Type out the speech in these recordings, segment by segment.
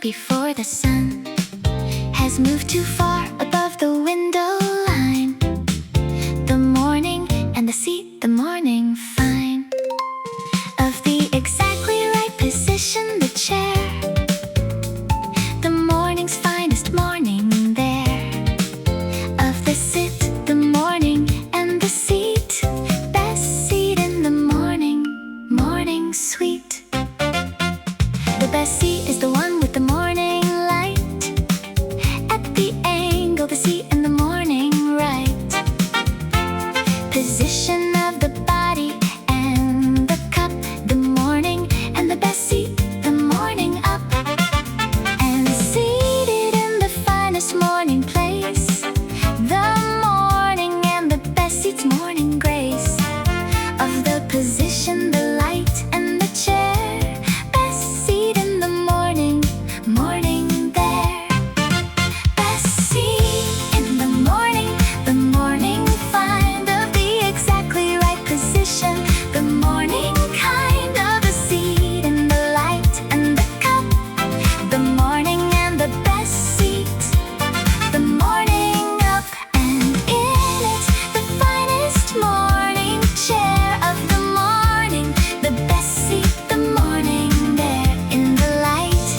before the sun has moved too far above the window line. The morning and the seat, the morning fine. Of the exactly right position, the chair, the morning's finest morning there. Of the sit, the morning and the seat, best seat in the morning, morning sweet. The best seat is the one with the morning light. At the angle, the seat in the morning right. Position of the body and the cup, the morning and the best seat, the morning up. And seated in the finest morning place, the morning and the best seat's morning grace. Of the position, the light and the chair, best seat in the morning, morning there. Best seat in the morning find. Of the exactly right position, the morning kind. Of the seat and the light and the cup, the morning and the best seat, the morning up. And in it, the finest morning chair of the morning, the best seat, the morning there. In the light,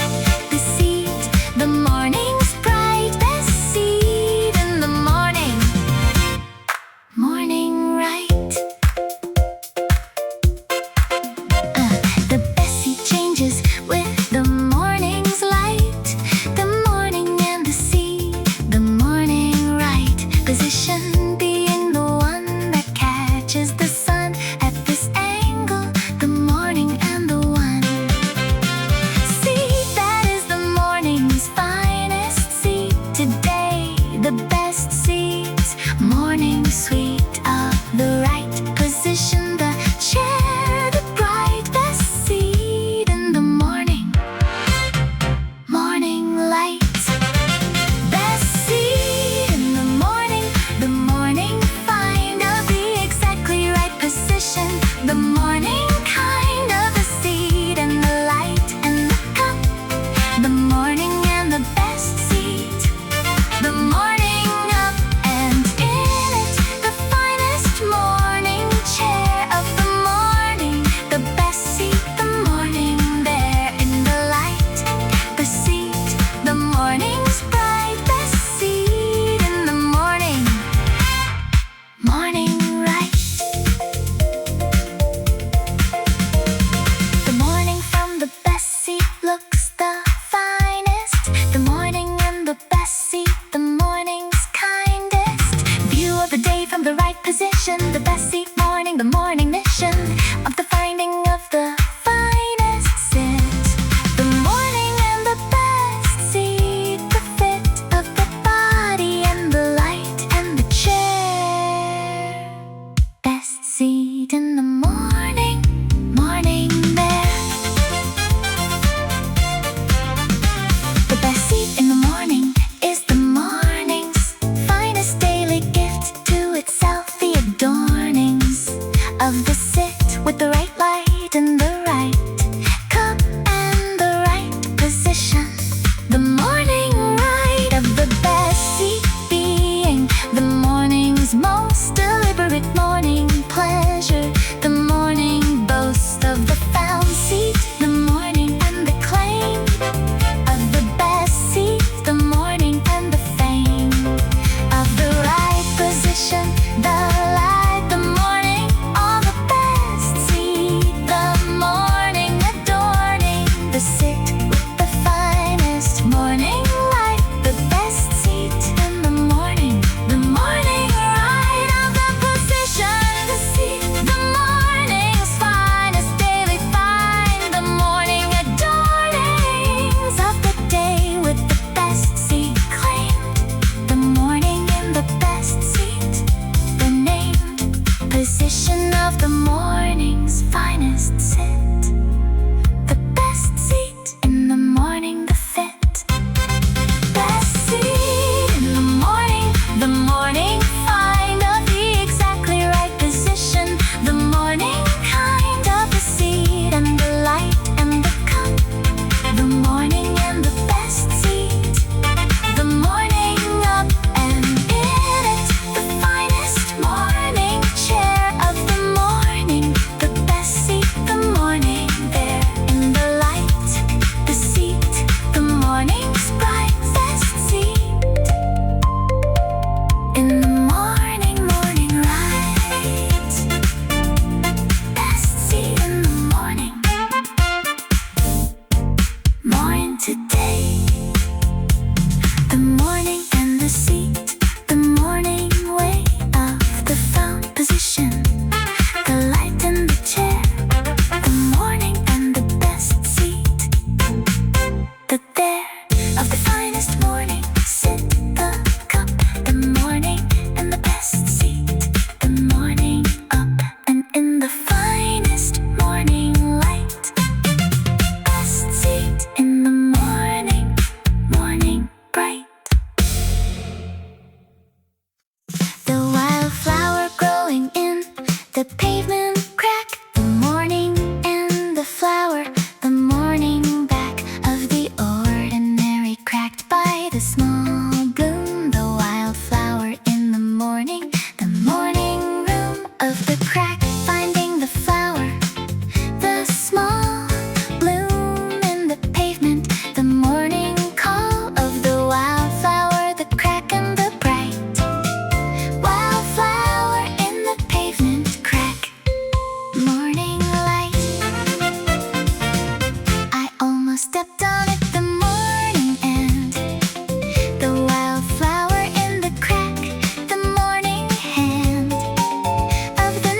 the seat, the morning's bright, best seat in the morning, morning right. The best seat changes with the morning's light. The morning and the seat, the morning right. Position being the one that catches the sun at this angle, the morning and the one. Seat that is the morning's finest seat today, the best seat, morning sweet. Of the right position, the chair, the bright best seat in the morning, morning light. Best seat in the morning find. Of the exactly right position, the morning kind. Of the seat and the light and the cup, the morning and the best seat, the morning up. And in it, the finest morning chair of the morning, the best seat, the morning there. In the light, the seat, the morning's bright, best seat in the morning, morning right. The morning from the best seat looks the finest. The morning and the best seat, the morning's kindest. View of the day from the right position, the best seat morning, the morning mission of the finding of the finest sit. The morning and the best seat, the fit of the body and the light and the chair. Best seat in the morning, morning there. The best seat in the morning is the morning's finest daily gift to itself. The adornings of the sit with the right light and the right cup and the right position, the morning right. Of the best seat being the morning's most deliberate morning pleasure, the morning boast of the found seat, the morning and the claim of the best seat, the morning and the fame of the right position, the light, the morning, all the best seat, the morning adorning the sit with the finest morning light, the best seat in the morning right. Of the position, the seat, the morning's finest daily find, the morning adornings of the day with the best seat claimed, the morning in the best seat, the named position of the morning's finest sit, the best seat in the morning, the fit. Best seat in the morning find. Of the exactly right position, the morning kind. Of the seat and the light and the cup, the morning and the best the light in the chair, the morning and the best seat. The there of the finest morning, sit the cup, the morning and the best seat. The morning up and in the finest morning light. Best seat in the morning, morning bright. The wildflower growing in the pavement crack, the morning and the flower, the morning back of the ordinary cracked by the small bloom. The wildflower in the morning room of the crack, finding the flower, the small bloom in the pavement, the morning call of the wildflower, the crack and the bright. Wildflower in the pavement crack, morning light. I almost stepped on it, the morning and the wildflower in the crack, the morning hand of the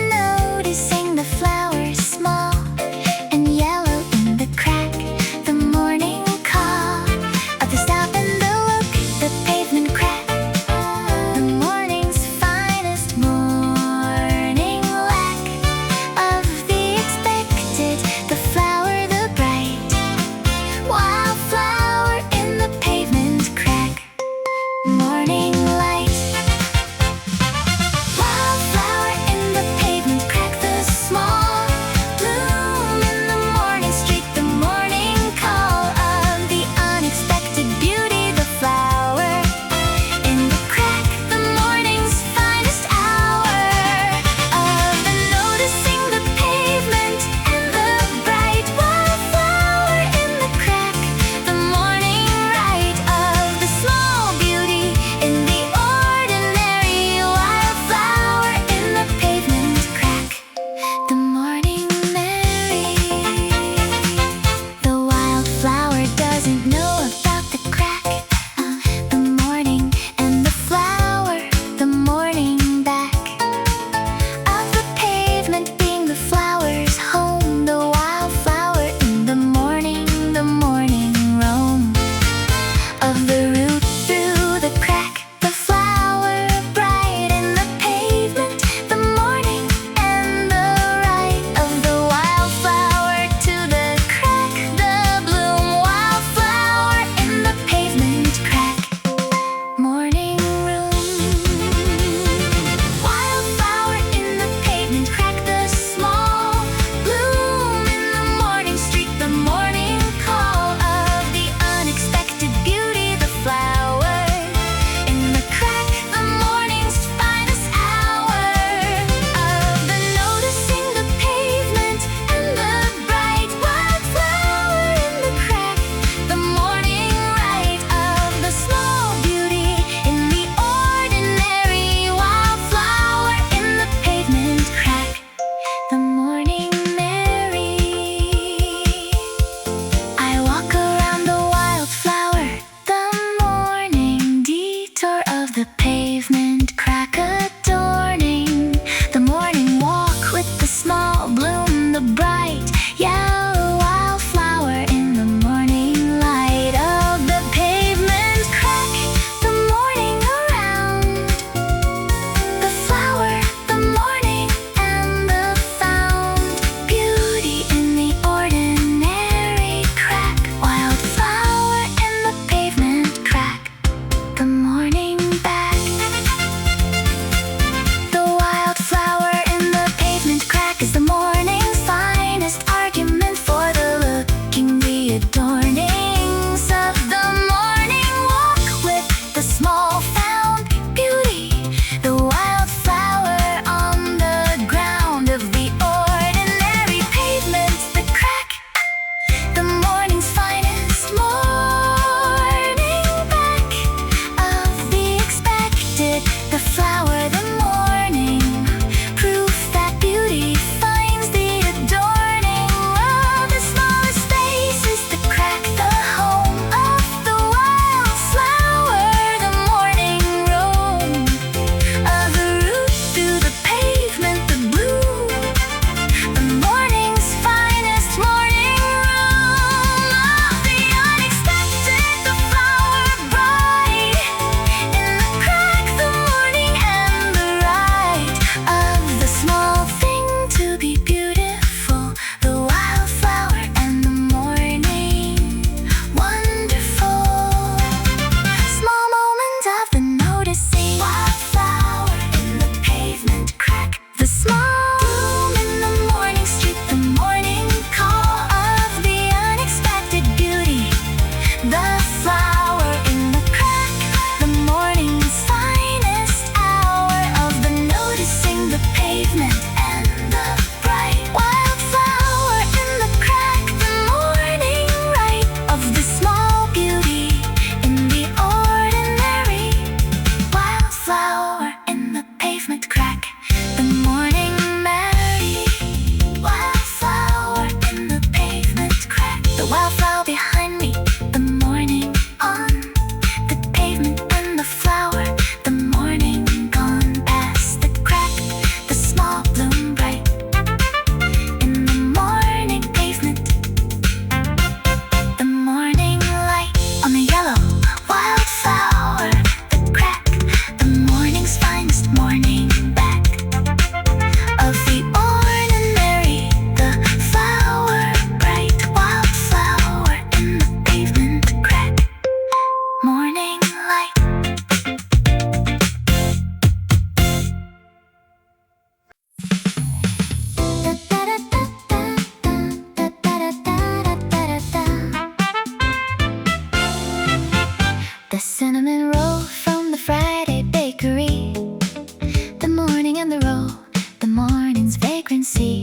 fragrancy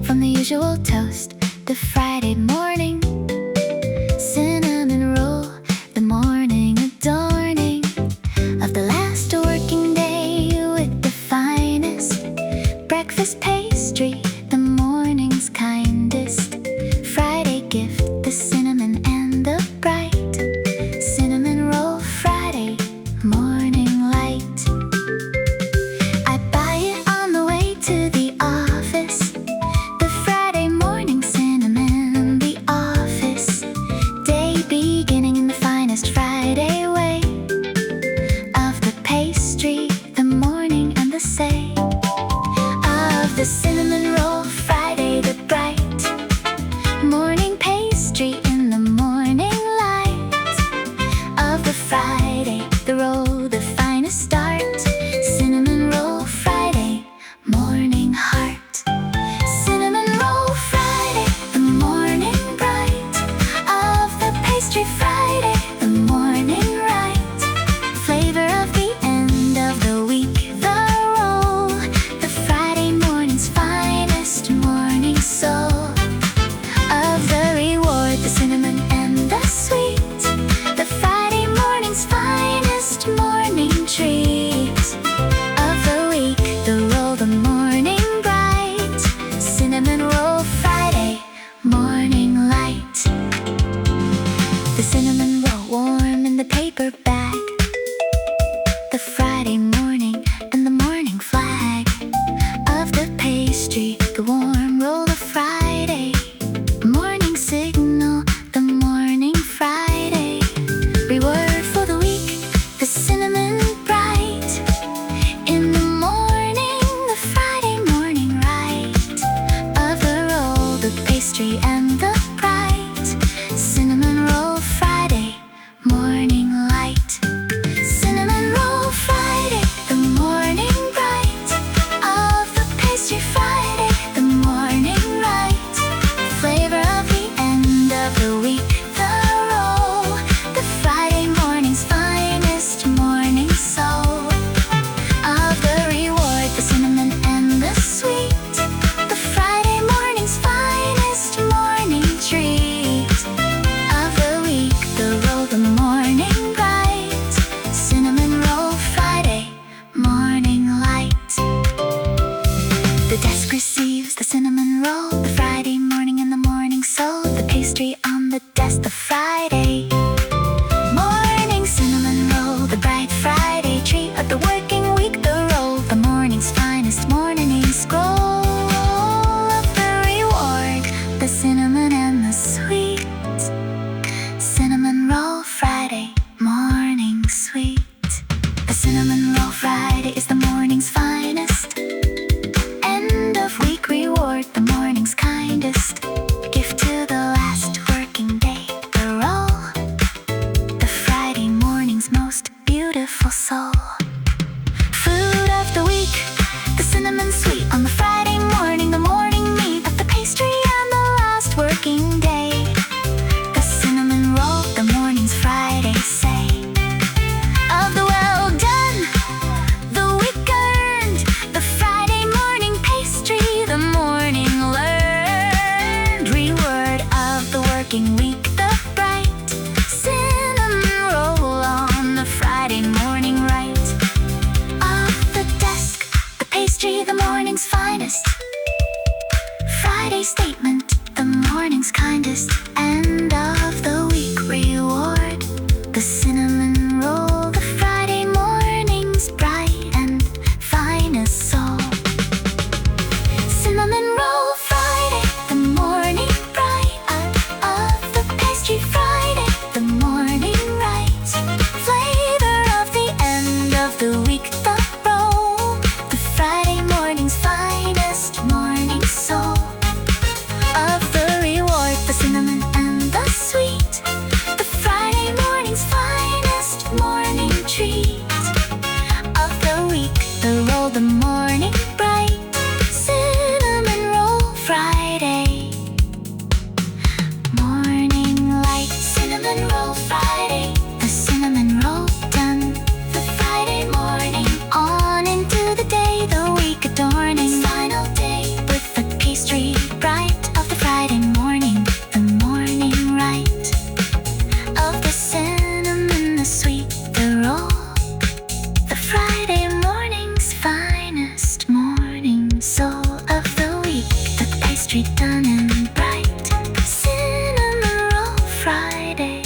from the usual toast. The Friday morning cinnamon roll, the morning adorning of the last working day with the finest breakfast pastry, the morning's kindest Friday gift, the cinnamon and the bright cinnamon roll Friday morning light. I buy it on the way to the office, the Friday morning cinnamon, the office day beginning in the finest Friday way of the pastry, the morning and the say of the cinnamon roll Friday, the bright morning pastry in the morning light of the Friday, the roll, the finest start, cinnamon roll Friday morning heart. Cinnamon roll Friday, the morning bright of the pastry Friday, the morning right, flavor of the end of the week, the roll, the Friday morning's finest morning soul of the reward, the cinnamon and the sweet, the Friday morning's finest morning treat of the week, the roll, the morning bright, cinnamon roll Friday morning light. The cinnamon roll warm in the paper bag, the Friday morning and the morning flag of the pastry, the warm roll of Friday morning signal, the morning Friday reward for the week, the cinnamon bright in the morning, the Friday morning right of the roll, the pastry and the bright cinnamon roll Friday morning light. Cinnamon roll Friday, the morning bright of the pastry Friday, the morning right, flavor of the end of the week, the roll, the Friday morning's finest morning soul of the reward, the cinnamon and the sweet, the Friday morning's finest morning treat of the week, the roll, the morning bright, cinnamon roll Friday morning light. The desk receives the cinnamon roll, the Friday morning and the morning soul, the pastry on the desk, the Friday morning cinnamon roll, the bright Friday treat of the working week, the roll, the morning's finest morning scroll of the reward, the cinnamon and the sweet, cinnamon roll Friday morning sweet. The cinnamon roll Friday is the morning's finest end of week reward, the morning's kindest gift to the last working day, the roll, the Friday morning's most beautiful soul. Food of the week, the cinnamon sweet on the Friday morning, the morning meat of the pastry and the last working day, the cinnamon roll, the morning's Friday say of the well done, the week earned, the Friday morning pastry, the morning learned reward of the working week, the bright cinnamon roll on the Friday morning right of the desk, the pastry, the morning's finest Friday statement, the morning's kindest end of the week reward, the cinnamon roll, the Friday morning's bright and finest soul. Cinnamon roll Friday, the morning bright of the pastry Friday, the morning right, flavor of the end of the week, the roll, the Friday morning's finest morning soul of the reward, the cinnamon and the sweet. street done and bright. Cinnamon roll Friday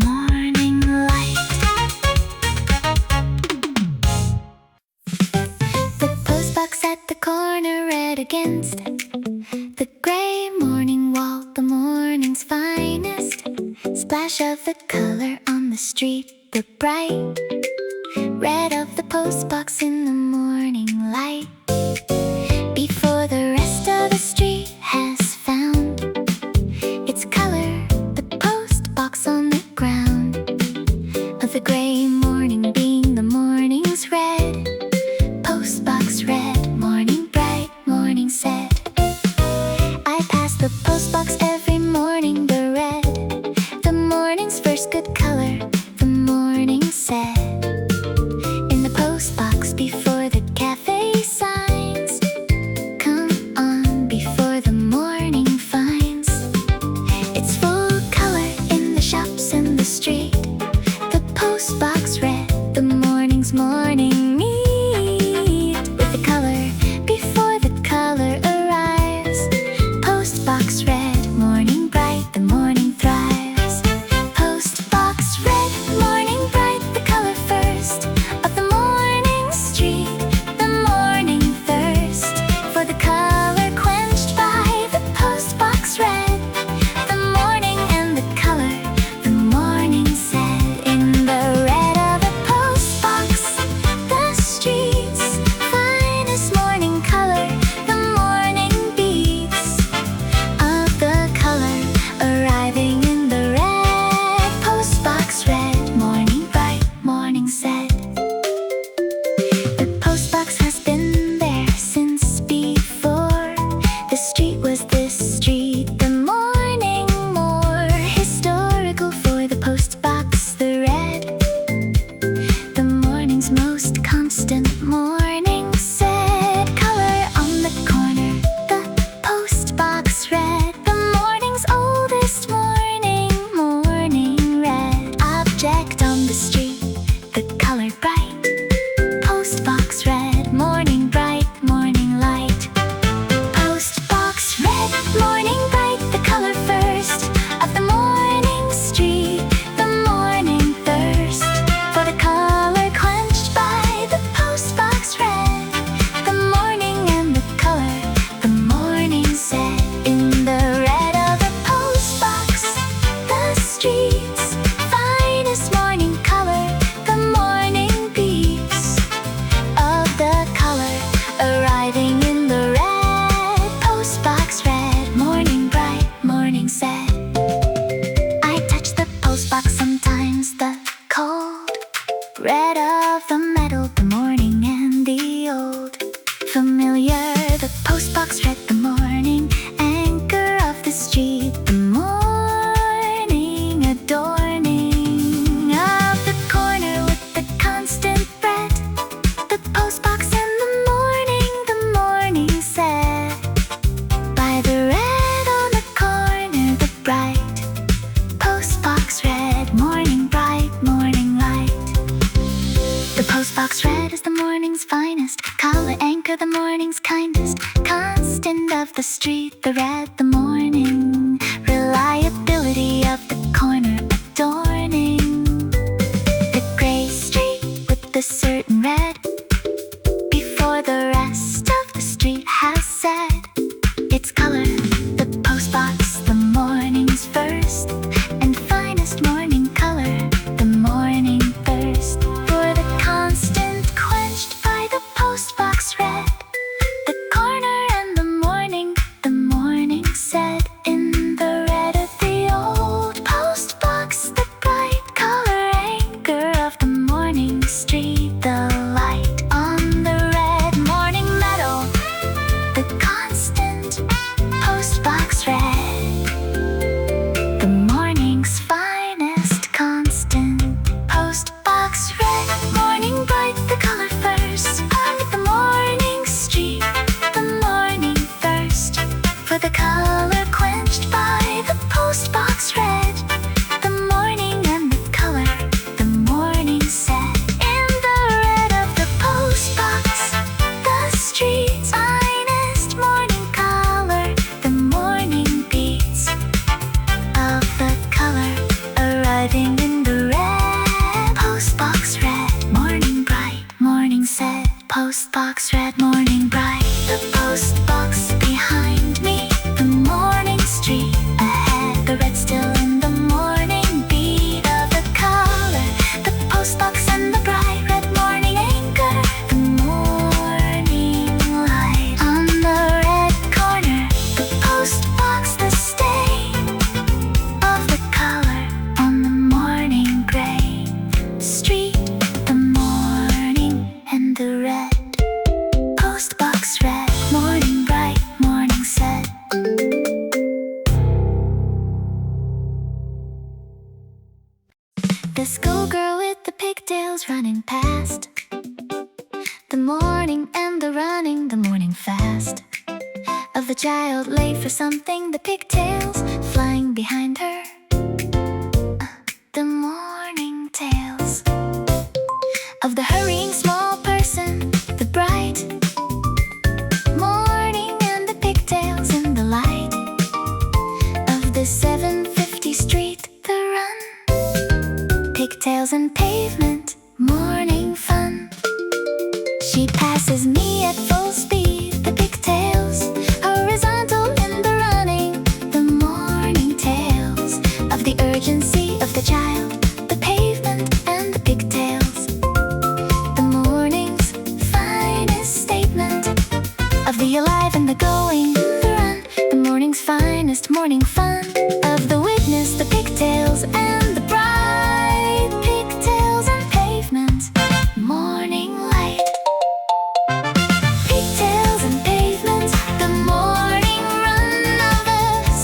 morning light. The postbox at the corner red against the gray morning wall, the morning's finest. Splash of the color on the street, the bright red of the postbox in the morning light. Before the rest of the street has found its color, the postbox on the ground of the gray morning being the morning's red. Postbox red, morning bright, morning sad. I pass the postbox every morning, the red, the morning's first good color, the morning sad. In the postbox before the cafe signs come on, before the morning finds its full color in the shops and the street. The postbox red, the morning's morning meet with the color before the color arrives. Postbox red, morning bright, the morning thrives. Postbox red, morning bright, the color first of the morning street, the morning thirst for the color quenched by the postbox red. The morning and the color, the morning sad. In the red of the postbox, the street's finest morning color, the morning beats of the color arriving in the red. Postbox red, morning bright, morning sad. The postbox has been there since before the street was this street. The morning more historical for the postbox, the red, the morning's most constant morning sad color on the corner. The postbox red, the morning's oldest morning, morning red. Object on the street, the color bright. Postbox red, morning bright, morning light. Postbox red, morning bright, the color first of the morning street, the morning thirst for the color quenched by the postbox red. The morning and the color, the morning sad. In the red of the postbox, the street's finest morning color, the morning beats of the color arriving in the red. Postbox red, morning bright, morning sad. I touch the postbox sometimes, the cold red of the metal, the morning and the old familiar. The postbox red, the morning anchor of the street, the morning adorning of the corner with the constant bread. The postbox and the morning sad. By the red on the corner, the bright postbox red, morning bright, morning light. The postbox red is the morning's finest color, anchor the morning's kindest, constant of the street, the red, the morning reliability of the corner adorning the gray street with the certain red. Before the rest of the street has said its color, the postbox, the morning's first and finest morning color, the morning thirst for the constant quenched by the postbox red. The corner and the morning sad. morning bright, the post box behind me, the morning street ahead, the red still in the morning beat of the color, the post box and the bright red morning anchor, the morning light on the red corner, the post box, the stain of the color on the morning gray street, the morning and the red post box red, morning bright, morning set. The schoolgirl with the pigtails running past, the morning and the running, the morning fast of the child late for something, the pigtails flying behind her, the morning tales of the hurrying small person, the bright morning and the pigtails in the light of the 750 street, the run, pigtails and pavement, morning fun. She passes me at full speed, the pigtails horizontal in the running, the morning tales of the urgency of the child, the pavement and the pigtails, the morning's finest statement of the alive and the going, the run, the morning's finest morning fun of the witness, the pigtails and the bright pigtails and pavement, morning light. Pigtails and pavement, the morning run of a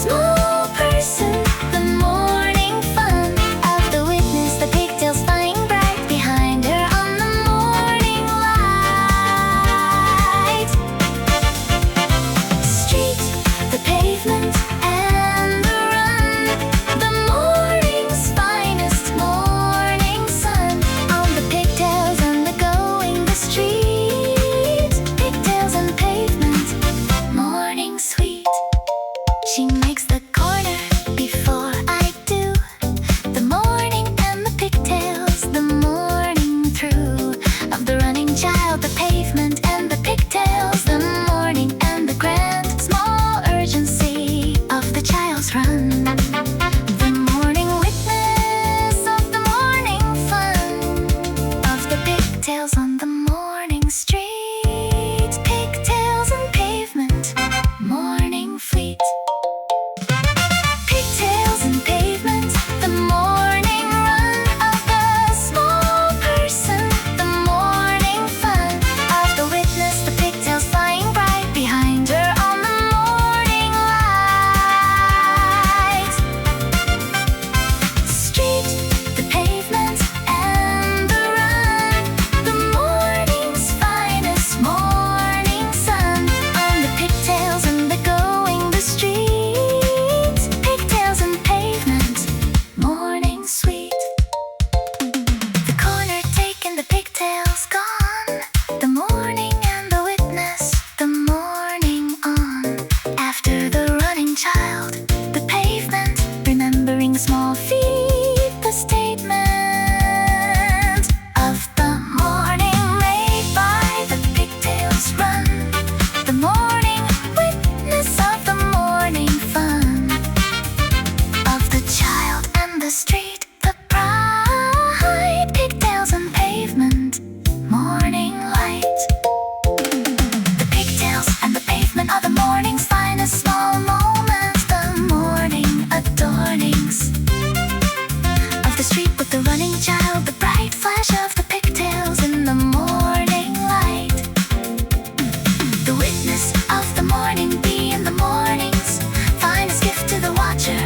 small person, the morning fun of the witness, the pigtails flying bright behind her on the morning light. Street, the pavement and the run, the morning's finest morning sun on the pigtails and the going, the street, pigtails and pavement, morning sweet. She makes the corner before I do, the morning and the pigtails, the morning through of the running child, the pavement and the pigtails, the morning and the grand small urgency of the child's run, the morning witness of the morning fun of the pigtails on the morning street, pigtails and pavement, morning fleet. Pigtails and pavement, the morning run of the small person, the morning fun of the witness, the pigtails flying bright behind her on the morning light. Street, the pavement and the run, the morning's finest morning sun on the pigtails and the going, the streets, pigtails and pavement, morning sweet. The corner taken, the pigtails gone, the morning and the witness, the morning on. After the running child, the pavement, remembering small feet, the statement of the morning made by the pigtails run, the morning witness of the morning fun of the child and the street, the bright pigtails and pavement, morning light. The pigtails and the pavement are the morning's finest small moments, the morning adornings of the street with the running child, the bright flash of the pigtails in the morning light, the witness of the morning bee in the morning's finest gift to the watcher,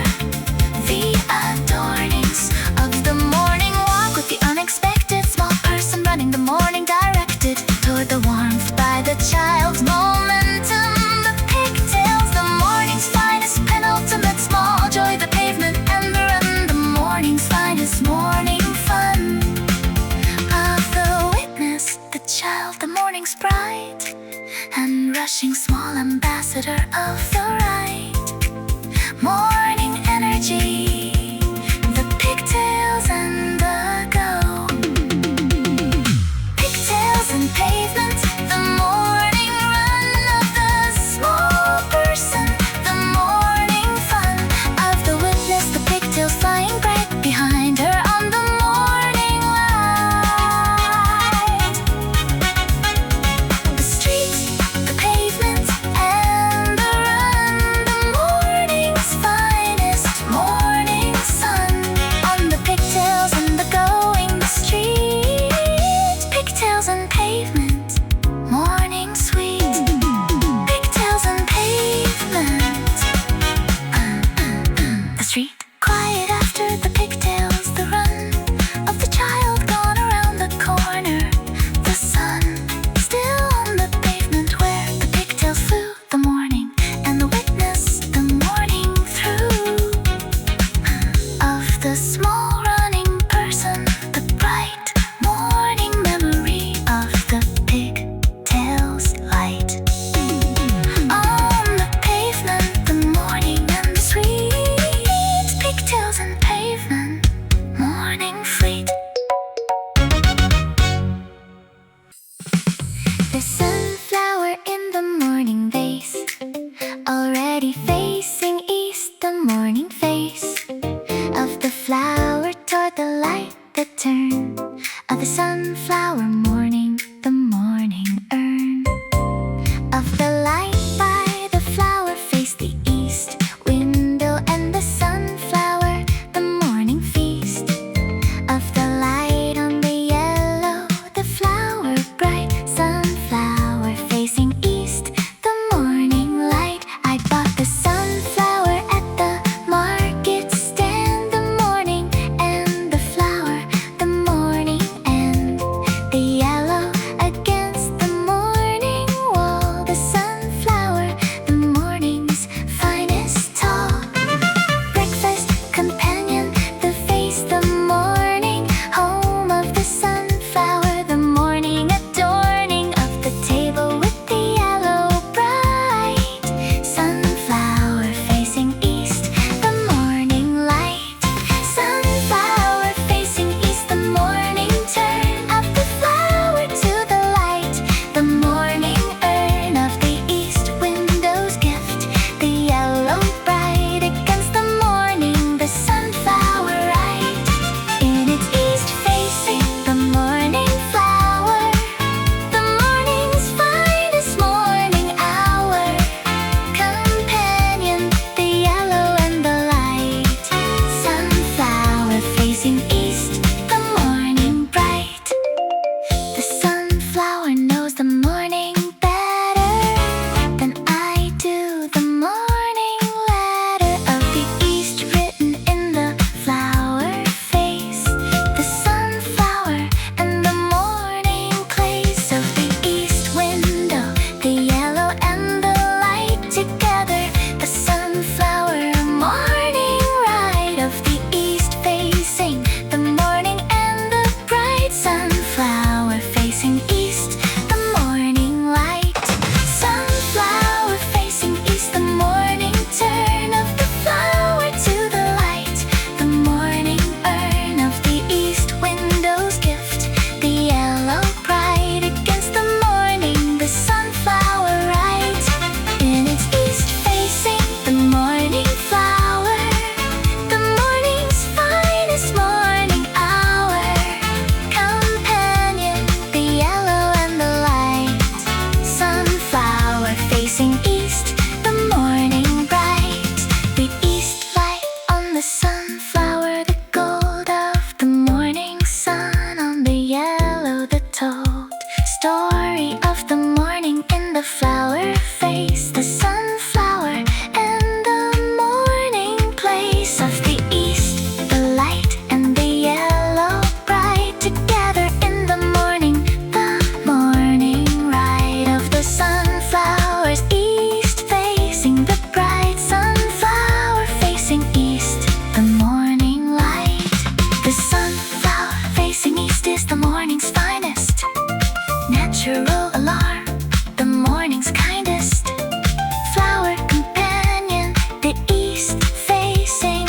the adornings of the morning walk with the unexpected small person running, the morning directed toward the warmth by the child's momentum, the pigtails, the morning's finest penultimate small joy, the pavement and the run, the morning's finest morning fun of the witness, the child, the morning's bright and rushing small ambassador of the right, morning energy, the pigtails and the go. Pigtails and pavement, the morning sunflower face, the sunflower and the morning place of the east, the light and the yellow bright together in the morning ride of the sunflowers, east facing the bright sunflower facing east, the morning light. The sunflower facing east is the morning's finest, natural alarm, the morning's kindest, flower companion, the east facing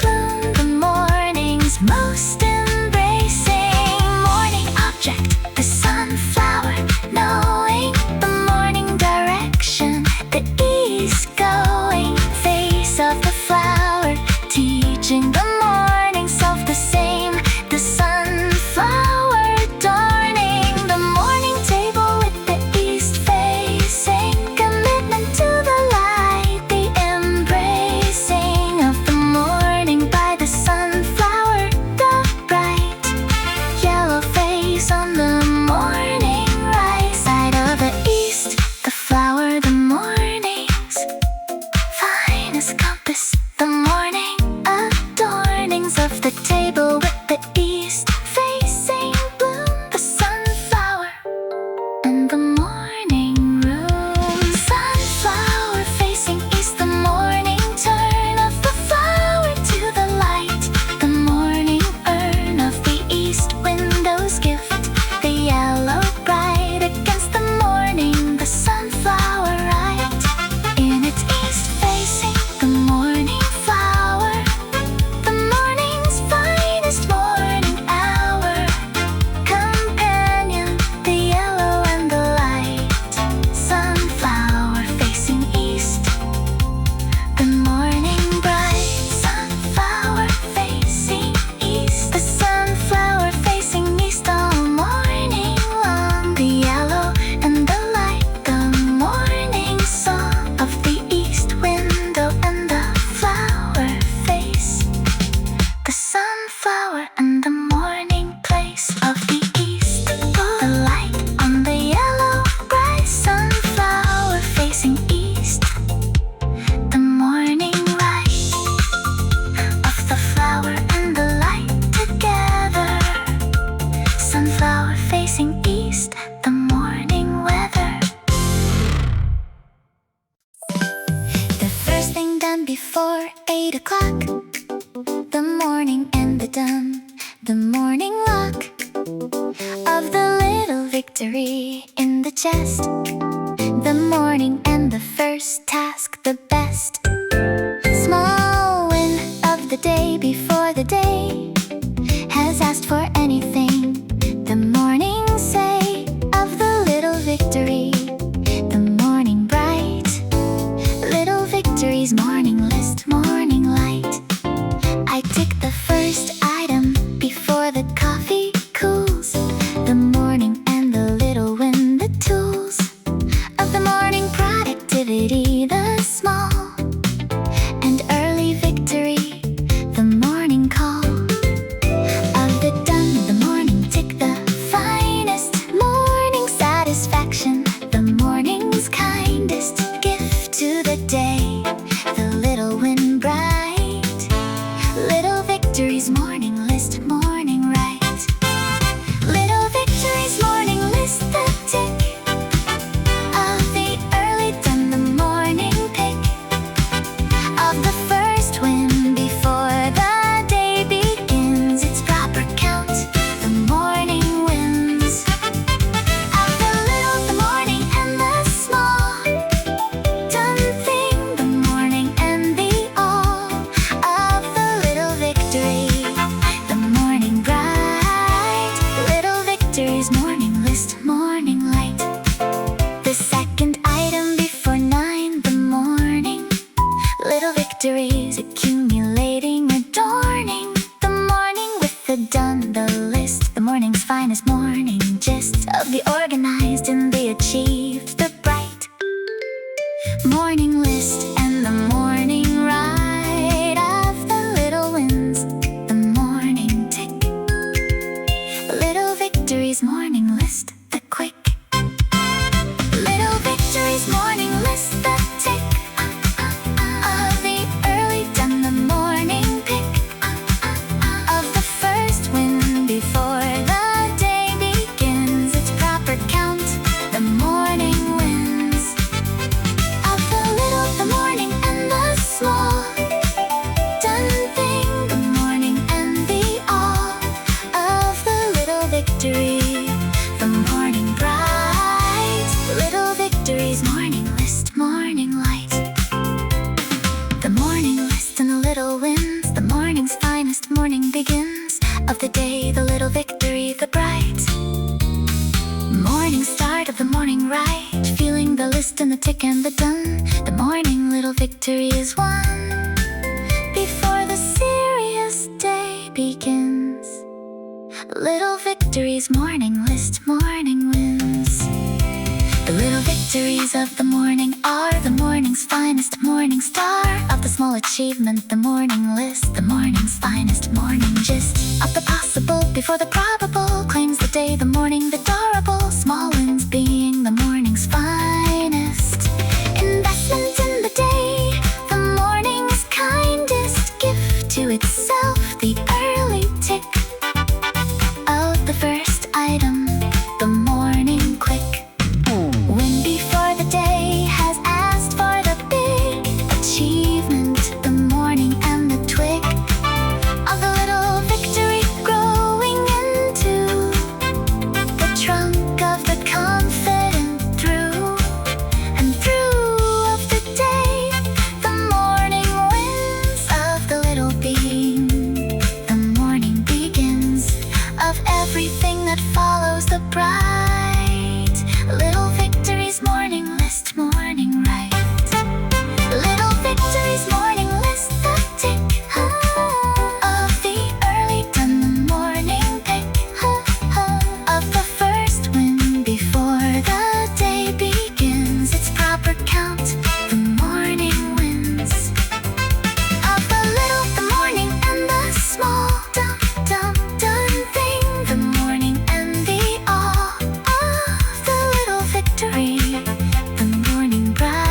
bloom, the morning's most embracing morning object, the sunflower, knowing the morning direction, the east going face of the flower, teaching the morning self the same, the sunflower adorning the morning table with the east facing commitment to the light, the embracing of the morning by the sunflower, the bright yellow face on the morning right side of the east, the flower, the morning's finest compass, the morning adornings of the table with the east facing bloom, the sunflower and the morning room. Sunflower facing east, the morning turn of the flower to the light, the morning urn of the east window's gift, the yellow bright against the morning, the sunflower right in its east facing the morning flower, the morning's finest morning hour companion, the yellow and the light, sunflower facing east, the morning bright, sunflower facing east, the sunflower facing east all morning long, the yellow and the light, the morning song of the east window and the flower face, the sunflower and the morning place of the east, the light on the yellow bright sunflower facing east, the morning light of the flower and the light together, sunflower facing east, the morning weather. The first thing done before 8 o'clock, the morning and the done, the morning lock of the little victory in the chest, the morning and the first task, the best small win of the day before the day has asked for anything, the morning say of the little victory, the morning bright, little victory's morning list, morning light. I tick the first item before the coffee cools, the morning and the little win, the tools of the morning productivity, the small and early victory, the morning call of the done, the morning tick, the finest morning satisfaction, the morning's kindest gift to the day, the little win bright, little victory's morning list, morning right, little victory's morning list, the tick of the early done, the morning pick of the first win before the day begins, its proper count, the morning wins of the little, the morning and the small done thing, the morning and the all of the little victory, the morning bright, little victory's morning list, morning light. The second item before 9, the morning, little victories accumulating, adorning the morning with the done, the list, the morning's finest morning gist of the organized and the achieved, the bright morning list and the morning ride of the little wins, the morning tick, little victories morning list, the quick little victories morning and the tick and the done. The morning little victory is won before the serious day begins. Little victories, morning list, morning wins. The little victories of the morning are the morning's finest, morning star of the small achievement, the morning list, the morning's finest, morning gist of the possible before the probable, claims the day, the morning, the durable, small wins being the morning's finest. Investment in the day, the morning's kindest gift to itself, the early tick of the first item, the morning quick. When before the day has asked for the big achievement, the morning and the twig of the little victory growing into the trunk of the confident through and through of the day, the morning wins of the little beam. The morning begins of everything that follows the bright little victories, morning list, morning right. Little victories, morning list, the tick of the early done, the morning pick of the first win before the day begins. Its proper count, the morning wins of the little, the morning and the small, done thing, the morning and the all of the little victory, the morning bright.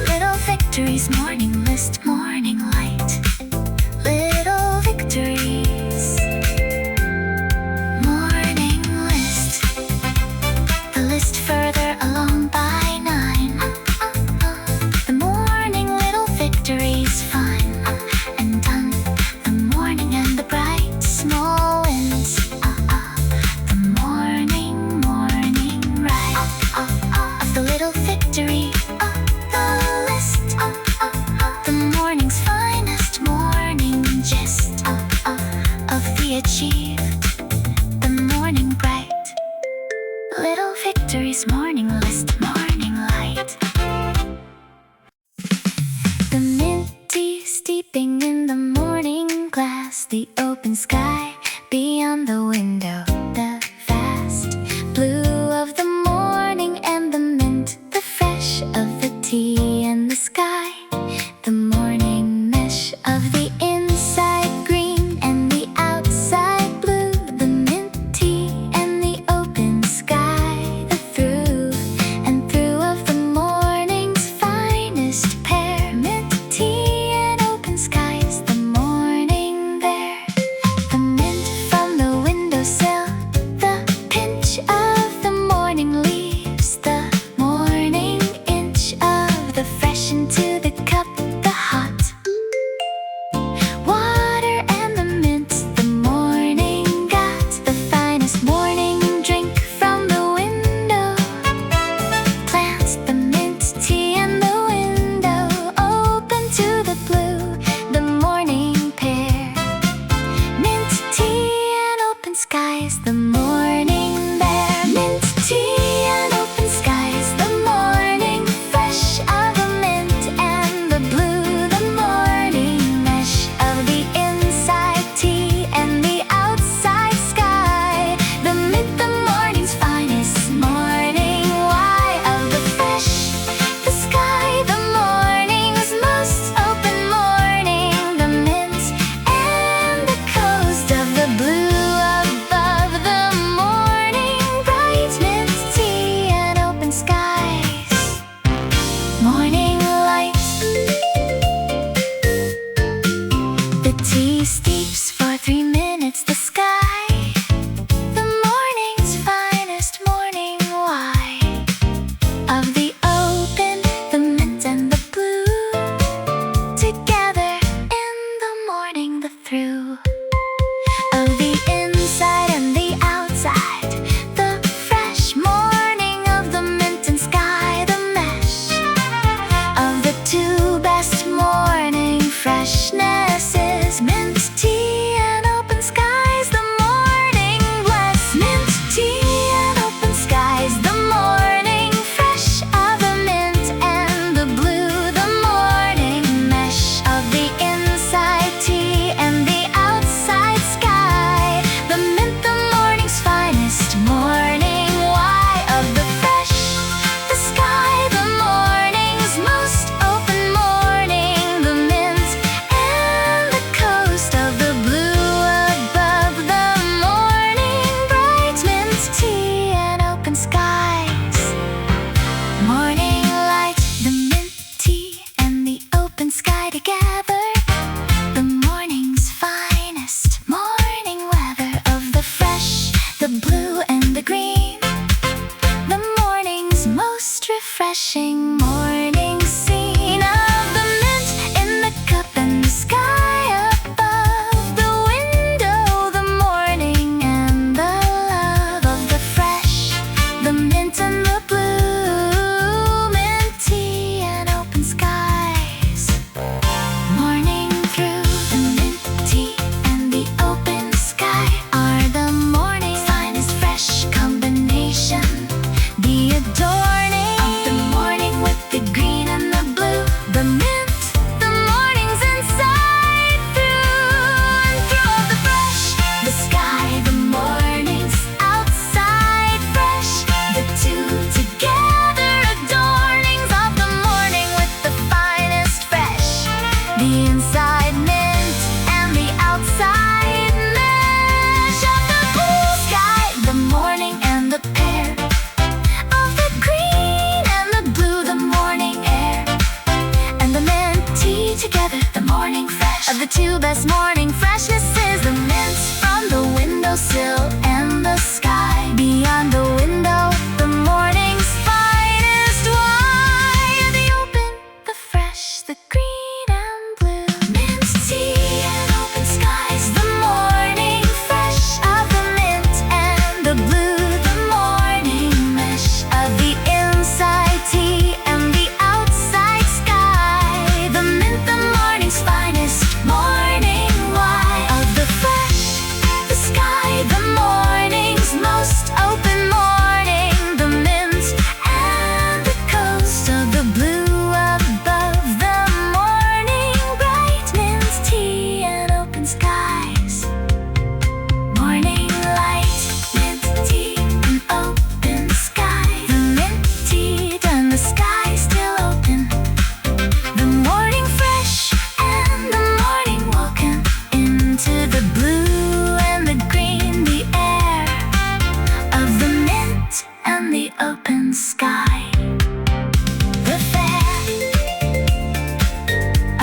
Little victories, morning list, morning light. Little victories, morning list. The list further along by 9. The morning little victories, fun and done. The morning and the bright small wins. The morning right of the little victory. The list, the morning's finest, morning gist of the achieved, the morning bright. Little victories, morning list, morning light. The minty steeping in the morning glass, the open sky beyond the window, the fast blue of the morning and the mint, the fresh of the tea and the sky, the morning mesh of the inside green and the outside blue, the minty and the open sky, the through and through of the morning's finest pair, mint tea and open skies, the morning there, the mint from the windowsill, the pinch of the morning leaves, the morning inch of the fresh into the But the two best morning freshness is the mint from the windowsill and the sky beyond the window, the morning's finest. Why? The open, the fresh, the green and blue. Mint tea and open skies, the morning fresh of the mint and the blue, the morning mesh of the inside tea and the outside sky. The mint, the morning's finest, morning wine of the fresh, the sky, the morning's most open morning, the mint and the coast of the blue above, the morning bright. Mint tea and open skies, morning light. Mint tea and open sky, the mint tea and the sky still open, the morning fresh and the morning welcome into the blue and the green, the air of the mint and the open sky. The fair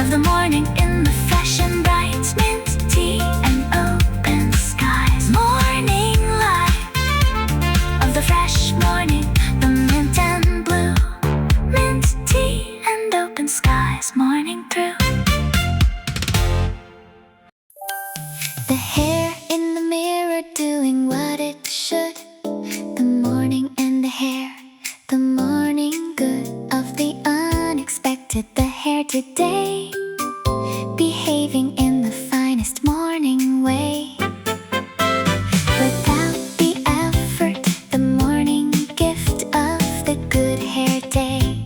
of the morning in the fresh and bright, mint tea and open skies, morning light of the fresh morning, the mint and blue, mint tea and open skies, morning through. The hair in the mirror doing what it should, the morning and the hair, the morning good of the unexpected. The hair today behaving in the finest morning way, without the effort, the morning gift of the good hair day,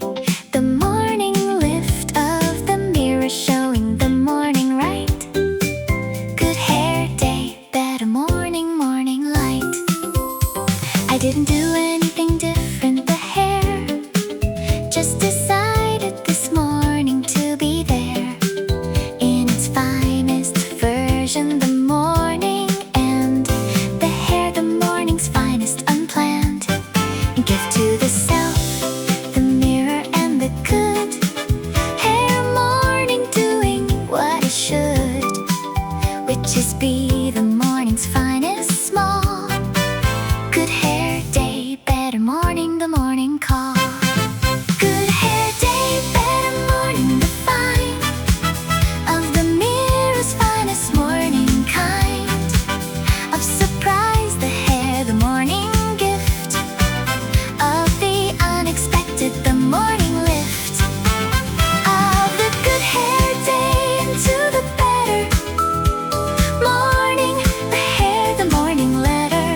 the morning lift of the mirror showing the morning right. Good hair day, better morning, morning light. I didn't do anything different. The hair just decided this morning to be there in its finest version. The morning and the hair, the morning's finest unplanned, and give to the self, the mirror and the good hair morning doing what it should, which is be the morning's finest small. Good hair day, better morning, the morning call. Good hair day, better morning, the fine of the mirror's finest morning kind of surprise. The hair, the morning gift of the unexpected, the morning lift of the good hair day into the better morning. The hair, the morning letter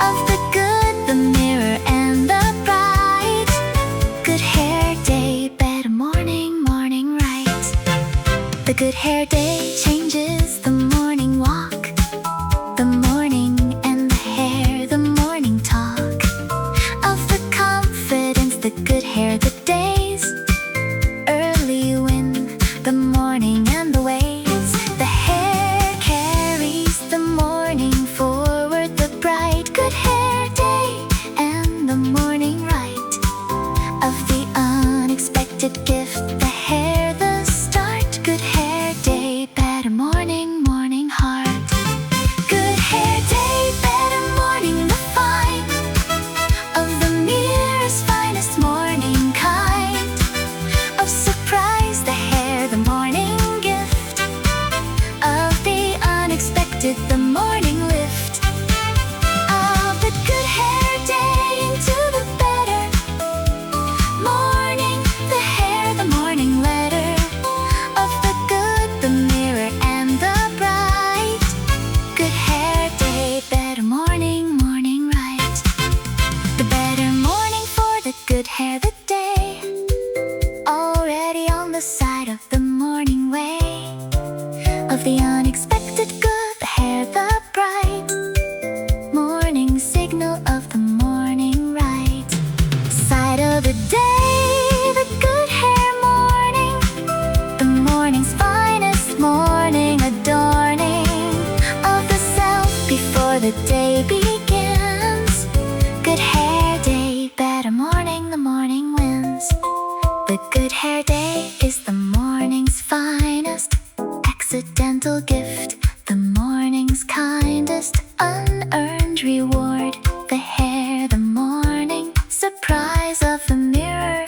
of the good, the mirror and the bright. Good hair day, better morning, morning right. The good hair day changes the morning walk, the morning and the hair, the morning talk of the confidence. The good hair, the days early win, the morning and the ways. The hair carries the morning forward, the bright. Good hair day and the morning right of the unexpected gift. The hair, the start. Good hair day, better morning, morning heart. Good hair day, better morning, the fine of the mirror's finest morning kind of surprise. The hair, the morning gift of the unexpected, the morning lift of the good hair day into the better morning. The hair, the morning letter of the good, the mirror and the bright. Good hair day, better morning, morning right. The better morning for the good hair, the day already on the side of the morning way of the unexpected good. The hair, the bright morning signal of the morning right side of the day. The good hair morning, the morning's finest morning adorning of the self before the day begins. Good hair day, better morning, the morning wins. The good hair day is the morning's finest accidental gift, the morning's kindest unearned reward. The hair, the morning surprise of the mirror,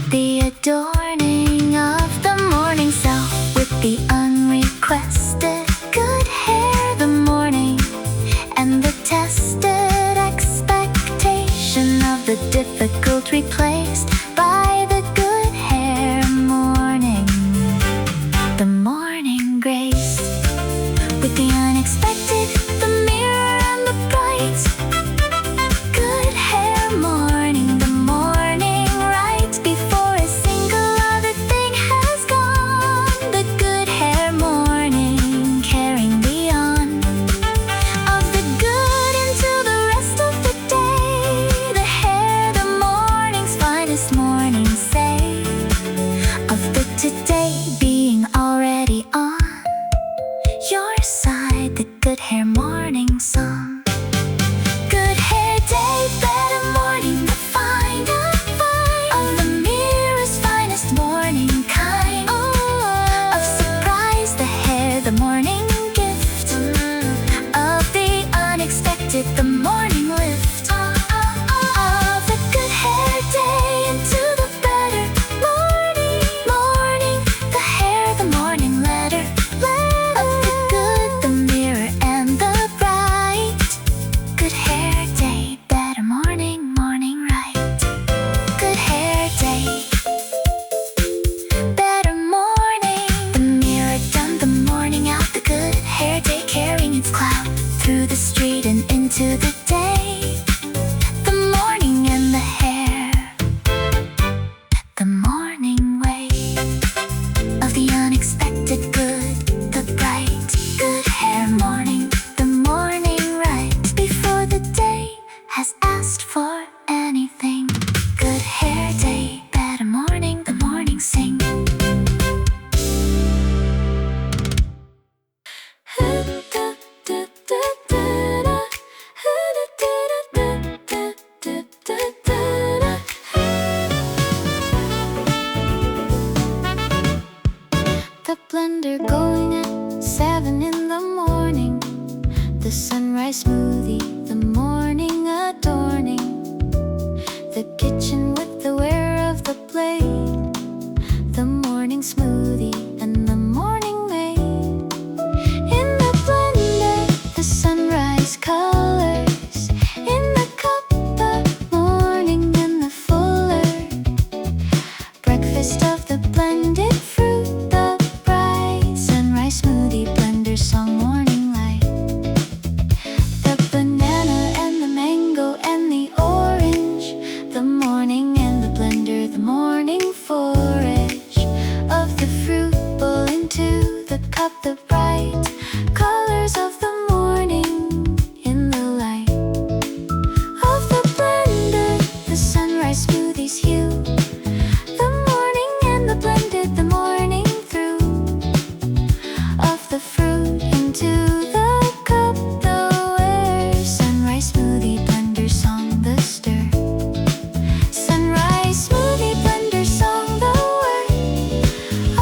the adorning of the morning self with the unrequested good hair, the morning and the tested expectation of the difficult replaced by the good hair morning. The morning grace with the unexpected, the mirror and the bright good hair morning. The morning right before a single other thing has gone. The good hair morning carrying the on of the good into the rest of the day. The hair, the morning's finest morning say of the today being already on your side. The good hair morning song. Good hair day, better morning, the fine of the mirror's finest morning kind of surprise. The hair, the morning gift of the unexpected, the morning lift of the good hair day into the better morning. The hair, the morning letter of the good, the mirror and the bright. Good hair day, better morning, morning right. Good hair day, better morning. The mirror done, the morning out. The good hair day carrying its cloud through the street and into the day. The morning and the hair, the morning way of the unexpected good, the bright good hair morning. The morning right before the day has asked for anything. Good hair day, better morning, the morning sing. The blender going at 7 in the morning. The sunrise smoothie, the morning adorning. The kitchen with the wear of the blade. The morning smoothie and the morning made. In the blender, the sunrise colors. In the cup, the morning and the fuller breakfast of the blended fruit. The bright sunrise smoothie blender song morning light. The banana and the mango and the orange. The morning and the blender, the morning forage of the fruit bowl into the cup. The bright colors of the morning in the light of the blender. The sunrise smoothies hue. The morning and the blended, the morning through of the fruit into the cup. The wear sunrise smoothie blender song, the stir. Sunrise smoothie blender song, the word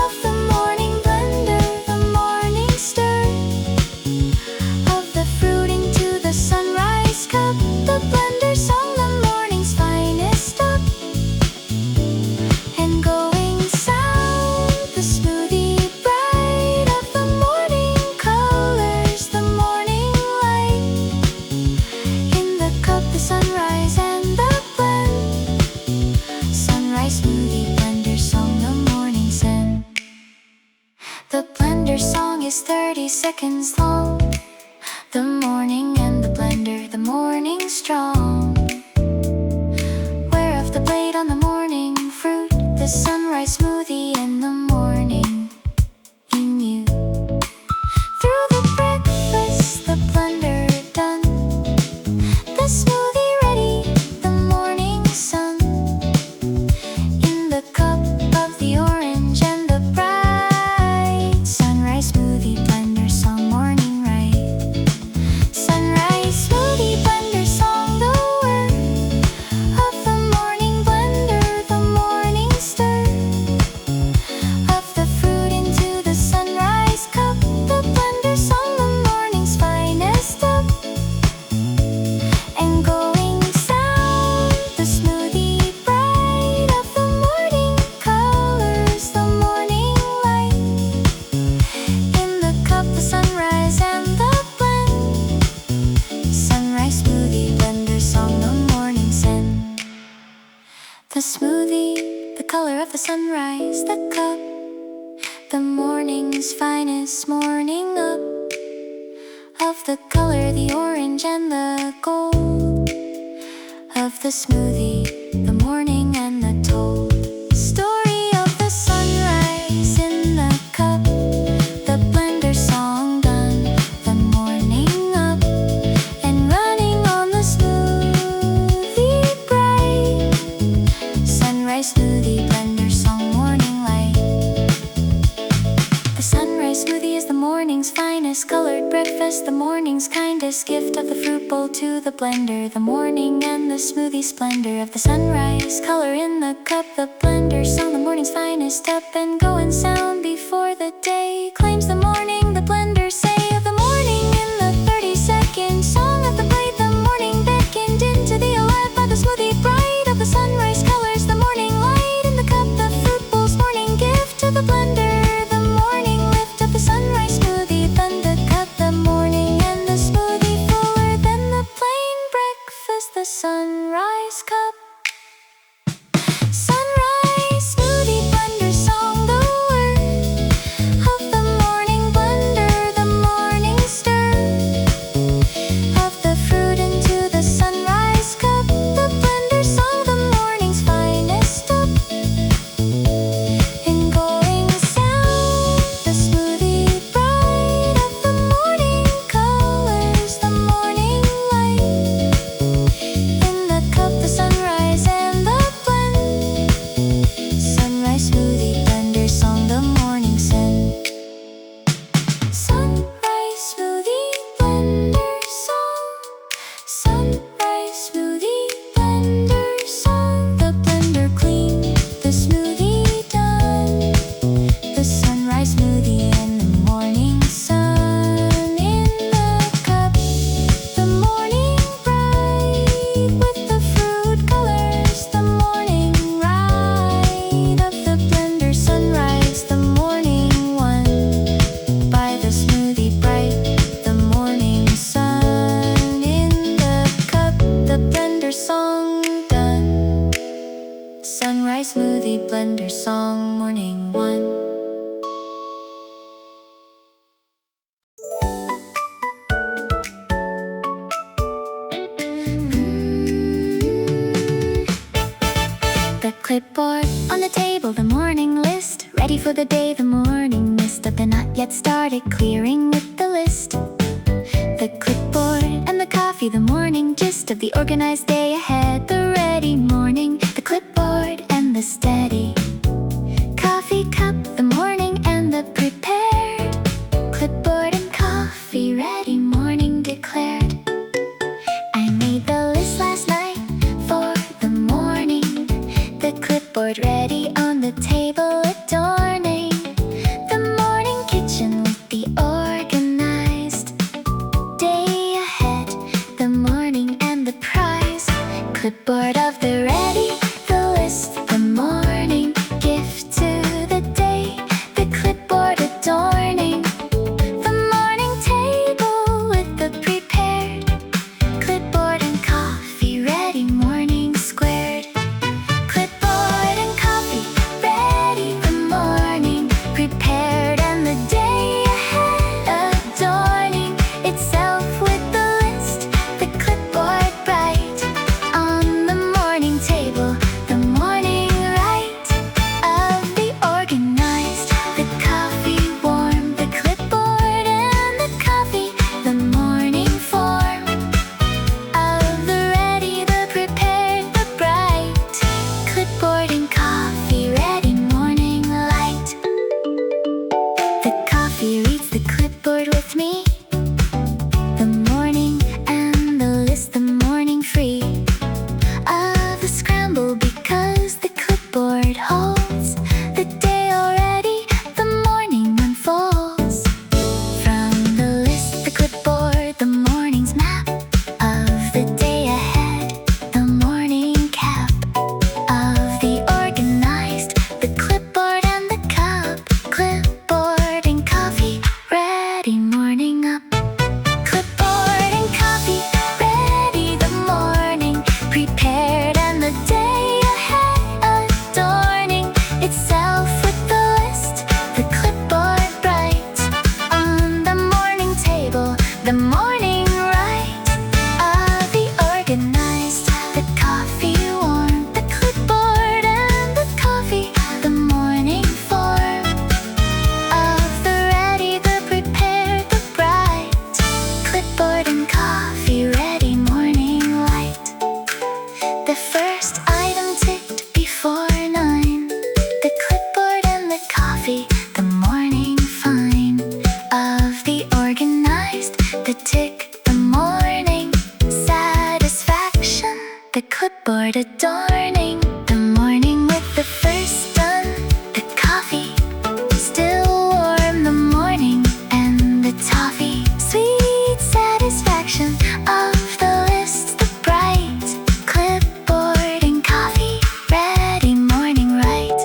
of the morning blender, the morning stir of the fruit into the sunrise cup. The blender song, the morning's finest up and going sound. The smoothie bright of the morning colors, the morning light in the cup. The sunrise and the blend. Sunrise smoothie blender song, the morning zen. The blender song is 30 seconds long. The morning and the blender, the morning strong. Wear of the blade on the morning fruit. The sunrise smoothie and the morning in you. Through the breakfast, the blender done. The smoothie ready, the morning sun. In the cup of the orange and the bright sunrise smoothie blender song morning right. Sunrise smoothie blender song, the word of the morning blender, the morning stir of the sunrise, the cup, the morning's finest, morning up, of the color, the orange and the gold, of the smoothie, the morning and the told story of the sunrise in the cup, the blender song done, the morning up and running on the smoothie bright, sunrise smoothie blender song, morning light. The sunrise smoothie is the morning's finest, colored breakfast, the morning's kindest gift, of the fruit bowl to the blender, the morning and the smoothie splendor of the sunrise color in the cup, the blender song, the morning's finest, up and going sound before the day claims the morning, the blender say of the morning in the 30-second song of the plate, the morning beckoned into the alive by the smoothie bright, of the sunrise colors, the morning light in the cup, the fruit bowl's morning gift to the blender, the morning lift of the sunrise smoothie, then the cup, the morning and the smoothie fuller than the plain breakfast, the sunrise cup. Sunrise smoothie blender song, the word of the morning blender, the morning stir of the fruit into the sunrise cup, the blender song, the morning's finest up in going sound, the smoothie bright of the morning colors, the morning light in the cup, the sunrise and the blend, sunrise smoothie blender song, the morning scent. Sunrise smoothie blender song, sunrise smoothie blender song, the blender clean, the smoothie done, the sunrise smoothie in the morning sun in the cup, the morning bright with the fruit colors, the morning ride of the blender sunrise, the morning one by the smoothie bright, the morning sun in the cup, the blender song done, sunrise smoothie blender song, morning one. The clipboard on the table, the morning list, ready for the day, the morning mist of the not yet started clearing with the list. The clipboard and the coffee, the morning gist of the organized day ahead, the ready morning, the clipboard and the steady coffee cup, the morning and the prepared clipboard and coffee, ready morning declared. I made the list last night for the morning, the clipboard ready on the table adorning the morning kitchen with the organized day ahead, the morning and the prize, clipboard clipboard adorning the morning with the first sun. The coffee, still warm, the morning, and the toffee. Sweet satisfaction of the list, the bright clipboard and coffee, ready morning right.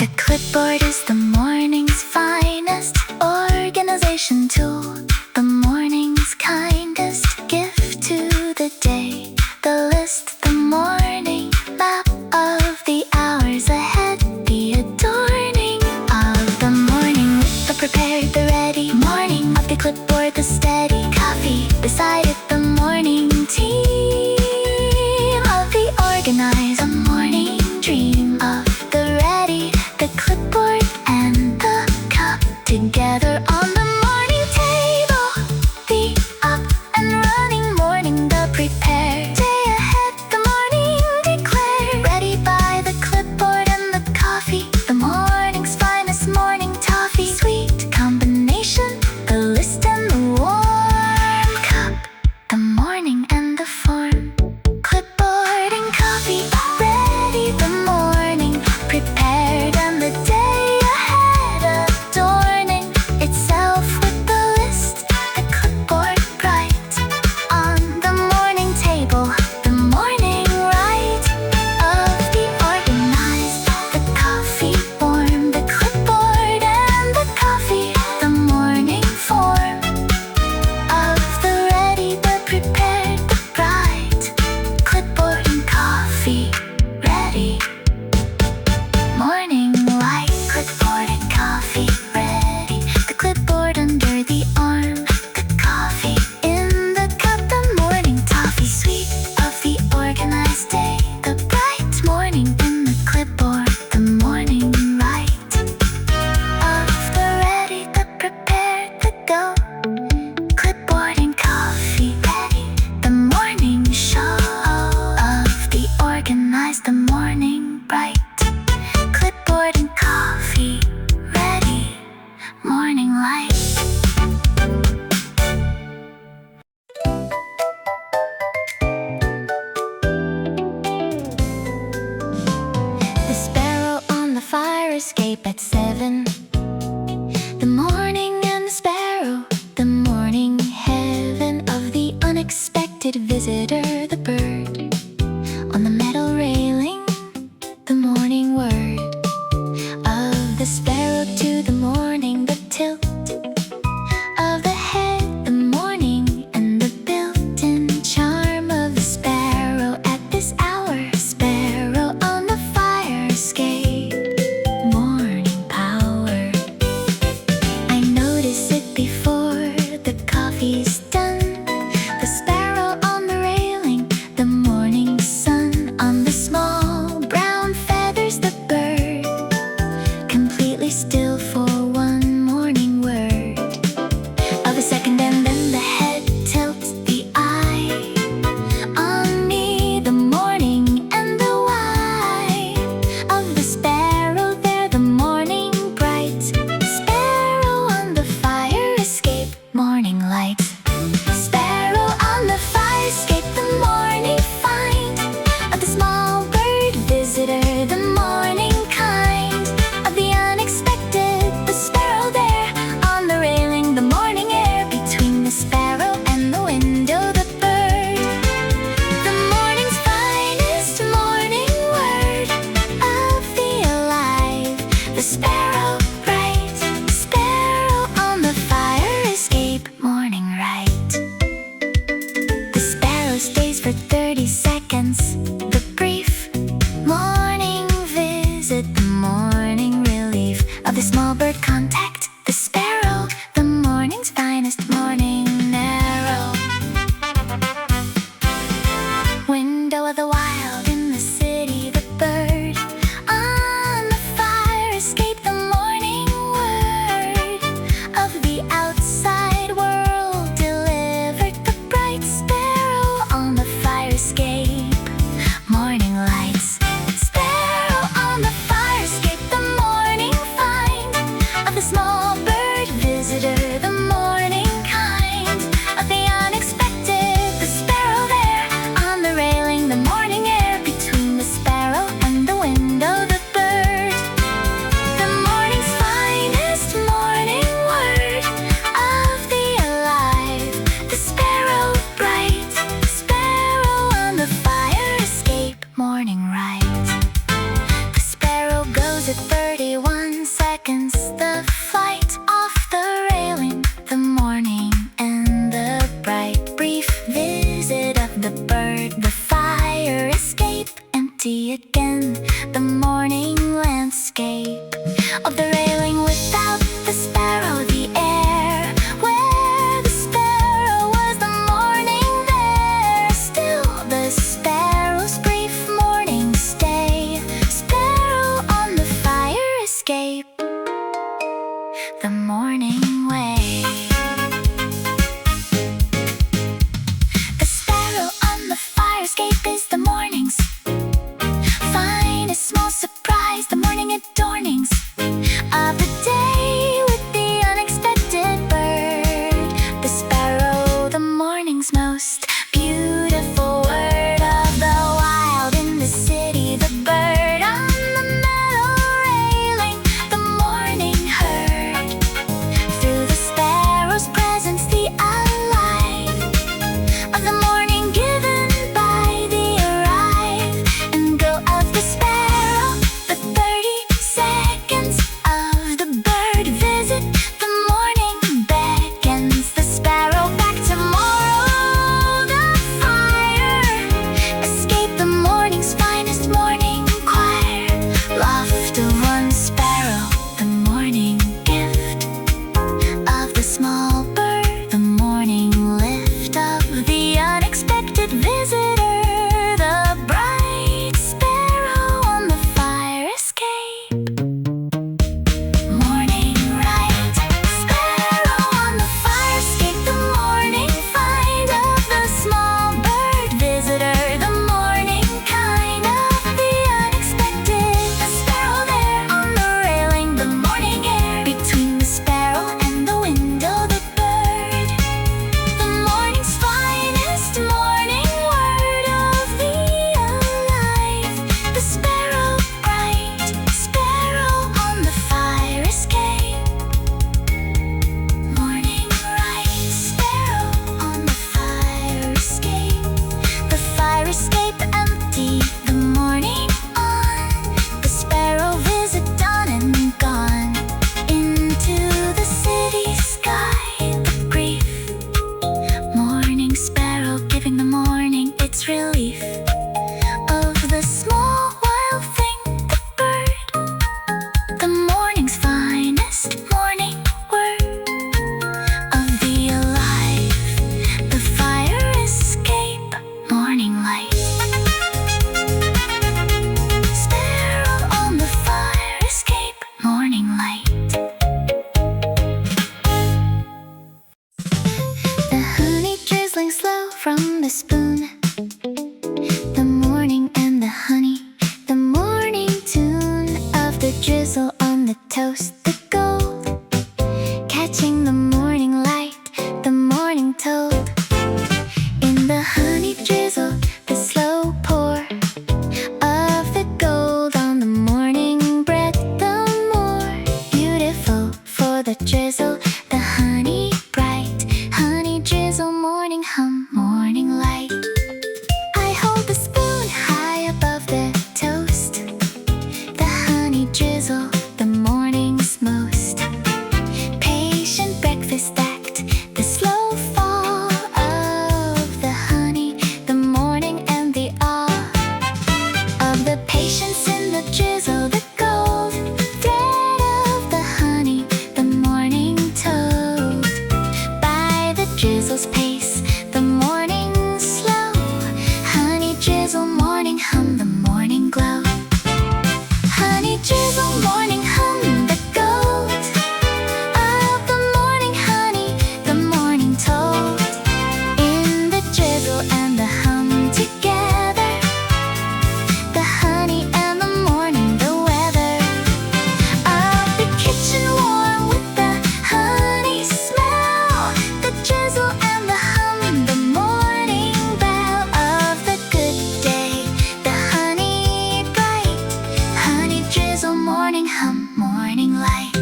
The clipboard is the morning's finest organization tool, the morning's kindest gift to the day. The list, the morning map of the hours ahead, the adorning of the morning with the prepared, the ready morning of the clipboard, the steady coffee beside it, the morning team of the organized, the morning dream of the ready, the clipboard and the cup together on the morning table, the up and running morning, the prepared day ahead, the morning declared, ready by the clipboard and the coffee, the morning's finest morning toffee, sweet combination, the list and the warm cup, the morning and the form, clipboard and coffee, ready the morning, prepared and the day ahead, adorning itself with the list, the clipboard bright on the morning table, the morning right of the organized, the coffee warm, the clipboard and the coffee, the morning form of the ready, the prepared, the bright, clipboard and coffee, ready morning light, clipboard and coffee, ready, the clipboard under the arm, the coffee in the cup, the morning toffee, sweet of the organized day, the bright morning in the clipboard, the morning right of the ready, the prepared, the go, clipboard and coffee, ready, the morning show of the organized, the morning bright, clipboard and coffee, ready, morning light. The sparrow on the fire escape at 7. The morning and the sparrow, the morning heaven of the unexpected visitor, the bird on the metal railing, the morning word of the sparrow to the morning, the tilt of the head, the morning, and the built-in charm of the sparrow at this hour, sparrow on the fire escape, morning power. I notice it before the coffee's done, the sparrow on the railing, the morning sun on the small brown feathers, the bird completely still for one morning word of a second, and then the head tilts, the eye on me, the morning and the why of the sparrow there, the morning bright, sparrow on the fire escape, morning light, sparrow on the fire escape, the morning find of the small bird visitor, the morning kind of the unexpected, the sparrow there on the railing, the morning air between the sparrow and the window, the bird, the morning's finest morning word of the alive, the sparrow bright, sparrow on the fire escape, morning right. The sparrow stays for 30 seconds, the brief morning visit, the morning relief of the small bird contact, the sparrow, the morning's finest morning narrow window of the wild in the city, the bird on the fire escape, the morning word of the outside world delivered, the bright sparrow on the fire escape, morning lights, sparrow on the fire escape, escape of the railing without the sparrow, the air where the sparrow was the morning there. Still the sparrow's brief morning stay. Sparrow on the fire escape the morning way. The sparrow on the fire escape is the morning's finest small surprise, the morning adornings of the day with the unexpected bird. The sparrow, the morning's most beautiful word of the wild in the city. The bird on the meadow railing, the morning heard. Through the sparrow's presence, the alive of the morning given by the arrive and go of the sparrow. The 30 seconds of the bird visit, the morning beckons the sparrow back tomorrow. The fire escape the morning's finest morning choir. Loft of one sparrow, the morning gift of the small bird, the morning lift of the unexpected visitor. The bright sparrow on the fire escape. Morning right, sparrow on the fire escape. The morning find of the small bird visitor. The morning kind of the unexpected. The sparrow there on the railing, the morning air between the sparrow and the window. The bird, the morning's finest morning word of the alive. The sparrow bright, sparrow on the fire escape. Morning right, sparrow on the fire escape. The fire escape empty, the morning on. The sparrow visit done and gone into the city sky. The brief morning sparrow giving the morning its relief of the small wild thing, the bird. The morning's finest morning word of the alive. The fire escape, morning light. Sparrow on the fire escape, morning light. The honey drizzling slow from the spoon. The morning and the honey, the morning tune of the drizzle on the toast, the gold catching the morning light, the morning told. In the honey drizzle, the slow pour of the gold on the morning bread, the more beautiful for the drizzle. The honey bright, honey drizzle, morning hum, morning light. I hold the spoon high above the toast. The honey drizzle, the morning's most patient breakfast act. The slow fall of the honey, the morning and the awe of the patience in the drizzle. The gold thread of the honey, the morning told by the drizzle's pace. The morning slow, honey drizzle, morning hum, the morning glow. Honey drizzle, morning hum, the gold of the morning honey, the morning told. In the drizzle and the hum together, the honey and the morning, the weather of the kitchen warm with the honey smell. The drizzle and the hum, the morning bell of the good day. The honey bright, honey drizzle, morning hum, morning light.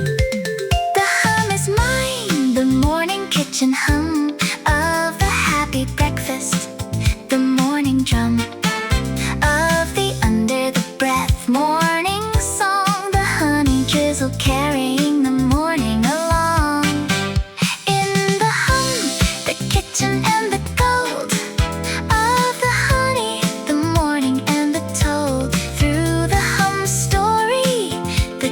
The hum is mine, the morning kitchen hum of a happy breakfast. The morning drum of the under the breath morning song. The honey drizzle carrying the morning along. In the hum, the kitchen and the gold of the honey, the morning and the told. Through the hum story, the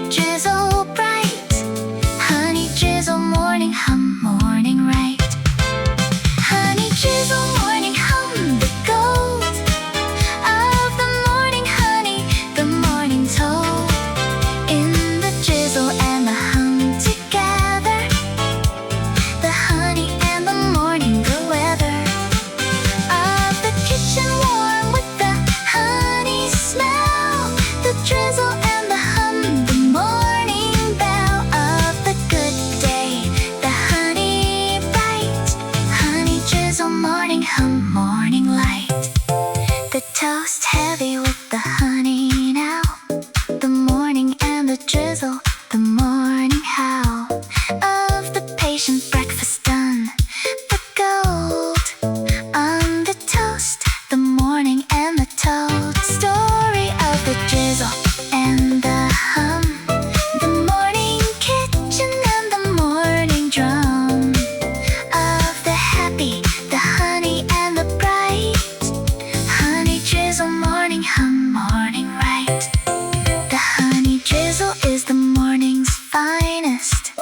the morning's finest.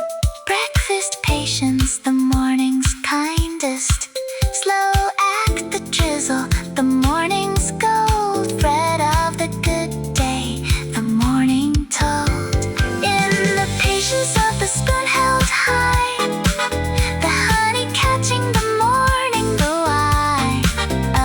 Breakfast patience, the morning's kindest. Slow act, the drizzle, the morning's gold. Thread of the good day, the morning told. In the patience of the spoon held high, the honey catching the morning, the why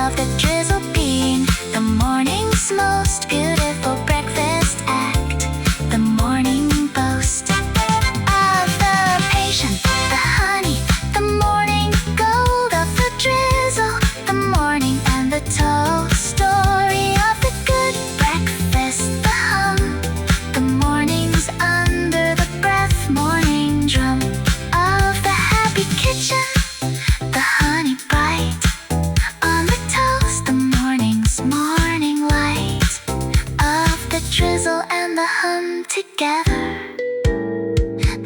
of the drizzle being the morning's most beautiful breakfast act, the morning boast of the patient, the honey, the morning gold of the drizzle, the morning and the toast. Story of the good breakfast, the hum, the mornings under the breath, morning drum of the happy kitchen, the honey bright on the toast, the morning's morning light of the drizzle and the hum together.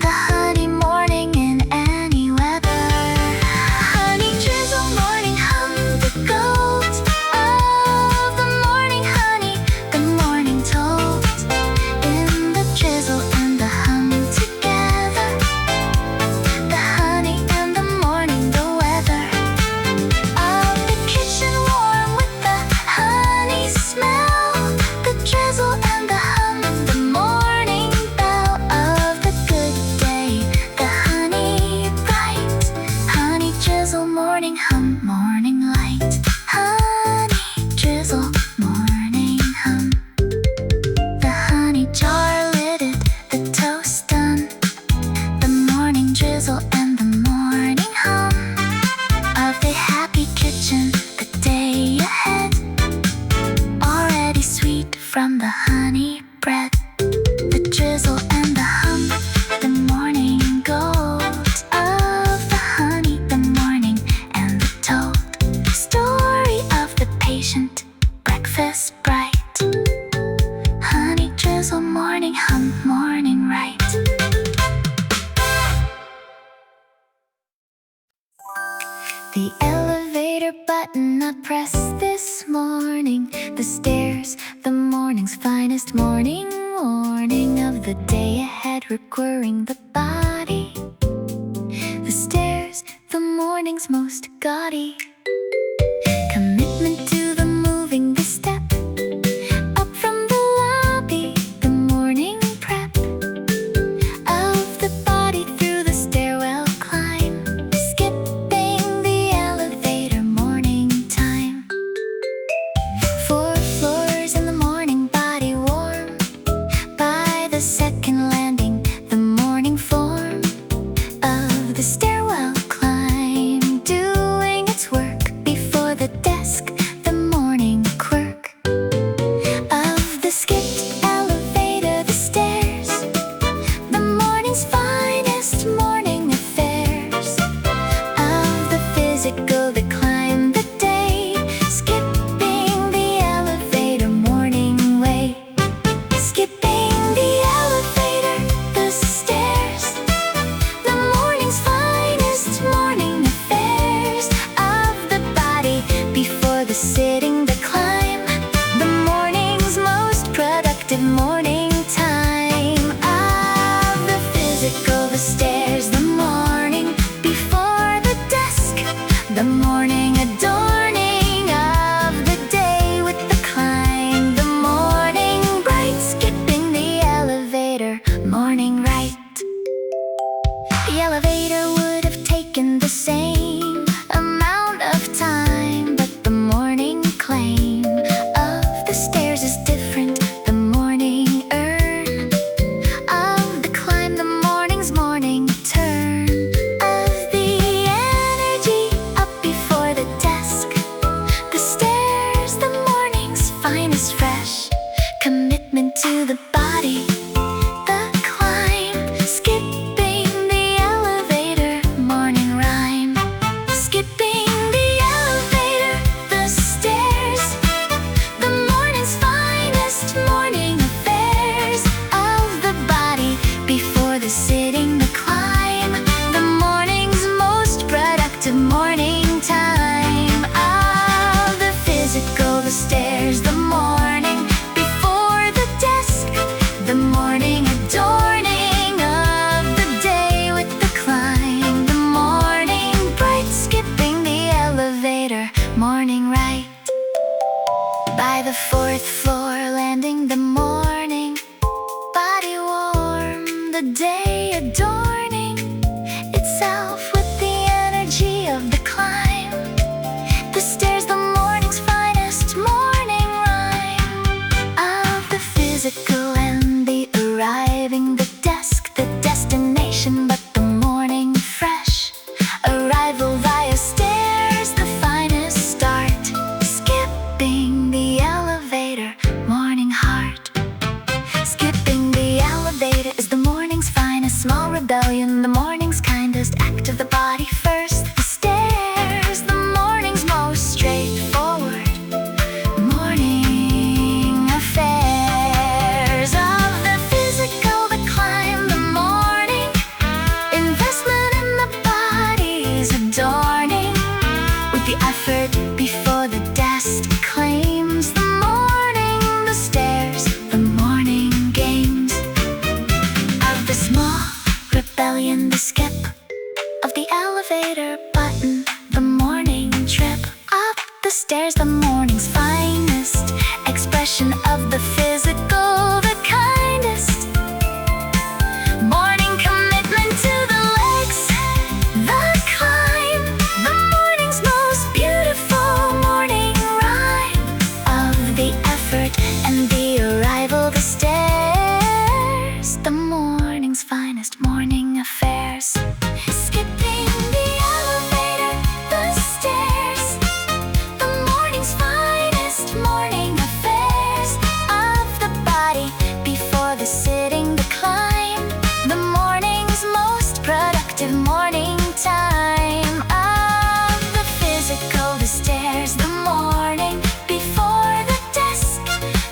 The honey morning in any weather. Honey drizzle morning hum, the gold of the morning honey, the morning toast. In the drizzle and the hum together. The honey and the morning, the weather of the kitchen warm with the honey smell. The drizzle and the hum, the morning bell of the good day. The honey bright, honey drizzle morning hum, morning light. Honey drizzle morning hum. The honey jar lidded, the toast done. The morning drizzle and the morning hum of the happy kitchen, the day ahead. Already sweet from the honey bread. The drizzle and the hum, the morning gold of the honey, the morning and the told. Story of the patient, breakfast bright. Honey drizzle morning hum, morning right. The elevator button I pressed this morning. The stairs, the morning's finest morning. Warning of the day ahead, requiring the body. The stairs, the morning's most gaudy. Commitment to the moving, the step up from the lobby. The morning prep of the body through the stairwell climb. Skipping the elevator, morning time. 4 floors in the morning, body warm. By the second landing, the morning form of the stairwell climb, doing its work before the desk, the morning quirk of the skipped elevator, the stairs, the morning's finest morning affairs of the physical, the climb, the day, skipping the elevator, morning way. Skipping the elevator, the stairs, the morning's finest morning affairs of the body before the sitting, the climb, the morning's most productive morning time of the physical, the stairs, the morning before the desk, the morning adorning of the day with the climb, the morning bright, skipping the elevator, morning right. The elevator would have taken the same amount of time, but the morning claim of the stairs is different. The morning earn of the climb, the morning's morning turn of the energy up before the desk. The stairs, the morning's finest fresh. Commitment to the body, the climb, the day, adorning itself with the energy of the climb. The stairs, the morning's finest morning rhyme of the physical and the arriving, the desk, the destination, but the morning fresh arrival via stairs, the finest start. Skipping the elevator, morning heart. Skipping the elevator is the morning's finest small rebellion, the morning's kindest act of the body first. The stairs, the morning's most straightforward morning affairs of the physical, the climb, the morning investment in the body's adorning with the effort before the desk claims the morning, the stairs, the morning games of the small rebellion, the skip of the elevator button, the morning trip up the stairs, the morning's finest expression of the physical, the kindest morning commitment to the legs, the climb, the morning's most beautiful morning rhyme of the effort and the arrival, the stairs, the morning's finest morning affairs. Skipping the elevator, the stairs, the morning's finest morning affairs of the body before the sitting, the climb, the morning's most productive morning time of the physical, the stairs, the morning before the desk,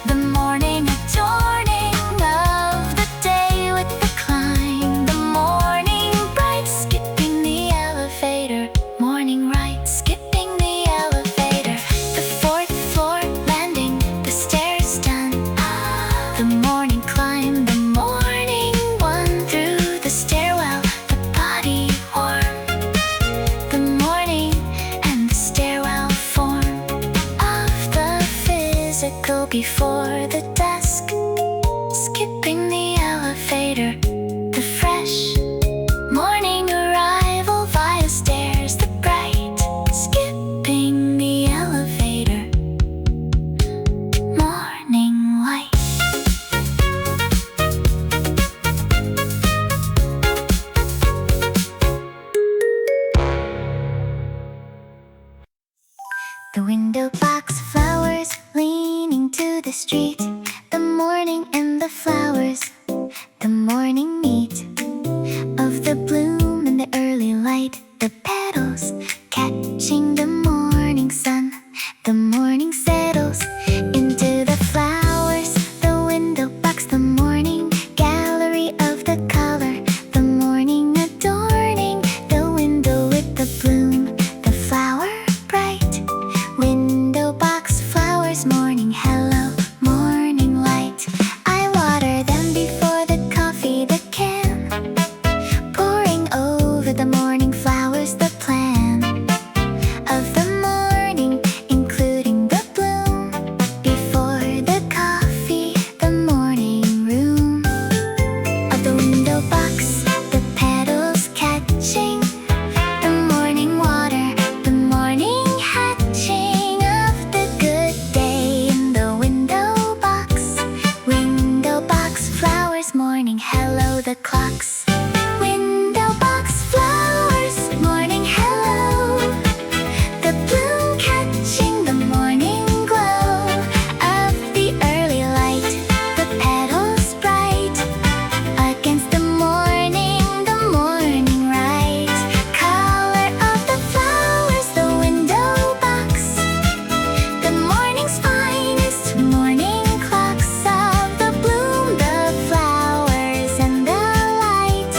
the morning adorning of the day with the climb, the morning bright. Skipping the elevator, morning right. Skipping the elevator, the fourth floor landing, the stairs done, the morning climb, the morning one through the stairwell, the body warm, the morning and the stairwell form of the physical before the desk. Skipping the elevator, the fresh morning arrival via stairs, the bright. Skipping the elevator, morning light. The window box flowers leaning to the street, the morning and the flowers, the morning meet of the bloom and the early light, the petals catching the morning sun, the morning settles into the flowers, the window box, the morning gallery of the color, the morning adorning the window with the bloom, the flower bright. Window box flowers, morning hello, morning light. I water them before the coffee, the can, pouring over the morning flowers, the plan of the morning, including the bloom before the coffee, the morning room of the window box, the petals catching the morning water, the morning hatching of the good day in the window box. Window box flowers, morning hello, the clocks. Window box flowers, morning hello, the bloom catching the morning glow of the early light, the petals bright against the morning right color of the flowers, the window box, the morning's finest morning clocks of the bloom, the flowers and the light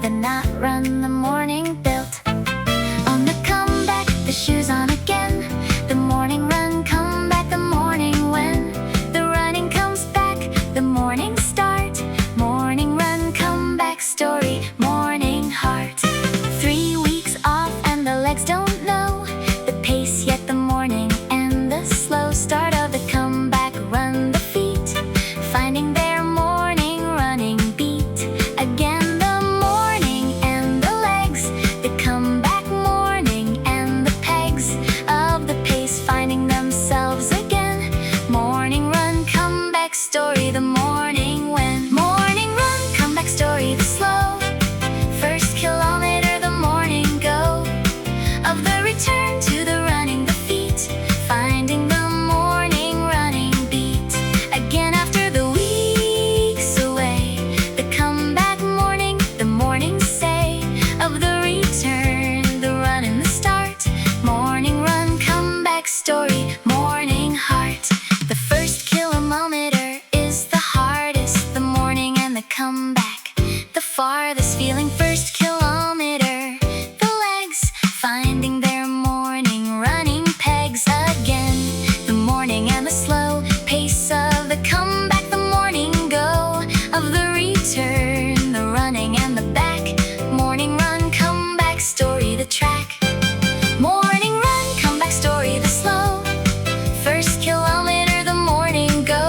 of the night run the morning built. On the comeback, the shoes on again. The morning run, come back, the morning when the running comes back, the morning start. Morning run, come back story, morning heart. 3 weeks off and the legs don't know the pace yet, the morning and the slow start of the comeback run. The feet finding their morning running beat. Again the morning and the legs, the comeback morning and the pegs of the pace finding themselves again. Morning run, comeback story, the morning when. Morning run, comeback story, the slow first kilometer, the morning go of the return to the running. The feet finding the morning running beat. Again after the weeks away, the comeback morning, the morning say of the return, the run and the start. Morning run, comeback story, morning heart. The first kilometer is the hardest, the morning and the comeback, the farthest feeling. First kilometer, the legs finding their morning running pegs. Again the morning and the slow pace of the comeback, the morning go of the return, the running and the back. Morning run, comeback story, the track. Morning run, comeback story, the slow first kilometer, the morning go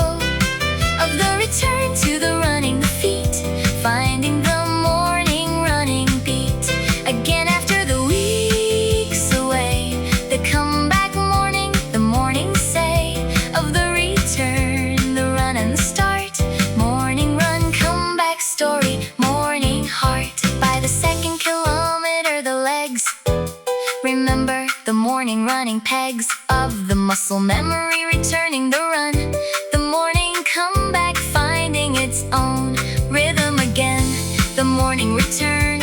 of the return to the running. The feet finding the morning running beat. Again after the weeks away, the comeback morning, the morning say of the return, the run and the start. Morning run, comeback story, morning heart. By the second kilometer, the legs remember the morning running pegs of the muscle memory, returning the run. The morning comeback finding its own rhythm again. The morning return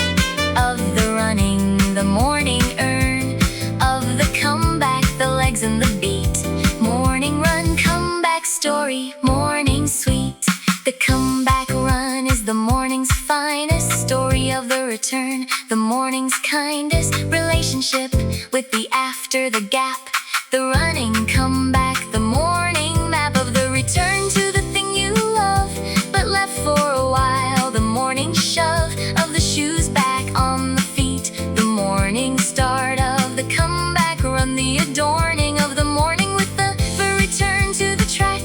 of the running, the morning earn of the comeback, the legs and the beat. Morning run, comeback story, morning sweet. The comeback run is the morning's finest story of the return, the morning's kindest relationship with the after the gap. The running comeback, the morning map of the return to the thing you love but left for a while. The morning shove of the shoes back on the feet. The morning start of the comeback run, the adorning of the morning with the return to the track.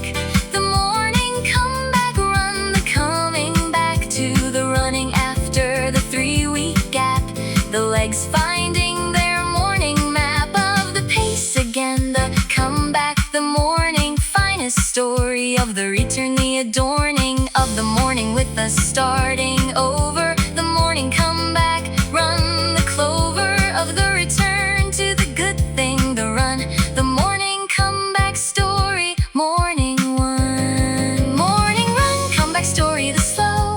The morning comeback run, the coming back to the running after the 3-week gap. The legs finding their morning map of the pace again. The comeback, the morning finest story of the return, the adorning of the morning with the starting over. The morning comeback run, the clover of the return to the good thing, the run. The morning comeback story, morning one. Morning run, comeback story, the slow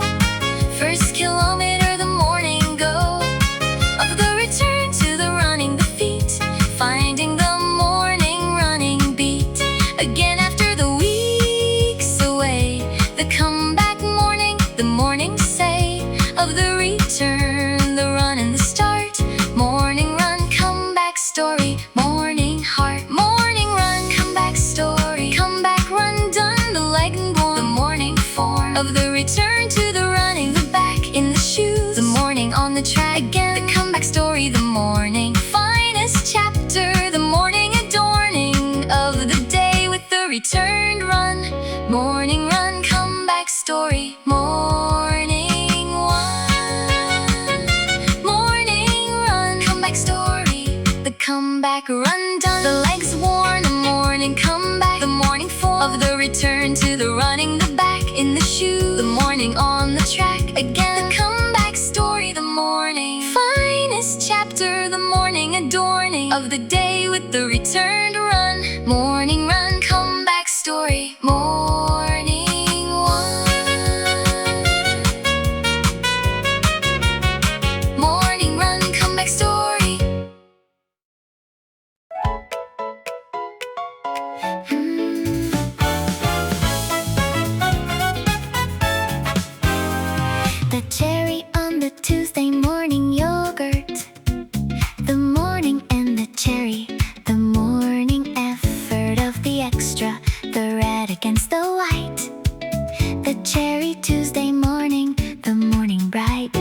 first kilometer, the morning go of the return to the running. The feet finding the morning running beat. Again after the weeks away, the comeback morning, the morning say of the return, the run and the start. Morning run, comeback story, morning heart. Morning run, comeback story, comeback run done, the leg and born. The morning form of the return to the running, the back in the shoes. The morning on the track again, the comeback story, the morning finest chapter. The morning adorning of the day with the returned run. Morning run, comeback story, morning one. Morning run, comeback story, the comeback run done, the legs worn. The morning comeback, the morning form of the return to the running, the back in the shoe. The morning on the track again, the comeback story, the morning finest chapter. The morning adorning of the day with the returned run. Morning run, comeback story, morning one. Morning run, comeback story. The cherry on the Tuesday morning. morning yogurt, the morning and the cherry, the morning effort of the extra, the red against the white, the cherry Tuesday morning, the morning bright.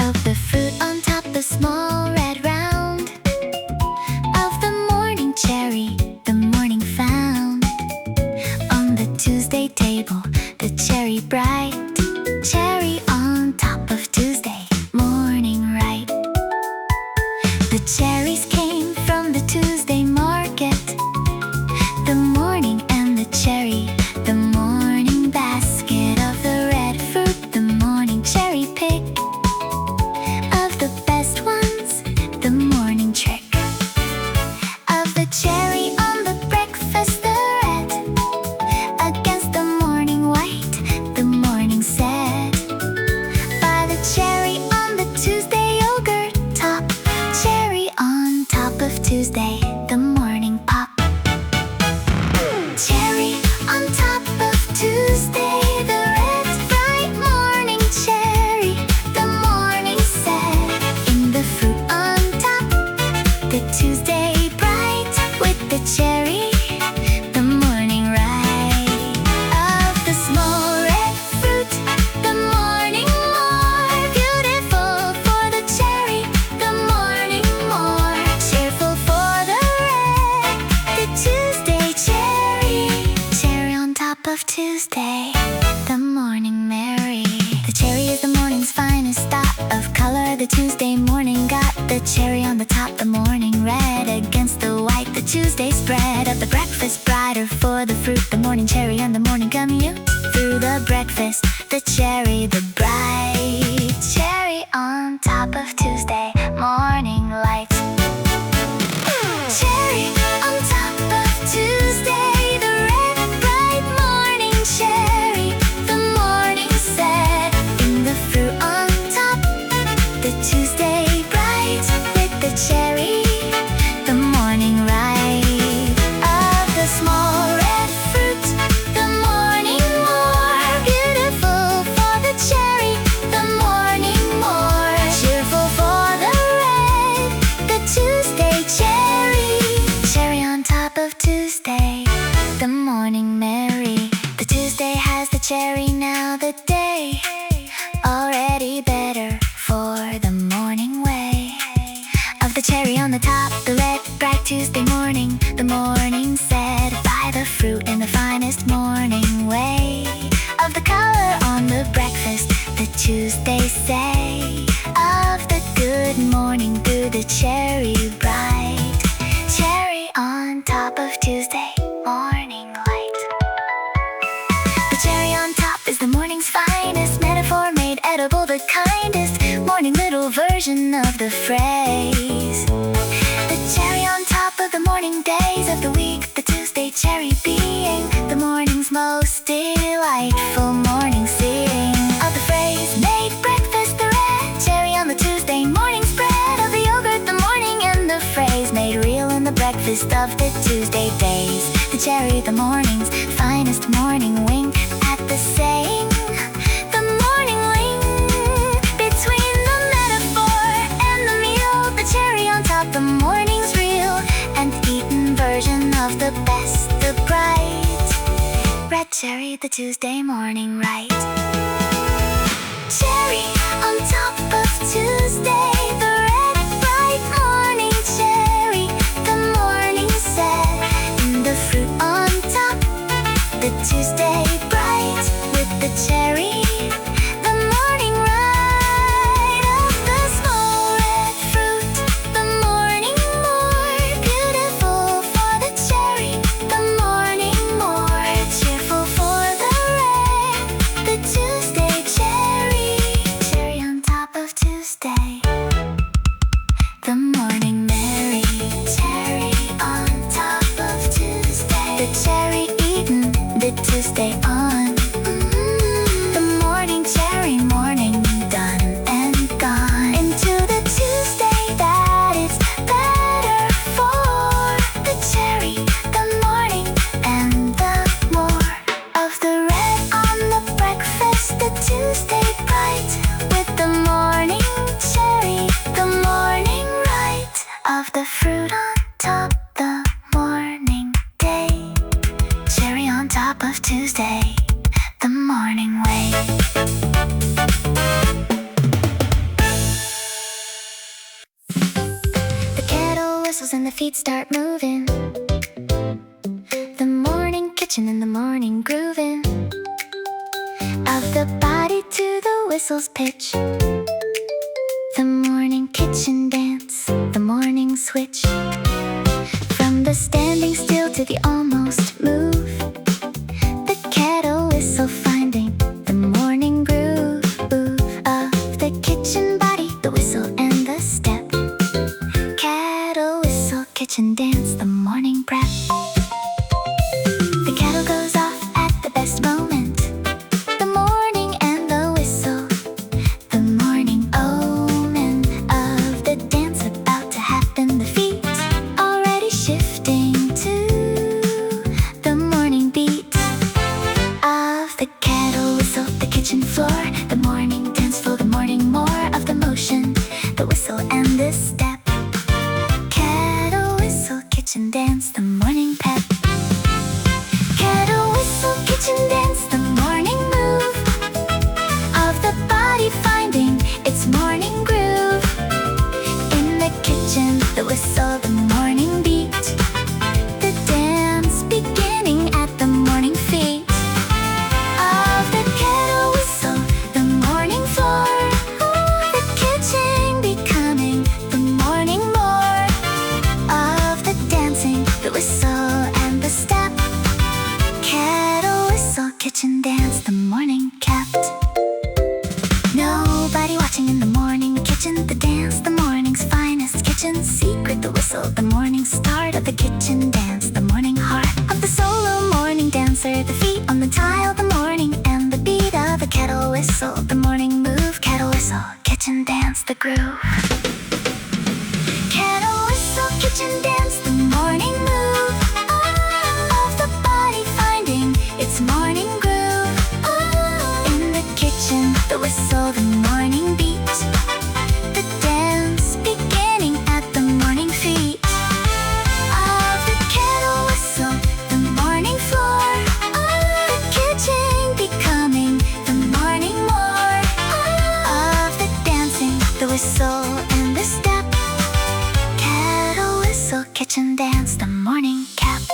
Of the fruit on top, the small red round, of the morning cherry, the morning found. On the Tuesday table, the cherry bright, cherry on top of Tuesday morning right. The cherries came from the Tuesday market, the morning and the cherry, the morning basket of the red fruit, the morning cherry pick, of the best ones, the morning trick. Of the cherry on the breakfast, the red against the morning white, the morning sad. By the cherry on the Tuesday yogurt top, cherry on top of Tuesday, the morning pop. Cherry on top of Tuesday, the red bright morning cherry, the morning sad. In the fruit on top, the Tuesday bright with the cherry, the morning right. Of the small red fruit, the morning more beautiful for the cherry, the morning more cheerful for the red, the Tuesday cherry, cherry on top of Tuesday, the morning merry. The cherry is the morning's finest dot of color. The Tuesday morning got the cherry on the top, the morning red against the white, the Tuesday spread of the breakfast brighter for the fruit, the morning cherry and the morning commute through the breakfast, the cherry, the bright cherry on top of Tuesday morning light. Cherry on top of Tuesday, the red bright morning cherry, the morning sad. In the fruit on top, the Tuesday bright with the cherry, the morning right. Of the small red fruit, the morning more beautiful for the cherry, the morning more cheerful for the red, the Tuesday cherry, cherry on top of Tuesday, the morning merry. The Tuesday has the cherry now, the day already better for the morning way. Of the cherry on the top, the red bright Tuesday morning, the morning set by the fruit in the finest morning way. Of the color on the breakfast, the Tuesday say, of the good morning through the cherry bright, cherry on top of Tuesday morning light. The cherry on top is the morning's finest metaphor made edible, the kindest morning little version of the phrase. The cherry on top of the morning days of the week, the Tuesday cherry being the morning's most delightful morning seeing. Of the phrase made breakfast the red cherry on the Tuesday morning spread, of the yogurt the morning and the phrase made real in the breakfast of the Tuesday days. The cherry the morning's finest morning wink at the saying, the morning link between the metaphor and the meal, the cherry on top, the morning's real and eaten version of the best, the bright red cherry, the Tuesday morning right. Cherry on top of Tuesday, the red bright morning cherry, the morning sad. In the fruit on top, the Tuesday bright with the cherry, the morning right. Of the small red fruit, the morning more beautiful for the cherry, the morning more cheerful for the red, the the fruit on top, the morning day. Cherry on top of Tuesday, the morning way. The kettle whistles and the feet start moving. The morning kitchen in the morning grooving. Of the body to the whistle's pitch. The morning kitchen dance, the morning switch. From the standing still to the almost move. The kettle whistle finding the morning groove of the kitchen body, the whistle and the step. Kettle whistle, kitchen dance, the morning prep. The kettle goes off at the best moment. The morning and the whistle, the morning omen of the dance about to happen. The feet already shifting to the morning beat of the kettle whistle, the kitchen floor, the morning dance floor, the morning more of the motion, the whistle and the step. Kettle whistle, kitchen dance, the morning pep. Kettle whistle, kitchen dance, the morning move of the body finding its morning groove. In the kitchen, the whistle, the morning beat, the dance beginning at the morning feet of the kettle whistle, the morning floor, the kitchen becoming the morning more of the dancing, the whistle and the step. Kettle whistle, kitchen dance, the morning kept. Nobody watching in the morning kitchen, the dance, the morning's finest kitchen secret, the whistle, the morning start of the kitchen dance, the morning heart of the solo morning dancer, the feet on the tile, the morning and the beat of the kettle whistle, the morning move, kettle whistle, kitchen dance, the groove. Kettle whistle, kitchen dance, the morning move of the body finding its morning groove. In the kitchen, the whistle, the morning beat, the dance beginning at the morning feet of the kettle whistle, the morning floor, the kitchen becoming the morning more of the dancing, the whistle and the step. Kettle whistle, kitchen dance, the morning kept.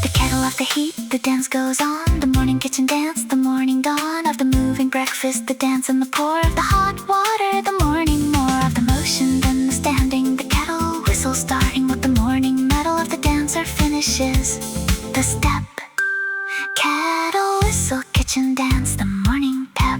The kettle of the heat, the dance goes on, the morning kitchen dance, the morning dawn of the moving breakfast, the dance and the pour of the hot water, the morning more of the motion than the standing, the kettle whistle starting with the morning metal of the dancer finishes the step. Kettle whistle, kitchen dance, the morning pep.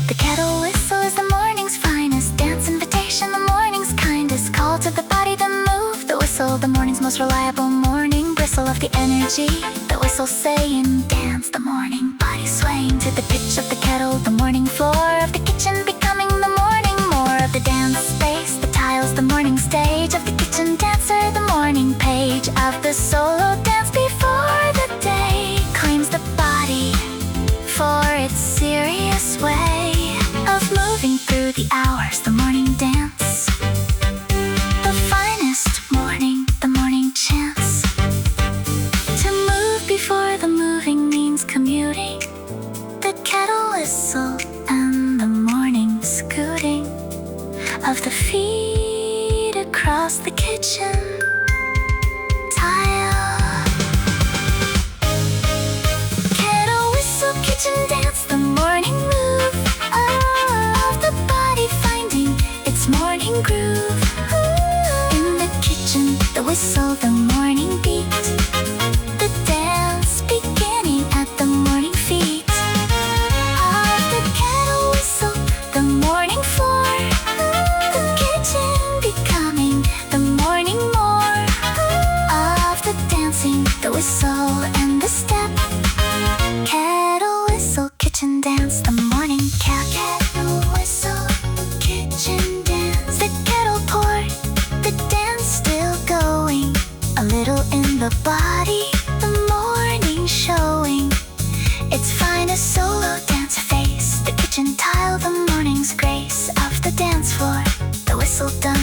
The kettle whistle is the morning's finest dance invitation, the morning's kindest call to the body to move, the whistle, the morning's most reliable morning bristle of the energy, the whistle saying dance, the morning body swaying to the pitch of the kettle, the morning floor of the kitchen becoming the morning more of the dance space, the tiles, the morning stage of the kitchen dancer, the morning page of the solo dance before the day claims the body for its serious way of moving through the hours, the morning dance, the finest morning, the morning chance to move before the moving means commuting, the kettle whistle and the morning scooting of the feet across the kitchen tile. Kettle whistle, kitchen dance, the morning move of the body finding its morning groove. In the kitchen, the whistle, the morning beat, the dance beginning at the morning feet of the kettle whistle, the morning floor, the kitchen becoming the morning more of the dancing, the whistle and the step. Kettle whistle, kitchen dance, the morning cat. Kettle whistle, kitchen dance, the kettle poured, the dance still going, a little in the body, the morning showing its finest solo dancer face, the kitchen tile, the morning's grace of the dance floor, the whistle done.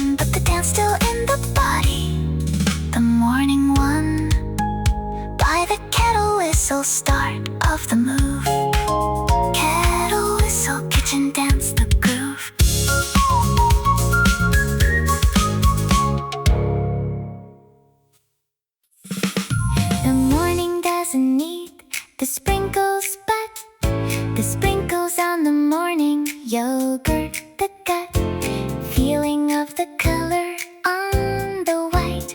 simple start of the move. Kettle whistle, kitchen dance the groove. The morning doesn't need the sprinkles, but the sprinkles on the morning yogurt the gut. Feeling of the color on the white.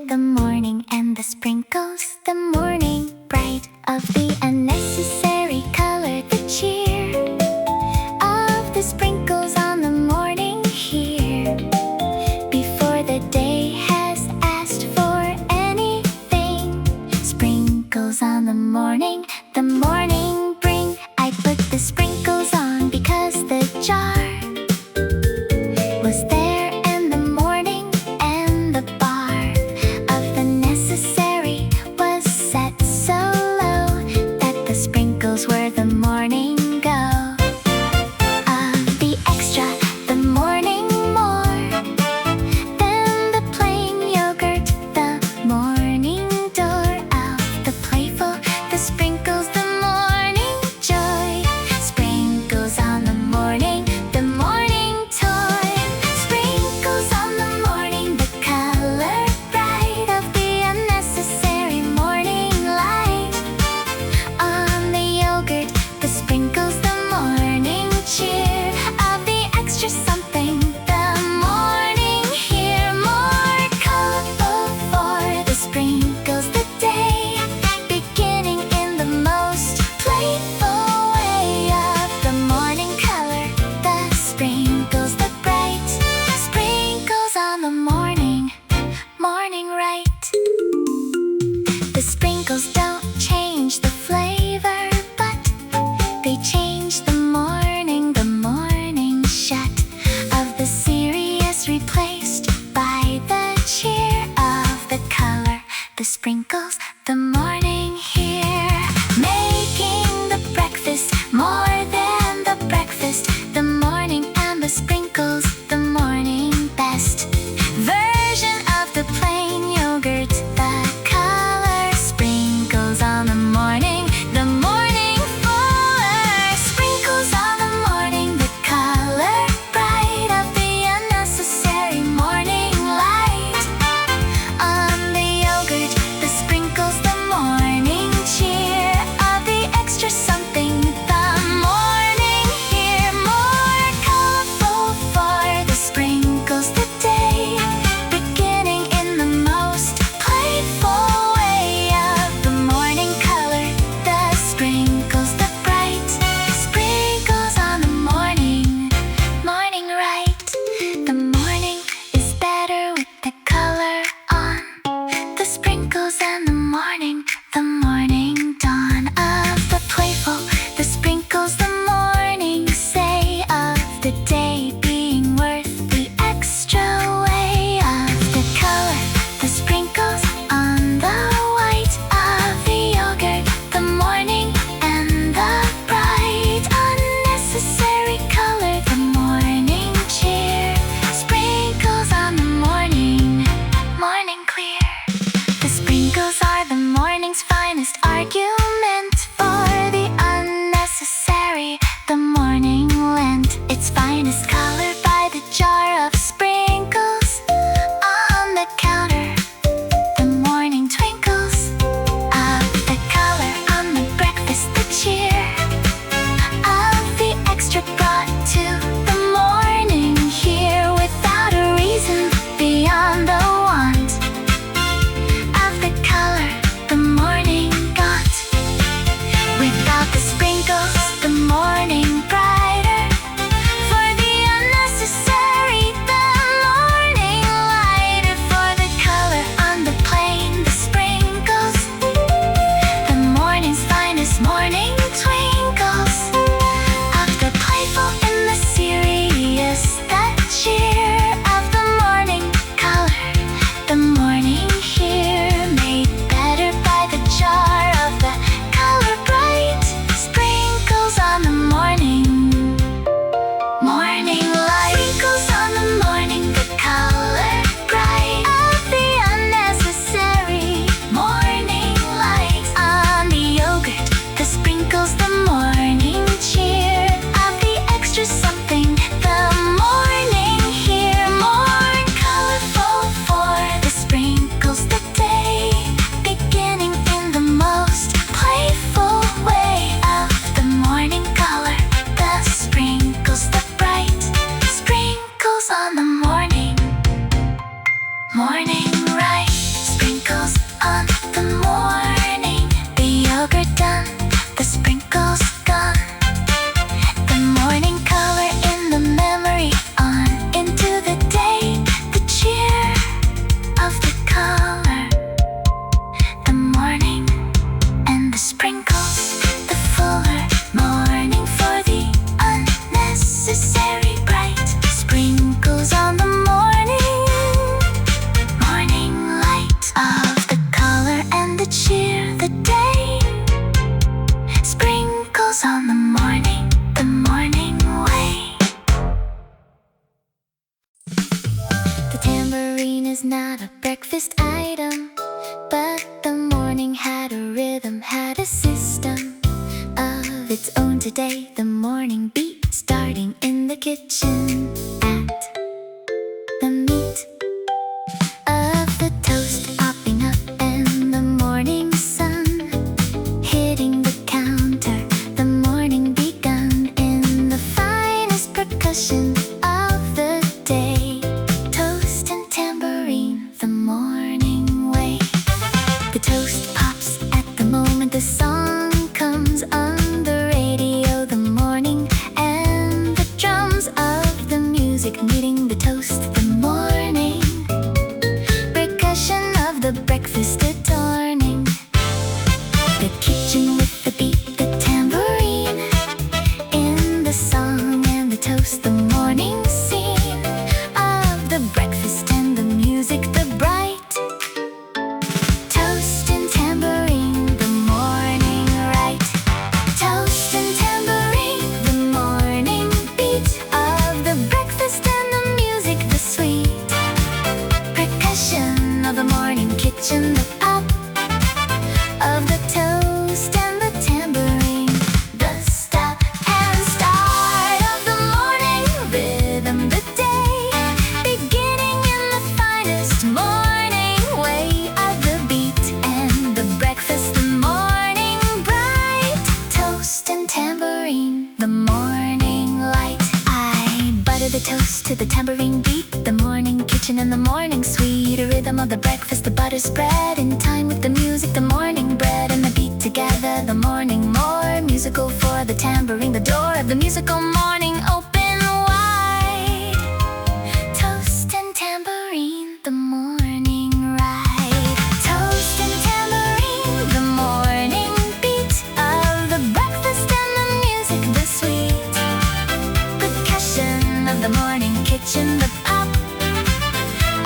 The morning and the sprinkles, the morning bright. Of the unnecessary color, the cheer of the sprinkles on the morning here. Before the day has asked for anything, sprinkles on the morning bring. I put the sprinkles on because the jar was there, and the morning and the bar of the necessary was set so low that the sprinkles were the morning go. Of the extra, the morning more than the plain yogurt, the morning door. Of the playful, the sprinkles, the morning joy. Sprinkles on the morning toy. Sprinkles on the morning, the color bright of the unnecessary morning light. On the yogurt, the sprinkles, the morning cheer of the extra something, the morning here. More colorful for the sprinkles, the day beginning in the most playful way. Of the morning color, the sprinkles, the bright sprinkles on the morning right. The sprinkles don't change the flavor, but they change the morning shut of the serious replaced by the cheer of the color, the sprinkles, the morning here. Making the breakfast more than the breakfast, the morning and the sprinkles, the morning best version of the plain yogurt, the color, sprinkles on the morning fuller. Sprinkles on the morning, the color bright of the unnecessary morning light. On the yogurt, the sprinkles, the morning cheer of the extra something, the morning here. More colorful for the sprinkles, the day beginning in the most playful way. Of the morning color, the sprinkles, the bright sprinkles on the morning right. The morning is better with the color on. The sprinkles and the morning dawn. Of the playful, the sprinkles, the morning say of the day being worth the extra way. Of the color, the sprinkles on the white. Of the yogurt, the morning and the bright unnecessary color, the morning cheer. Sprinkles on the morning clear. The sprinkles are the morning's finest argument for the unnecessary. The morning lent its finest color morning light sprinkles on the morning. The yogurt done, the sprinkles gone. The morning color in the memory on into the day. The cheer of the color. The morning and the sprinkles. The fuller morning for the unnecessary bright sprinkles on the morning. Morning light of the color and the cheer the day. Sprinkles on the morning way. The tambourine is not a breakfast item, but the morning had a rhythm, had a system of its own today. The morning beat starting in the kitchen at the meat of the toast popping up and the morning sun hitting the counter. The morning begun in the finest percussion of the day. Toast and tambourine, the morning way. The toast pops at the moment the song comes on the radio. The morning and the drums of the music meeting the toast. The morning percussion of the breakfast adorning the kitchen with the beat, the tambourine in the song and the toast. The morning scene of the breakfast and the music, the bright toast and tambourine, the morning right. Toast and tambourine, the morning beat of the breakfast and the music, the sweet percussion of the morning kitchen, the pop of the toast and the tambourine, the stop and start of the morning rhythm, the day beginning in the finest morning way of the beat and the breakfast, the morning bright. Toast and tambourine, the morning light. I butter the toast to the tambourine beat, the morning kitchen and the morning sweet rhythm of the breakfast, the butter spread in time with the music, the morning bread and the beat together. The morning more musical for the tambourine, the door of the musical morning open wide. Toast and tambourine, the morning ride. Toast and tambourine, the morning beat of the breakfast and the music, the sweet percussion of the morning kitchen, the pop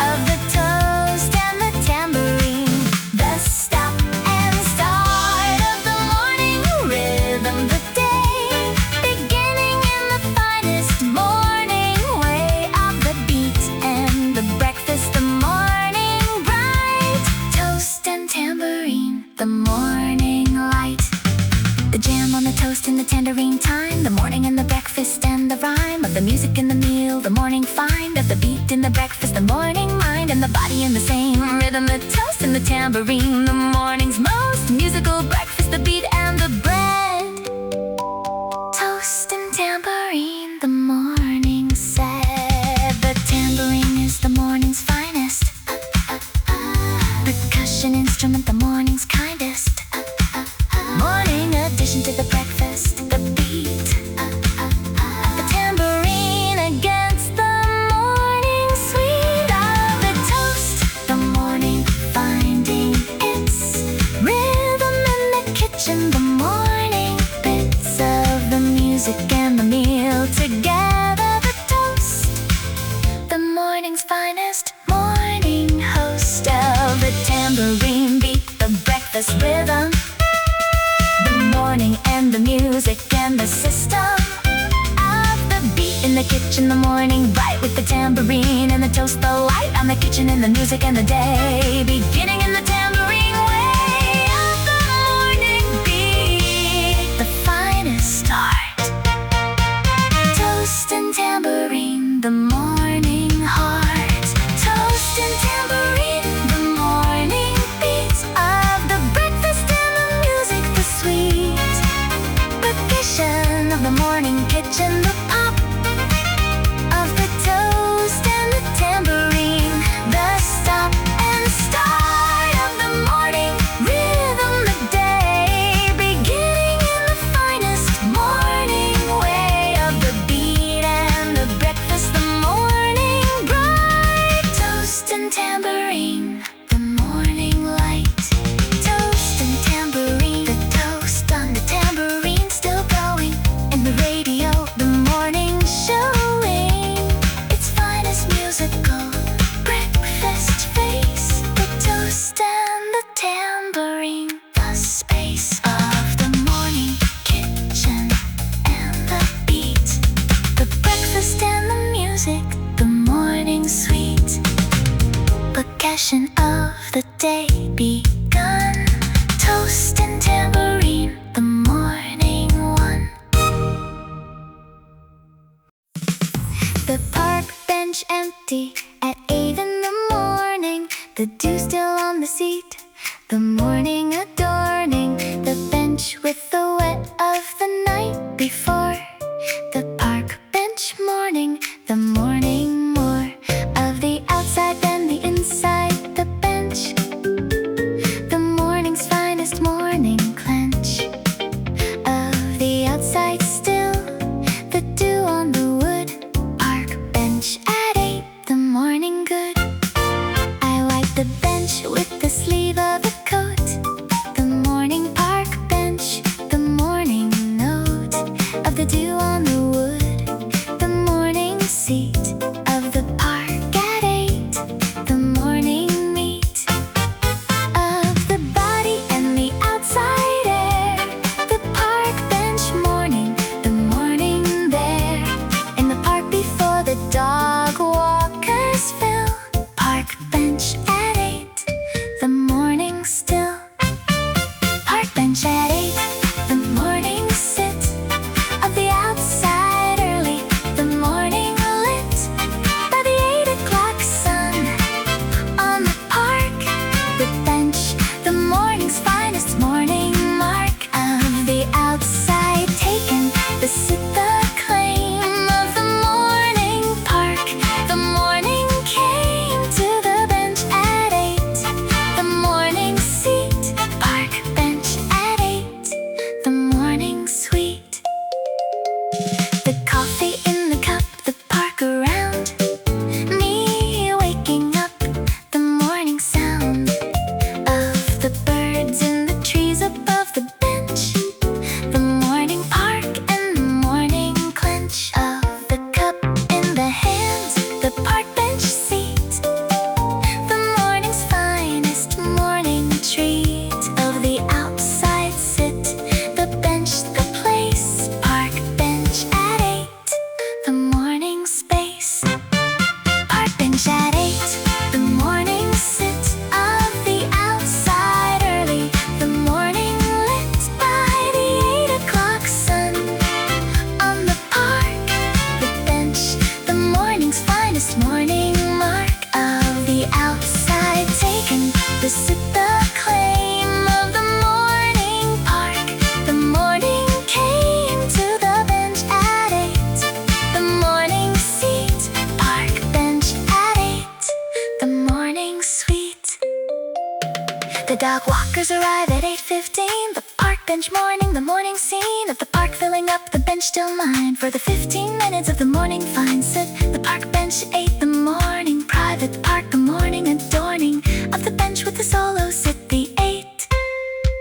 of the toast and the tambourine, the stop and start of the morning rhythm, the day beginning in the finest morning way of the beat and the breakfast, the morning bright. Toast and tambourine, the morning light. The jam on the toast and the tangerine time, the morning and the breakfast and the rhyme of the music and the meal, the morning find of the beat in the breakfast, the morning mind and the body in the same rhythm, the toast and the tambourine, the morning's most musical breakfast, the beat and the bread. Toast and tambourine, the morning said. The tambourine is the morning's finest percussion instrument, the morning's kindest. Morning addition to the breakfast, the beat the tambourine against the morning sweet of the toast. The morning finding its rhythm in the kitchen, the morning bits of the music and the meal together. The toast, the morning's finest morning host of the tambourine beat, the breakfast rhythm, the morning and the music and the system of the beat in the kitchen, the morning bright with the tambourine and the toast, the light on the kitchen and the music and the day beginning in the tambourine way of the morning beat, the finest start. Toast and tambourine, the morning heart. Toast and tambourine, the morning beat of the breakfast and the music, the sweet percussion of the morning kitchen, the pop of the toast and the tambourine, the stop music, the morning sweet. Percussion of the day begun. Toast and tambourine, the morning one. The park bench empty at 8 in the morning. The dew still on the seat, the morning adorning the bench with the wet of the night before. The park bench morning, the morning more of the outside than the inside the bench. The morning's finest morning clench of the outside still, the dew on the wood. Park bench at 8, the morning good. I wipe the bench with the sleeve of a coat. The morning park bench, the morning note of the dew on the wood. The morning seat of the park at 8, the morning meet of the body and the outside air. The park bench morning, the morning there. In the park before the dog walkers fill. Park bench at 8, the morning still. Park bench at 8, the morning sit of the outside early, the morning lit by the 8 o'clock sun. On the park, the bench, the morning's finest morning mark of the outside taken, the sit, the claim of the morning park. The morning came to the bench at 8, the morning seat. Park bench at 8, the morning sweet. The coffee in the cup, the park around me waking up, the morning sound of the birds in the trees above the bench. The morning park and the morning clench of the cup in the hands, the park bench seat. The morning's finest morning treat of the outside sit, the bench, the place. Park bench at 8, the morning space. Park bench at 8, the morning sit of the outside early, the morning lit by the 8 o'clock sun. On the park, the bench, the morning's finest morning mark of the outside taken, the sit, the claim of the morning park. The morning came to the bench at 8, the morning seat. Park bench at 8, the morning sweet. The dog walkers arrive at 8:15. The park bench morning, the morning scene of the park filling up the bench till 9 for the 15 minutes of the morning fine sit. The park bench 8, the morning private. The park, the morning adorning of the bench with the solo sit. The 8,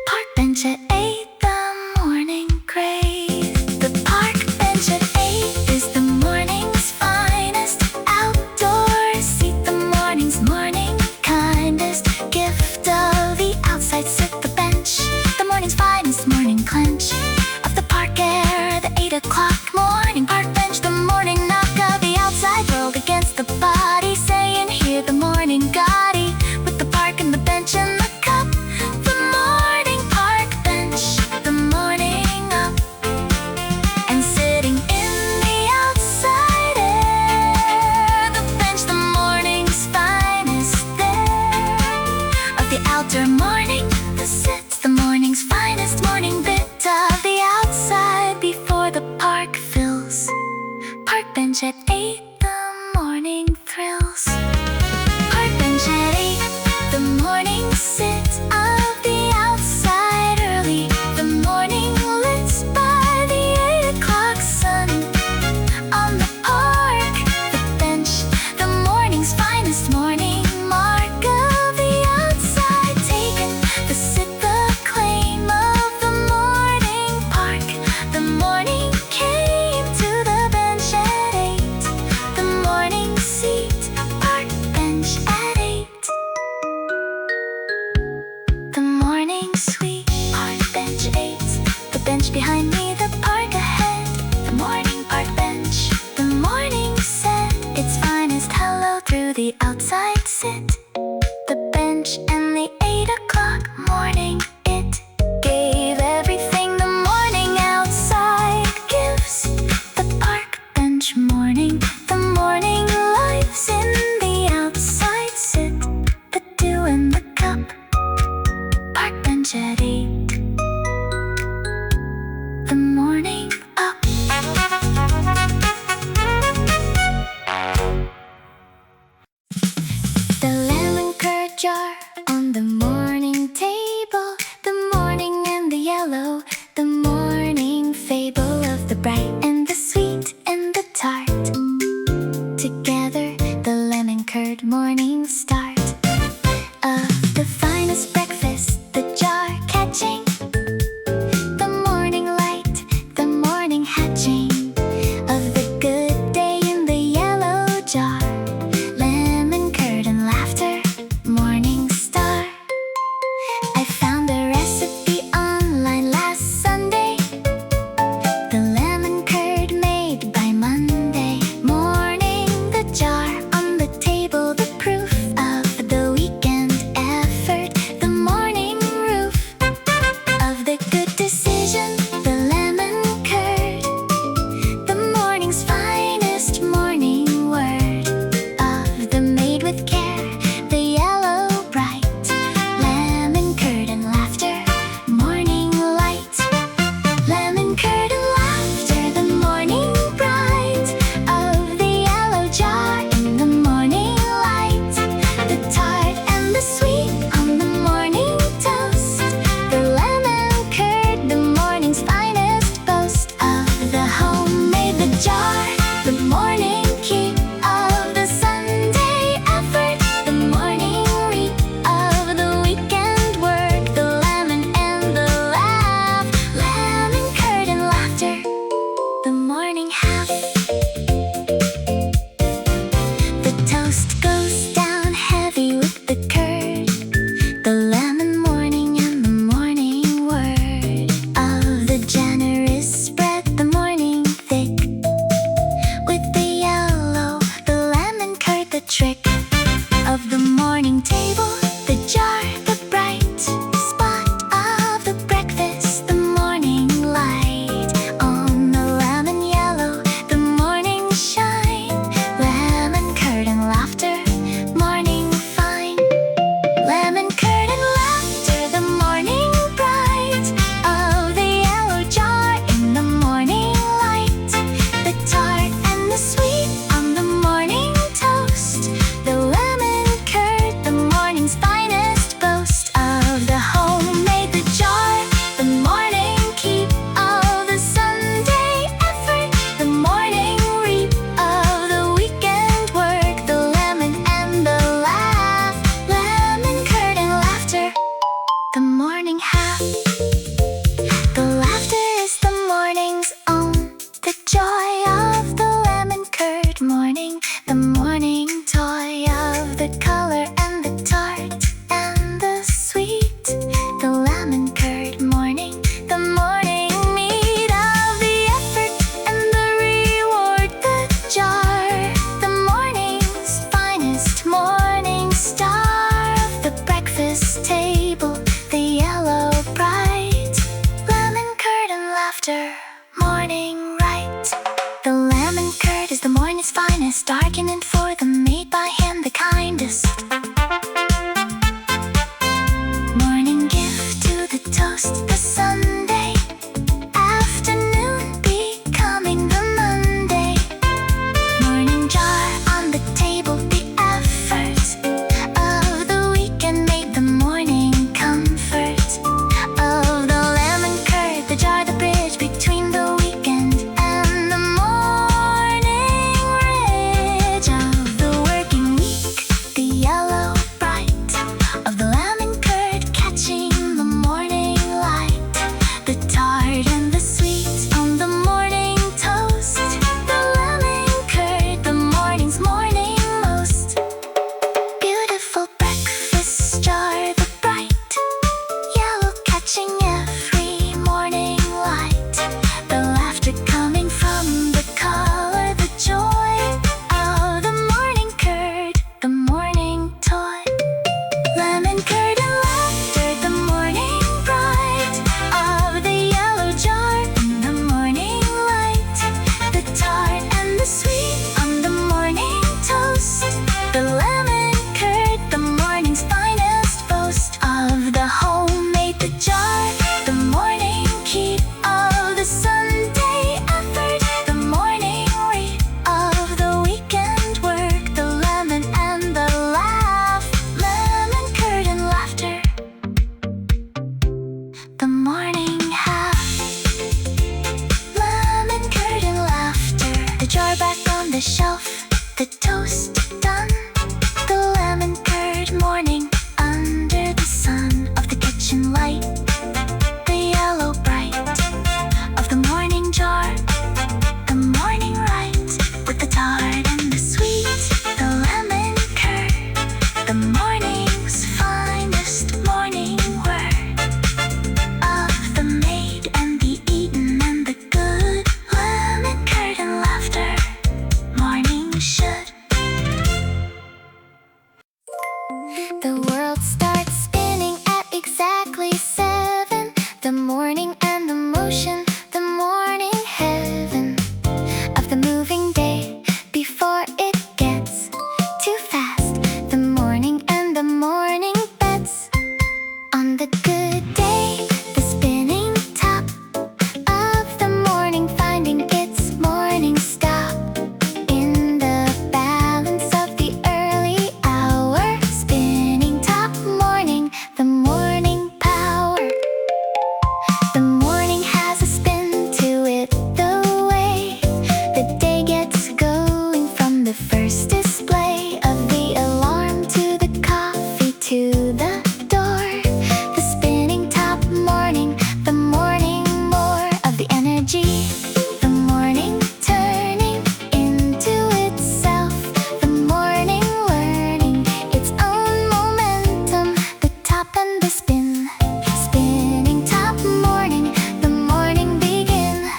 park bench at 8, the morning grave. The park bench at 8 is the morning's finest outdoor seat. The morning's morning kindest gift of the outside sit. The bench, the morning's finest morning clench of the park air. The 8 o'clock morning park bench, the morning knock of the to the outside sit. The bench and the 8 o'clock morning. It gave everything the morning outside gives. The park bench morning, the morning lives in the outside sit. The dew in the cup, park bench at 8. The morning up. The lemon curd jar on the morning table. The morning and the yellow. The morning fable of the bright and the sweet and the tart. Together the lemon curd morning start. Of the finest breakfast, the jar catching. The morning light, the morning hatching. Of the good day in the yellow jar. Lemon curd and laughter, morning star. I found a recipe online last Sunday. The lemon curd made by Monday morning. The jar on the table, the proof of the weekend effort. The morning roof of the good decision, the lemon curd. The morning's finest morning word. Of the made with care, the yellow bright. Lemon curd and laughter, morning light. Lemon curd and laughter, the morning bright. Of the yellow jar in the morning light. The tart and the sweet on the morning toast. The lemon curd, the morning's finest boast. Of the homemade, the jar, the morning keep. Of the Sunday effort, the morning reap. Of the weekend work, the lemon and the laugh. Lemon curd and laughter, the morning half. The toast goes down heavy with the curd. The lemon morning and the morning word. Of the generous spread, the morning thick. With the yellow, the lemon curd, the trick. Of the morning table, the jar, the bright spot. Of the breakfast, the morning light. On the lemon yellow, the morning shine. Lemon curd and laughter, morning fine. Lemon curd and laughter, the morning bright. Of the yellow jar in the morning light. The tart and the sweet on the morning toast. The lemon curd, the morning's finest boast. Of the homemade, the jar, the morning keep. Of the Sunday effort, the morning reap. Of the weekend work, the lemon and the laugh. Lemon curd and laughter, the morning half. The laughter is the morning's own. The joy of the lemon curd morning. The morning toy of the color and the tart and the sweet. The lemon curd morning. The morning meat of the effort and the reward. The jar, the morning's finest morning star. Of the breakfast table, the yellow bright. Lemon curd and laughter, morning right. The lemon curd is the morning's finest argument for the made by hand, the kindest. Morning gift to the toast, the Sunday. Afternoon becoming the Monday. Morning jar on the table, the effort. Of the weekend made the morning comfort. Of the lemon curd, the jar, the bridge between the weekend and the morning ridge. Of the working week, the yellow bright. Of the lemon curd catching the morning light. the toast done, the lemon curd morning under the sun of the kitchen light, the yellow bright of the morning jar, the morning right with the tart and the sweet, the lemon curd, the morning's finest morning word of the maid and the eaten and the good lemon curd and laughter morning should. The world starts spinning at exactly 7. The morning and the motion, the morning heaven of the moving day before it gets too fast. The morning and the morning bets on the good day, the spinning top of the morning finding its morning stop in the balance of the early hour. Spinning top morning, the morning power. The morning has a spin to it, the way the day gets going, from the first display of the alarm to the coffee to the door. The spinning top morning, the morning more of the energy, the morning turning into itself, the morning learning its own momentum, the top and the spin. Spinning top morning, the morning begin.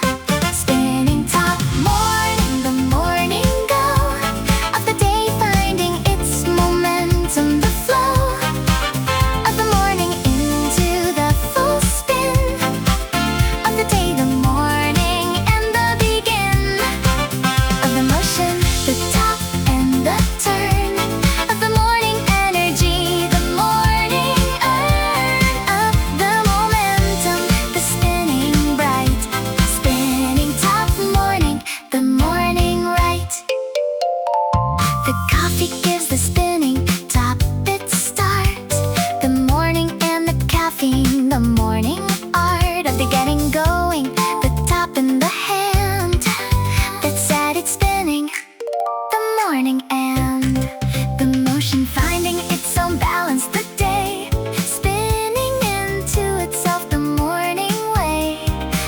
Spinning top morning, the morning go of the day finding its momentum, the flow of the morning into the full spin of the day, the morning and the begin of the motion, the top and the turn of the morning energy, the morning earn of the momentum, the spinning bright, spinning top morning, the morning right. The coffee gives the spinning top its start, the morning and the caffeine, the morning art of the getting going, the top in the hand that set it spinning, the morning and the motion finding its own balance, the day spinning into itself, the morning way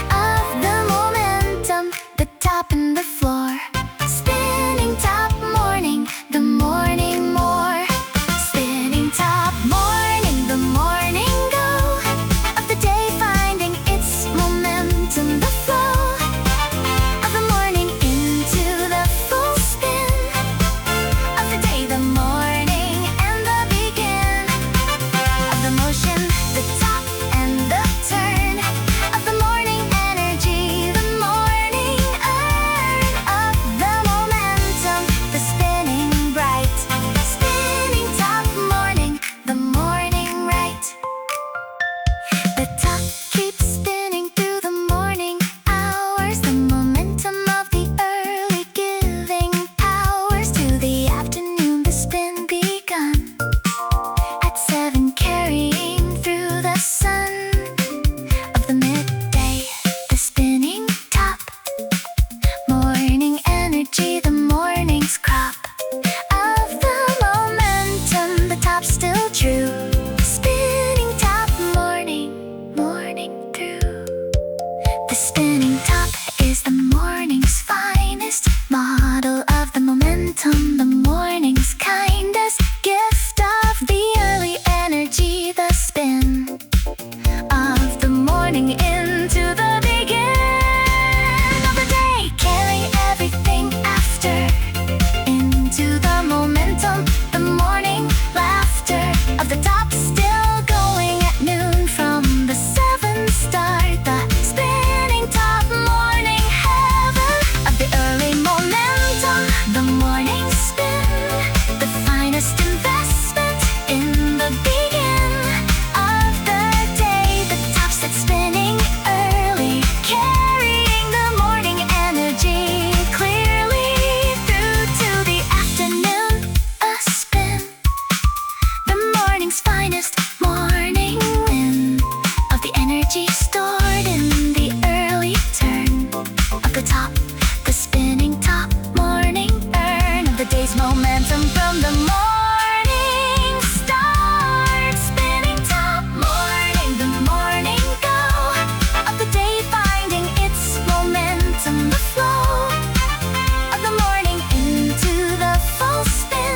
of the momentum, the top and the floor. Spinning top morning, the morning more. Spinning top morning, the morning go of the day finding its momentum, the flow of the morning into the full spin of the day, the morning and the begin of the motion, the top and the turn of the morning energy, the morning earn of the momentum, the spinning bright, spinning top morning, the morning right. The top keeps spinning through the morning hours, the momentum of the early giving powers to the afternoon, the spin begun at 7, carrying through the sun of the midday, the spinning top morning energy, the morning's crop of the momentum, the top still true. Spinning top morning, morning through. The spinning top is the morning's finest model of the momentum, the morning's kindest gift of the early energy, the spin of the morning into the begin of the day. Carry everything after into the momentum, the morning laughter of the top still going at noon, from the 7 start, the spinning top morning heaven of the early momentum, the morning spin, the finest investment in the begin of the day, the top set spinning early, carrying the morning energy clearly through to the afternoon, a spin, the morning's finest morning win of the energy stored in the early turn of the top, the spinning top morning earn of the day's momentum from the morning start. Spinning top morning, the morning go of the day, finding its momentum, the flow of the morning into the full spin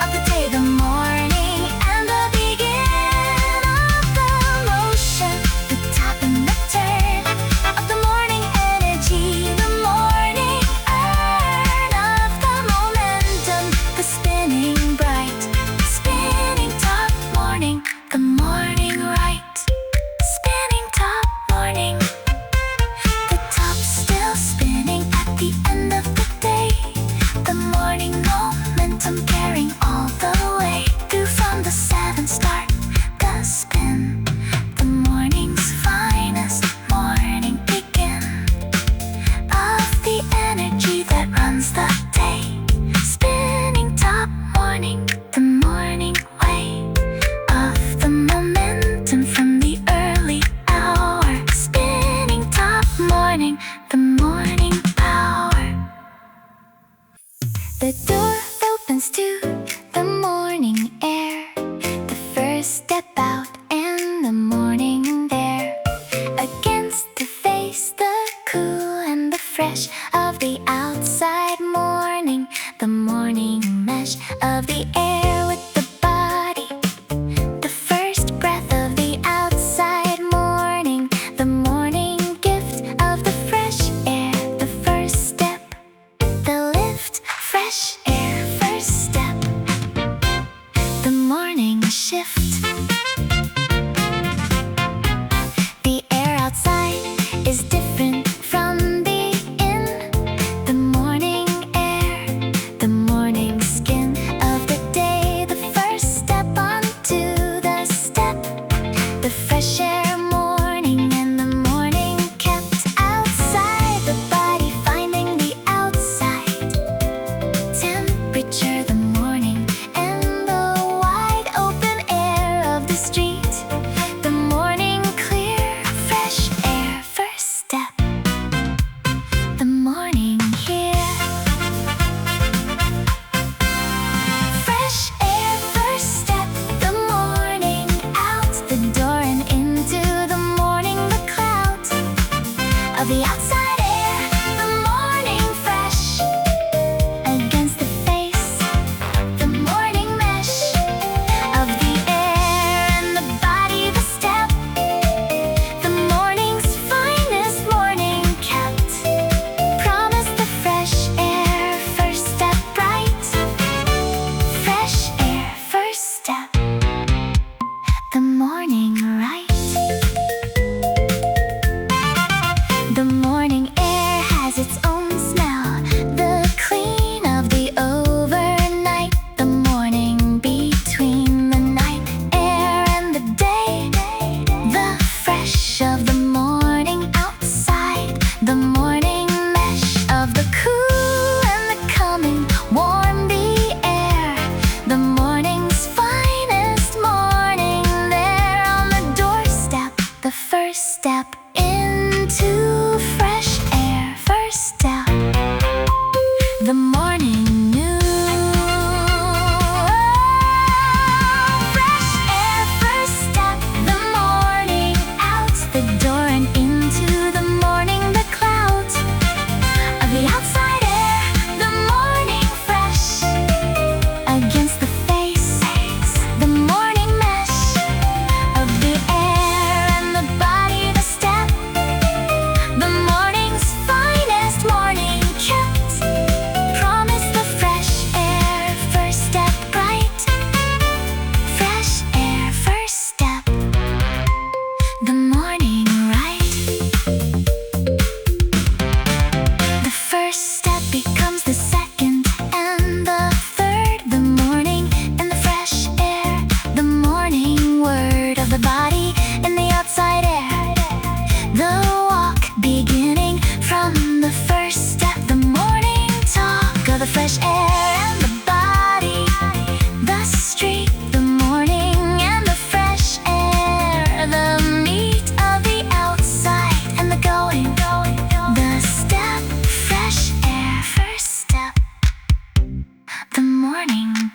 of the day, the morning and the begin of the motion, the tap and the turn of the morning energy, the morning earn of the momentum, the spinning bright, spinning top morning, the morning right, spinning top morning, the top still spinning at the end of the day, the morning momentum carrying all the way through from the 7 start, the spin, the morning's finest morning begin of the energy that runs the day, spinning top morning, the morning way of the momentum from the early hour, spinning top morning, the morning power. The door opens to the morning air, the first step out and the morning there, against the face, the cool and the fresh of the outside morning, the morning mesh of the air with the body, the first breath of the outside morning, the morning gift of the fresh air, the first step, the lift, fresh air, first step, the morning shift. The air outside is different from the in, the morning air, the morning skin of the day.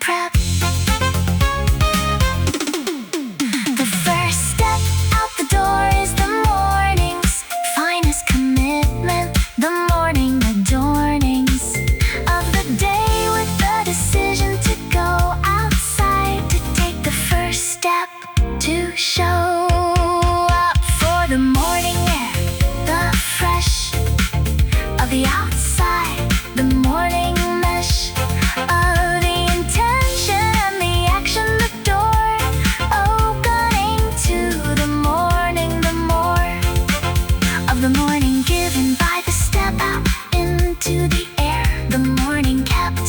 prep. The first step out the door is the morning's finest commitment. The morning adornings of the day with the decision to go outside to take the first step to show up for the morning air, the fresh of the outside, the morning mesh of the intention and the action, the door opening to the morning, the more of the morning given by the step out into the air, the morning kept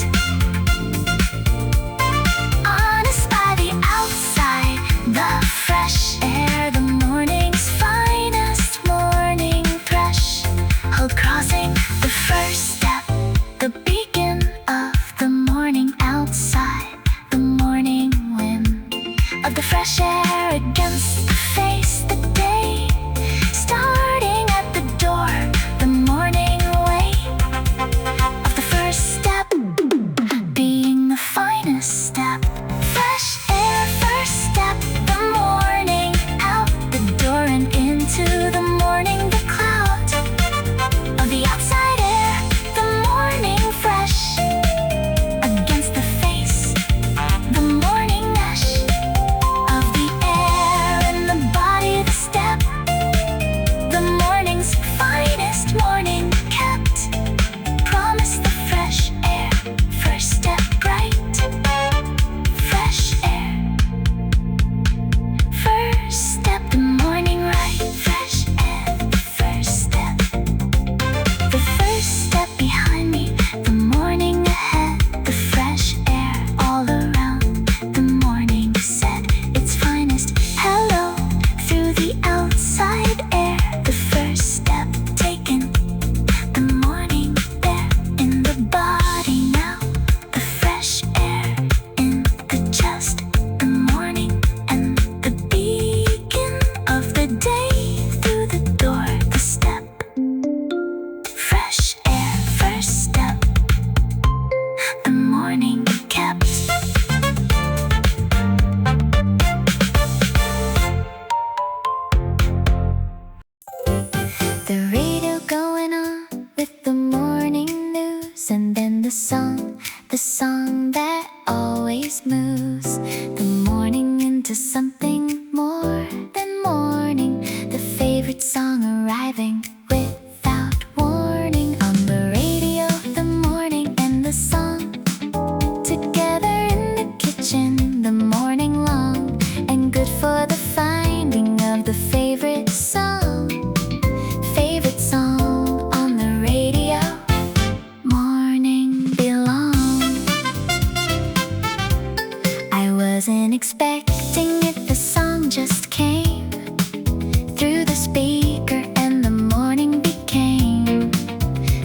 honest by the outside, the fresh air, the morning's finest morning thresh, hold crossing the first step, the beacon of the morning outside, the morning wind of the fresh air against the face, the day starting at the door, the morning way of the first step being the finest step. Fresh air, first step, the morning out the door and into the morning, the cloud of the outside air, the morning fresh against the face, the morning mesh of the air and the body, the step, the morning's finest morning kept, promise the fresh air, first step bright, fresh air, first step, the morning right, fresh air, the first step, the first step behind me, the morning ahead, the fresh air all around, the morning said its finest hello through the outside air, the first step taken, the morning there in the body now, the fresh air in the chest, the morning and the beacon of the day through the door, the step, fresh air, first step, the morning kept. The radio going on with the morning news, and then the song that always moves the morning into something more than morning, the favorite song arriving without warning on the radio, the morning and the song together in the kitchen, the morning long and good for the finding of the favorite song on the radio, morning belong. I wasn't expecting it, the song just came through the speaker and the morning became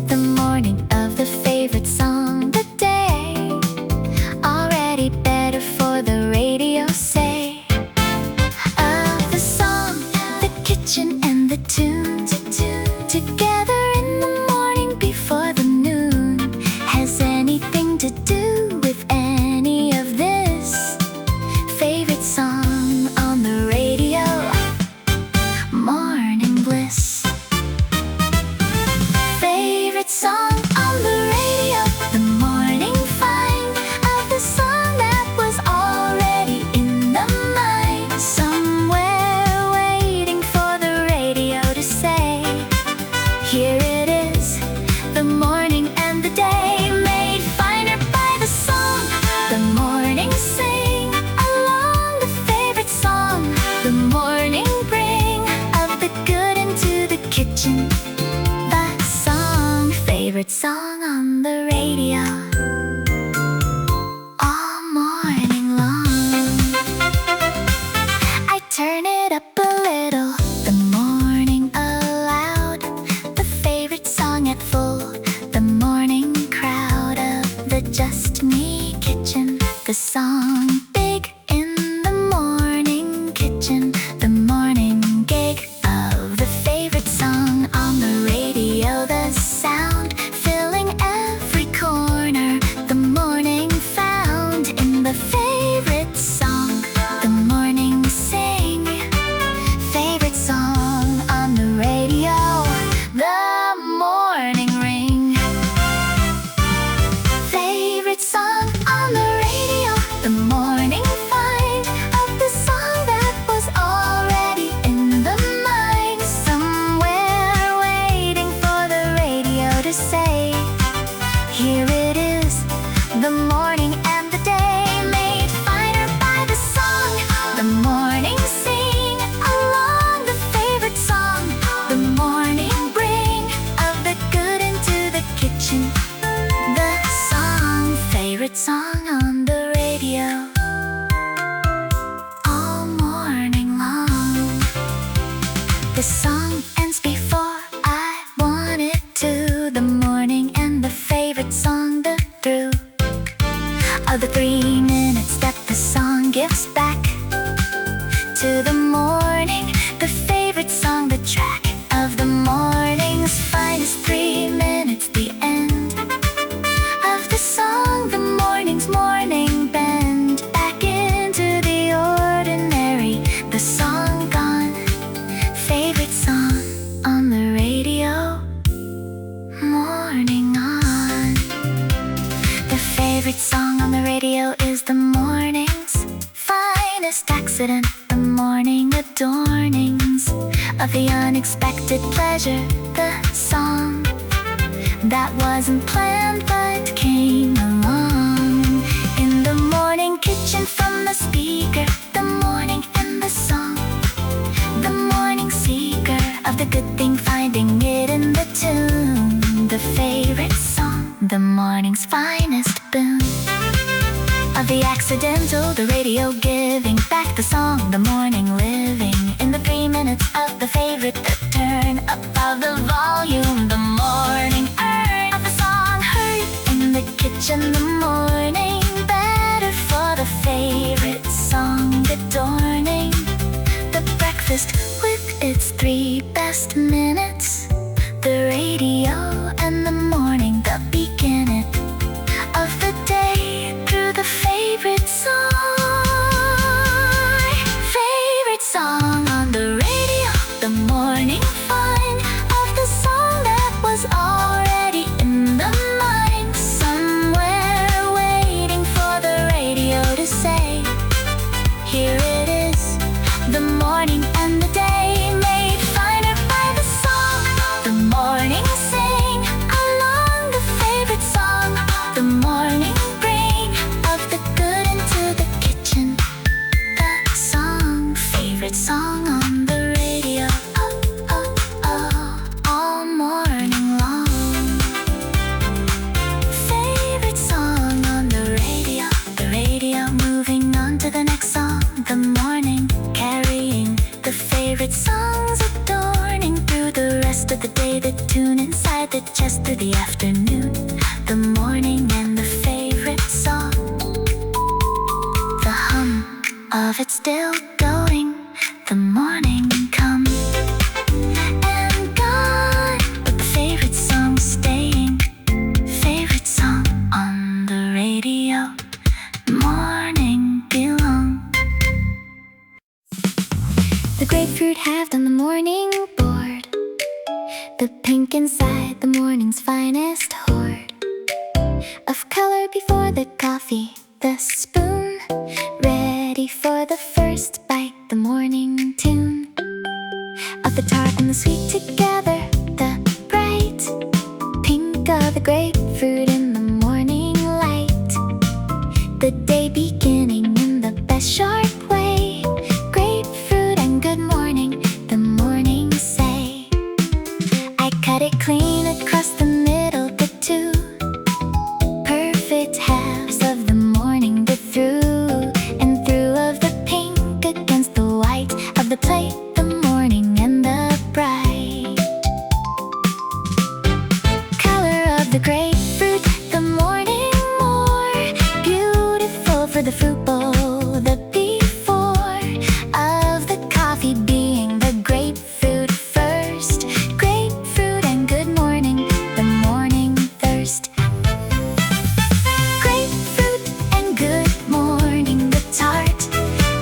the morning of the favorite song, the day already better for the radio say of the song, the kitchen and the tune together in the morning before the noon. Has anything to do with any of this favorite song on the radio, morning bliss, favorite song on the radio, the morning find of the song that was already in the mind, somewhere waiting for the radio to say, here it is, the morning and the day made finer by the song, the morning sing along the favorite song, the morning bring of the good into the kitchen, the song, favorite song on the radio, all morning long. I turn it up a little, the morning aloud, the favorite song at full, the morning crowd of the just me kitchen, the song big in the morning kitchen, the morning gig of the favorite song on the radio, the sound filling every corner, the morning found in the song on the radio all morning long. The song ends before I want it to. The morning and the favorite song, the through of the 3 minutes that the song gives back to the morning. The favorite song, the track of the morning's finest 3 minutes, the end of the song. The morning's morning bend back into the ordinary. The song gone, favorite song on the radio, morning on. The favorite song on the radio is the morning's finest accident. The morning adornings of the unexpected pleasure. The song that wasn't planned but came along. In the morning kitchen from the speaker, the morning and the song. The morning seeker of the good thing, finding it in the tune. The favorite song, the morning's finest boon of the accidental, the radio giving back the song. The morning living in the 3 minutes of the favorite, the turn up of the volume. The morning earn of the song heard in the kitchen. The morning better for the favorite song adorning the breakfast with its 3 best minutes. The radio and the morning, the beginning of the day through the favorite song. Favorite song on the radio, the morning fun of the song that was already in the mind. Somewhere waiting for the radio to say, here it is, the morning and the day made finer by the song. The morning sing along the favorite song. The morning bring of the good into the kitchen. The song, favorite song on the radio, all morning long. Favorite song on the radio moving on to the next song. The morning carrying the favorite songs, adorning through the rest of the day. The tune inside the chest through the afternoon. The morning and the favorite song, the hum of it still going. The morning come and gone, but the favorite song staying. Favorite song on the radio, morning belong. The grapefruit halved on the morning board, the pink inside the morning's finest hoard of color before the coffee. The spoon ready for the first bite. The morning tune of the tart and the sweet together. The bright pink of the grapefruit in the morning light. The day beginning in the best sharp way. Grapefruit and good morning, the morning say. I cut it clean across the middle, the 2 perfect halves of the morning. The through and through of the pink against the white of the plate. The morning and the bright color of the grapefruit. The morning more beautiful for the fruit bowl. The before of the coffee being the grapefruit first. Grapefruit and good morning, the morning thirst. Grapefruit and good morning, the tart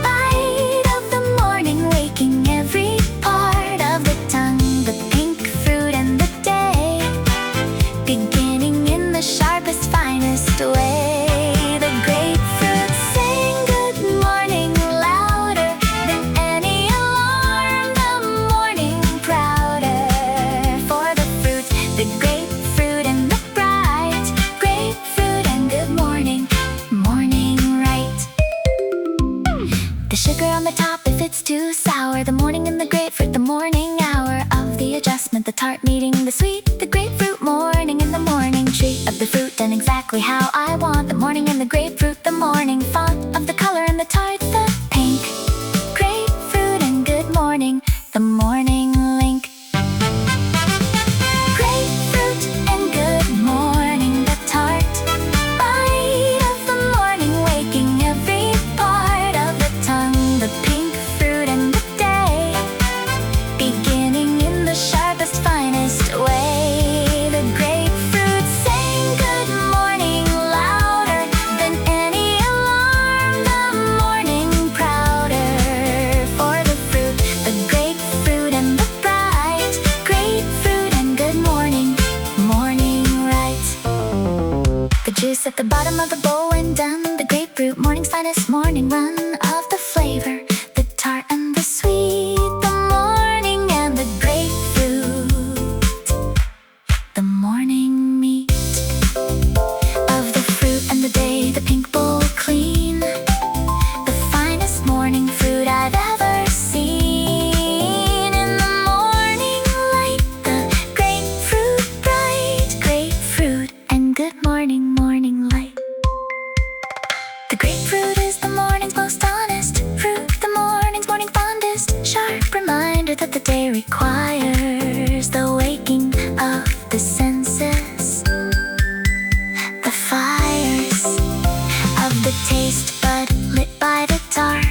bite of the morning, waking every part of the tongue. The pink fruit and the day beginning in the sharpest, finest way. The grapefruit sang good morning louder than any alarm. The morning prouder for the fruit. The grapefruit and the bright. Grapefruit and good morning, morning right. The sugar on the top if it's too sour. The morning and the grapefruit, the morning hour of the adjustment. The tart meeting the sweet. The grapefruit morning and the morning treat of the fruit, an exact exactly how I want. The morning and the grapefruit, the morning font of the color and the tart, the pink grapefruit and good morning, the morning link. Grapefruit and good morning, the tart bite of the morning, waking every part of the tongue, the pink fruit and the day, beginning in the sharpest, finest way. The grapefruit sang good morning louder than any alarm, the morning prouder for the fruit, the grapefruit and the bright grapefruit and good morning, morning right. The juice at the bottom of the bowl and done, the grapefruit, morning's finest, morning run of the flavor, the tart and the sweet, the morning and the grapefruit, the morning meat of the fruit and the day, the pink bowl clean, the finest morning fruit I've ever seen. In the morning light, the grapefruit bright, grapefruit and good morning, morning light. The grapefruit is the morning's most honest fruit, the morning's morning fondest, sharp reminder that the day requires the waking of the senses, the fires of the taste bud lit by the tart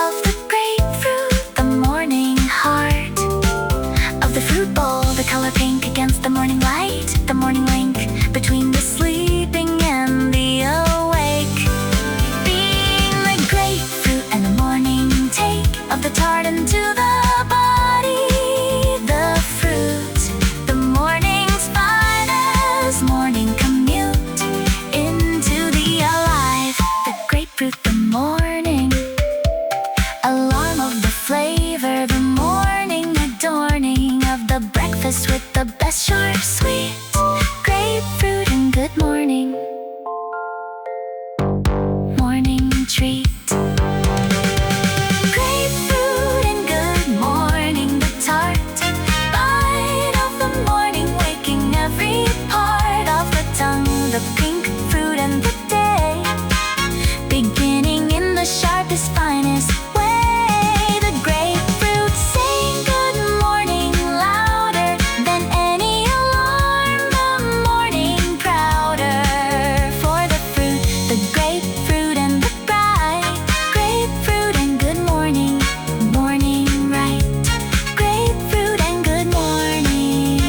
of the grapefruit, the morning heart of the fruit bowl, the color pink against the morning light, the morning link between the sleeping and the awake, being the grapefruit and the morning take of the tart into the body, the fruit, the morning's finest, morning commute into the alive, the grapefruit, the morning alarm of the flavor, the morning adorning of the breakfast with the best sharp sweet grapefruit and good morning, morning treat. Grapefruit and good morning, the tart bite of the morning, waking every part of the tongue, the pink fruit and the day, beginning in the sharpest, finest way. The grapefruit sang good morning louder than any alarm, the morning prouder for the fruit, the grapefruit and the bright grapefruit and good morning, morning right, grapefruit and good morning.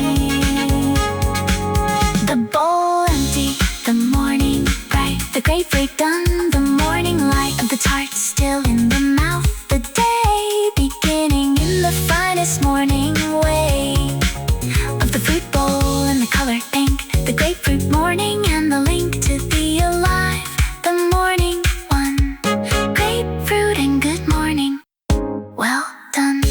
The bowl empty, the morning bright, the grapefruit done, the morning light of the tart still in the mouth, the day beginning in the finest morning way of the fruit bowl and the color pink, the grapefruit morning and the link to the alive, the morning one, grapefruit and good morning, well done.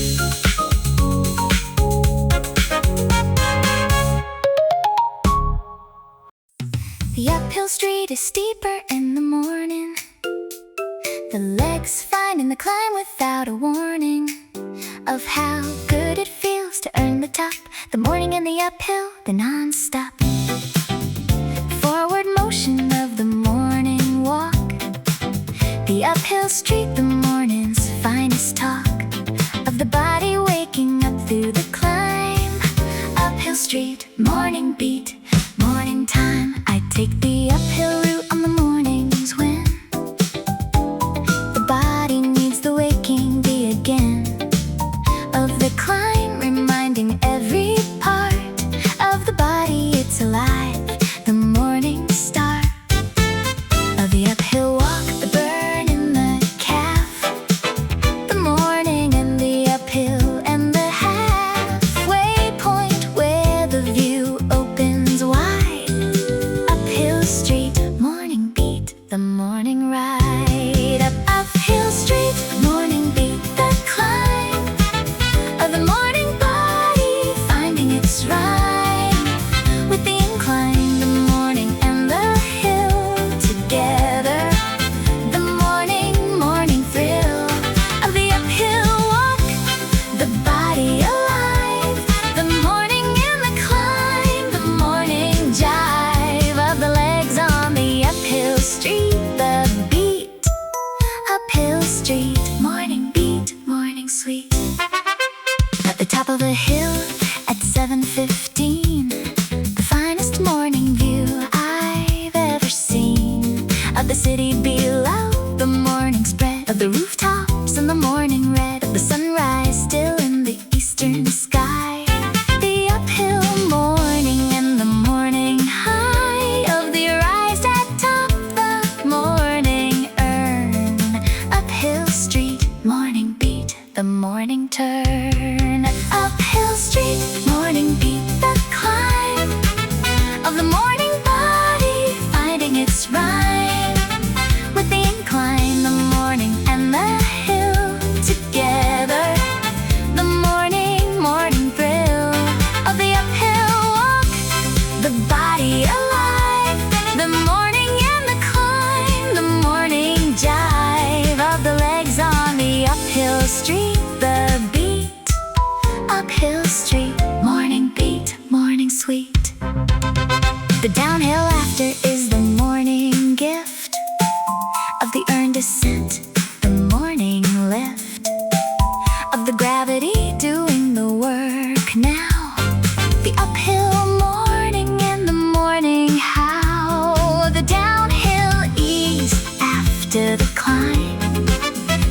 The uphill street is steeper in the morning, the legs find in the climb without a warning of how good it feels to earn the top, the morning and the uphill, the non-stop forward motion of the morning walk, the uphill street, the morning's finest talk of the body waking up through the climb, uphill street, morning beat, morning time, I take the uphill route on the mornings when the body needs the waking day again of the climb, reminding every part of the body it's alive, the morning star of the uphill walk, the burn in the calf, the morning and the uphill and the halfway point where the view opens the city below. The morning spread of the rooftops and the morning red of the sunrise still in the eastern sky. The uphill morning and the morning high of the rise at top the morning urn. Uphill street, morning beat, the morning turn. Uphill street, morning beat, the climb of the morning body finding its rhyme with the incline, the morning and the hill together. The morning thrill of the uphill walk, the body alive. The morning and the climb, the morning jive of the legs on the uphill street. The beat, uphill street, morning beat, morning sweet. The downhill laughter is the morning gift of the earned descent, the morning lift of the gravity doing the work now. The uphill morning and the morning how, the downhill ease after the climb,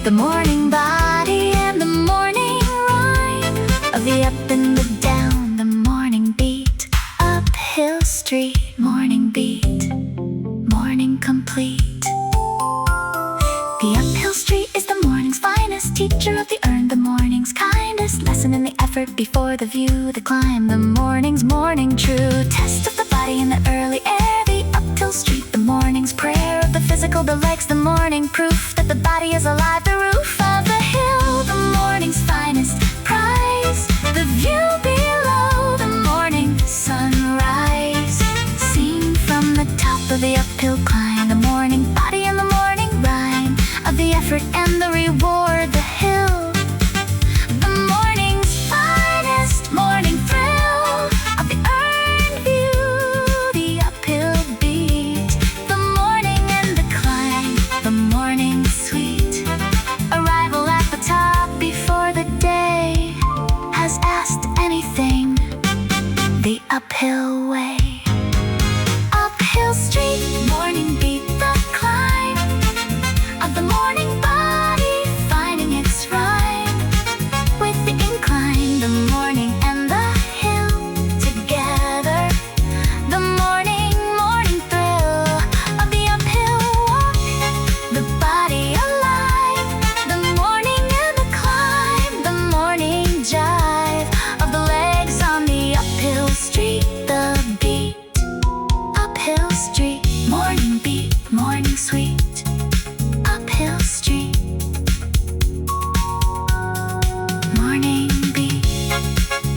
the morning body and the morning rhyme of the up and the down, the morning beat, uphill street, morning beat, morning complete. The uphill street is the morning's finest teacher of the earn, the morning's kindest lesson in the effort before the view, the climb. The morning's morning true test of the body in the early air. The uphill street, the morning's prayer of the physical, the legs, the morning proof that the body is alive. The roof of the hill, the morning's finest prize, the view below, the morning sunrise seen from the top of the uphill climb. The morning body and the morning rhyme of the effort and the reward, the hill. The morning's finest morning thrill of the earned view, the uphill beat. The morning and the climb, the morning sweet. Arrival at the top before the day has asked anything. The uphill way. Uphill street, morning beat, the climb of the morning body finding its rhyme with the incline, the morning and the hill together. The morning thrill of the uphill walk, the body alive. The morning and the climb, the morning jive of the legs on the uphill street. The beat, uphill street, morning beat, morning sweet. Uphill street, morning beat.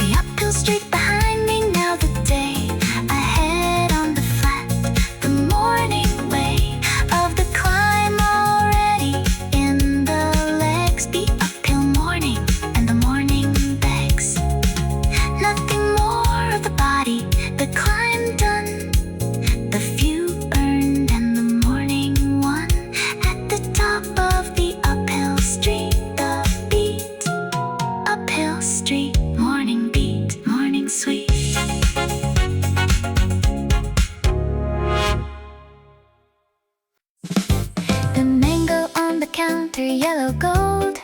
The uphill street behind me, now the day ahead on the flat. The morning way of the climb already in the legs. The uphill morning and the morning begs nothing more of the body, the climb done, the view earned and the morning won at the top of the uphill street. The beat, uphill street, morning beat, morning sweet. The mango on the counter, yellow gold.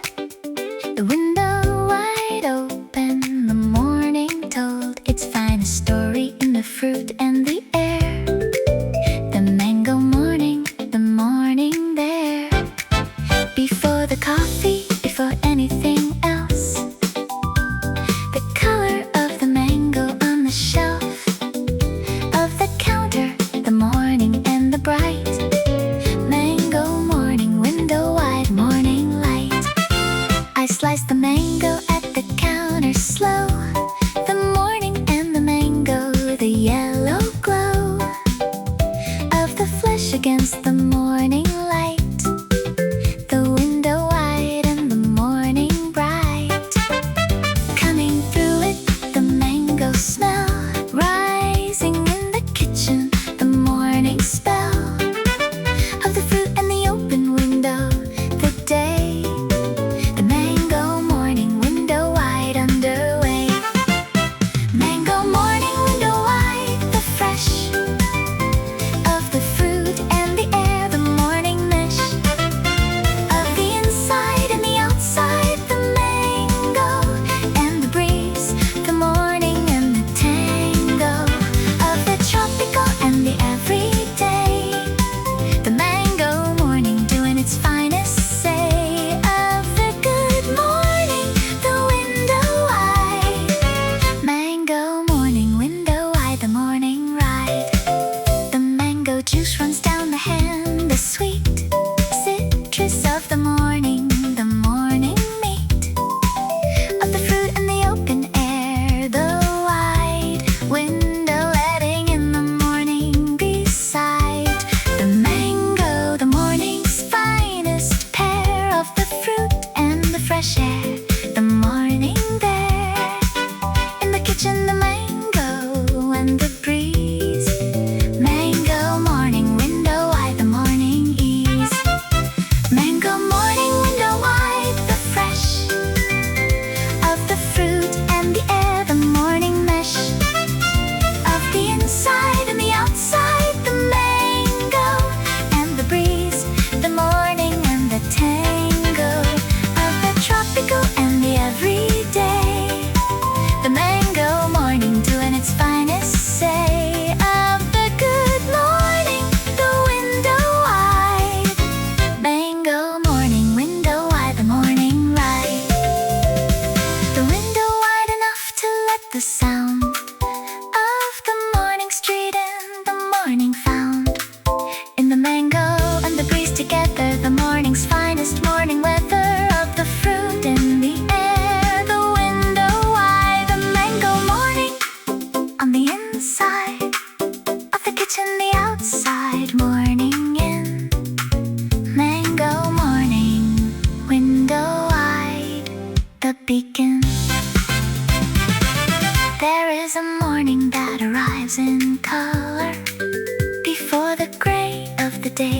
The window wide open, the morning told its finest story in the fruit and the air. The mango morning, the morning there. Before the coffee, before anything else, the color of the mango on the shelf of the counter, the morning and the bright mango morning, window wide, morning light. I sliced the mango at the counter slow, the morning and the mango, the yellow glow of the flesh against the morning light. The window wide and the morning bright. Coming through it, the mango smell rising in the kitchen, the morning spell of the fruit and the open window, the day. The mango morning, window wide underway. Mango morning, window wide, the fresh of the fruit and the air. The morning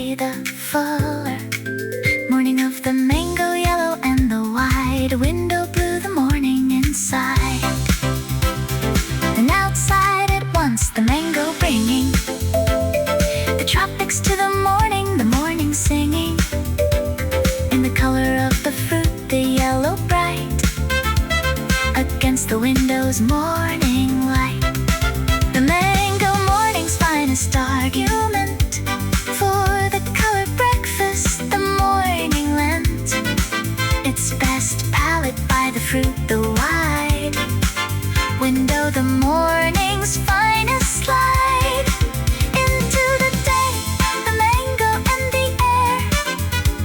by the fuller morning of the mango yellow and the wide window blue, the morning inside and outside at once, the mango bringing the tropics to the morning singing in the color of the fruit, the yellow bright against the window's morning light. The mango morning's finest argument for the color breakfast the morning lent its best palette by the fruit, the wide window, the morning's finest slide into the day, the mango and the air,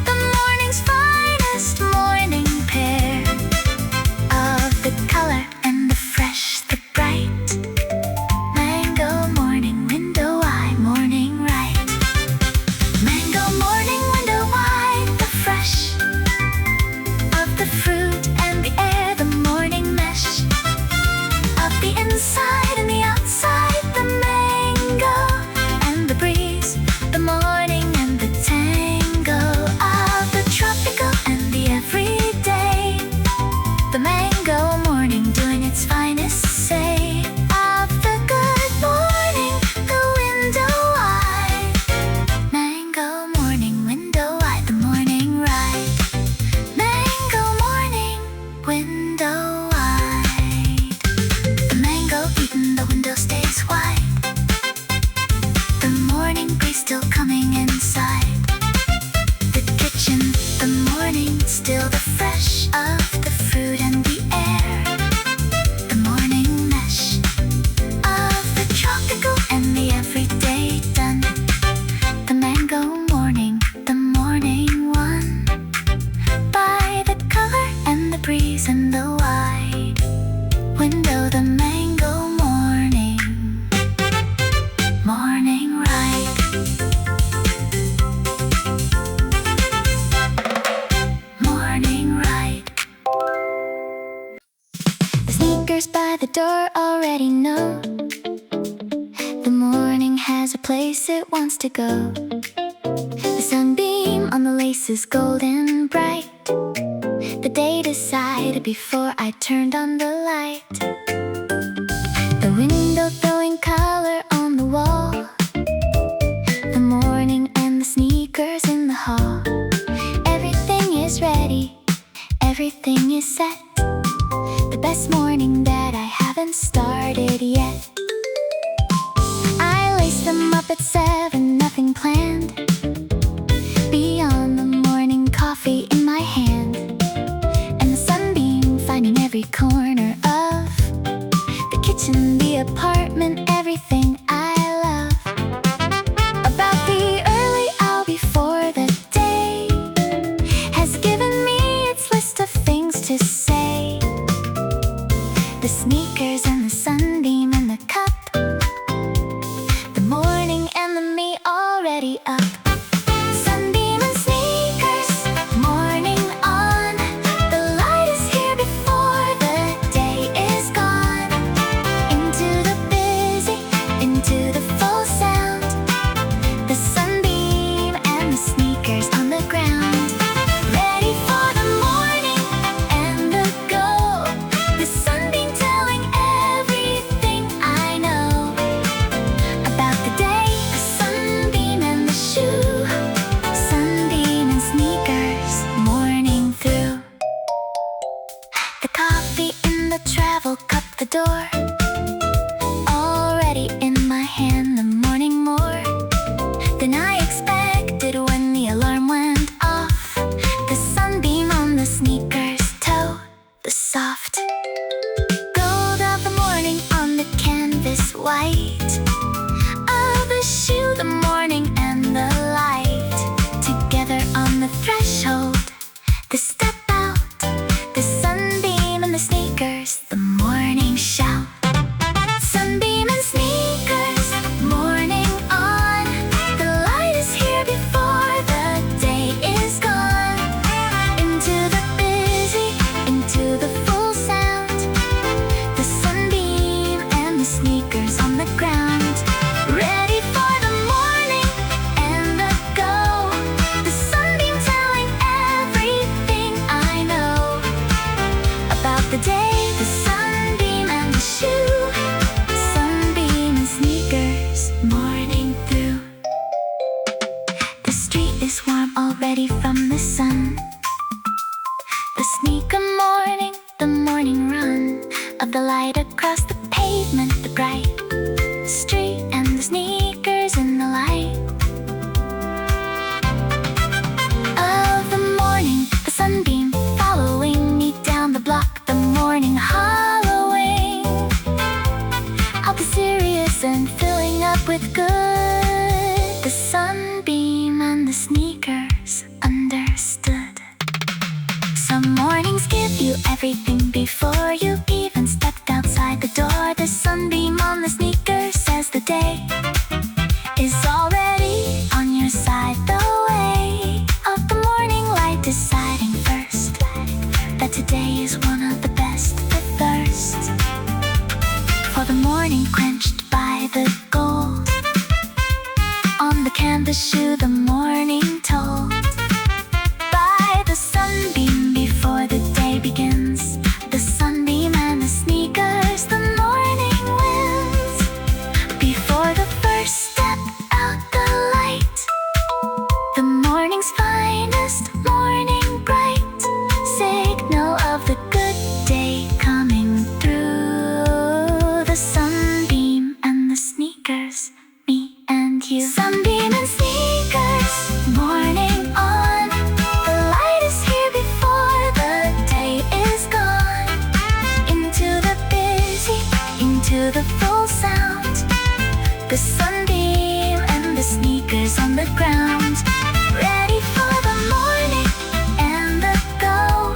the morning's finest morning pair of the color and the fresh, the bright mango morning window eye, morning right. Mango morning window wide, the fresh of the fruit and the air, the morning mesh of the inside and the outside, the mango and the breeze, the morning and the tango of the tropical and the everyday. The mango morning doing its finest say of the good morning, the window wide. Mango morning window wide, the morning ride. Mango morning window wide. The mango eaten, the window stays wide. The morning breeze still coming inside the kitchen, the morning still the fresh of the fruit and the air, the morning mesh of the tropical and the everyday done. The mango morning, the morning one by the color and the breeze and the wide window, the mango morning, morning ride. Morning ride. The sneakers by the door already know the morning has a place it wants to go. The sunbeam on the lace is golden bright. The day decided before I turned on the light. The window throwing color on the wall, the morning and the sneakers in the hall. Everything is ready, everything is set. The best morning that I haven't started yet. I laced them up at 7, nothing planned beyond the morning coffee in my hand and the sunbeam finding every corner of the kitchen, the apartment, everything I love. About the early hour before the day has given me its list of things to say. The sneakers and the sunbeam and the cup, the morning and the me already up. Sunbeam and sneakers, morning on. The light is here before the day is gone. Into the busy, into the full sound. The sunbeam and the sneakers on the ground. Ready for the morning and the go. The sunbeam telling everything I know about the day. The sunbeam and the shoe. Sunbeam and sneakers, morning through. The coffee in the travel cup, the door already in my hand, the morning more than I expected when the alarm went off. The sunbeam on the sneakers toe, the soft gold of the morning on the canvas white of the shoe, the morning and the light together on the threshold. The step out, the sunbeam and the sneakers, the morning shout. ready from the sun. The sneaker morning, the morning run of the light across the pavement, the bright street and the sneakers in the light of the morning, the sunbeam following me down the block, the morning hollowing. I'll be serious and filling up with good. The sunbeam and the sneakers understood. Some mornings give you everything before you even stepped outside the door. The sunbeam on the sneakers says the day is already on your side. The way of the morning light deciding first that today is one of the best. The thirst for the morning quenched by the gold on the canvas shoe, the morning told by the sunbeam before the day begins. The sunbeam and the sneakers, the morning wins. Before the first step out the light, the morning's finest, morning bright, signal of the good day coming through. The sunbeam and the sneakers, me and you. Sunbeam and sneakers, morning on. The light is here before the day is gone. Into the busy, into the full sound. The sunbeam and the sneakers on the ground, ready for the morning and the go.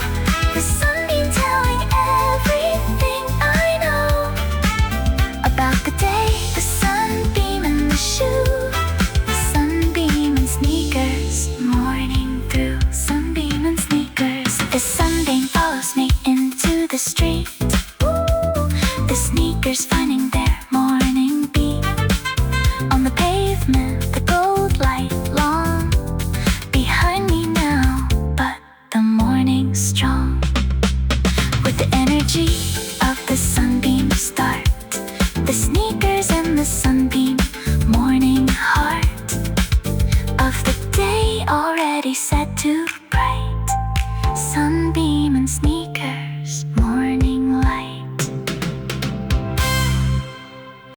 The sunbeam telling everything I know about the day. The sunbeam and the shoe, the sunbeam and sneakers, morning through. Sunbeam and sneakers. The sunbeam follows me into the street. The sneakers finding their morning beat on the pavement, the gold light long behind me now, but the morning's strong with the energy of the sunbeam start. The sneakers and the sunbeam, morning heart of the day already set to bright. Sunbeam and sneakers.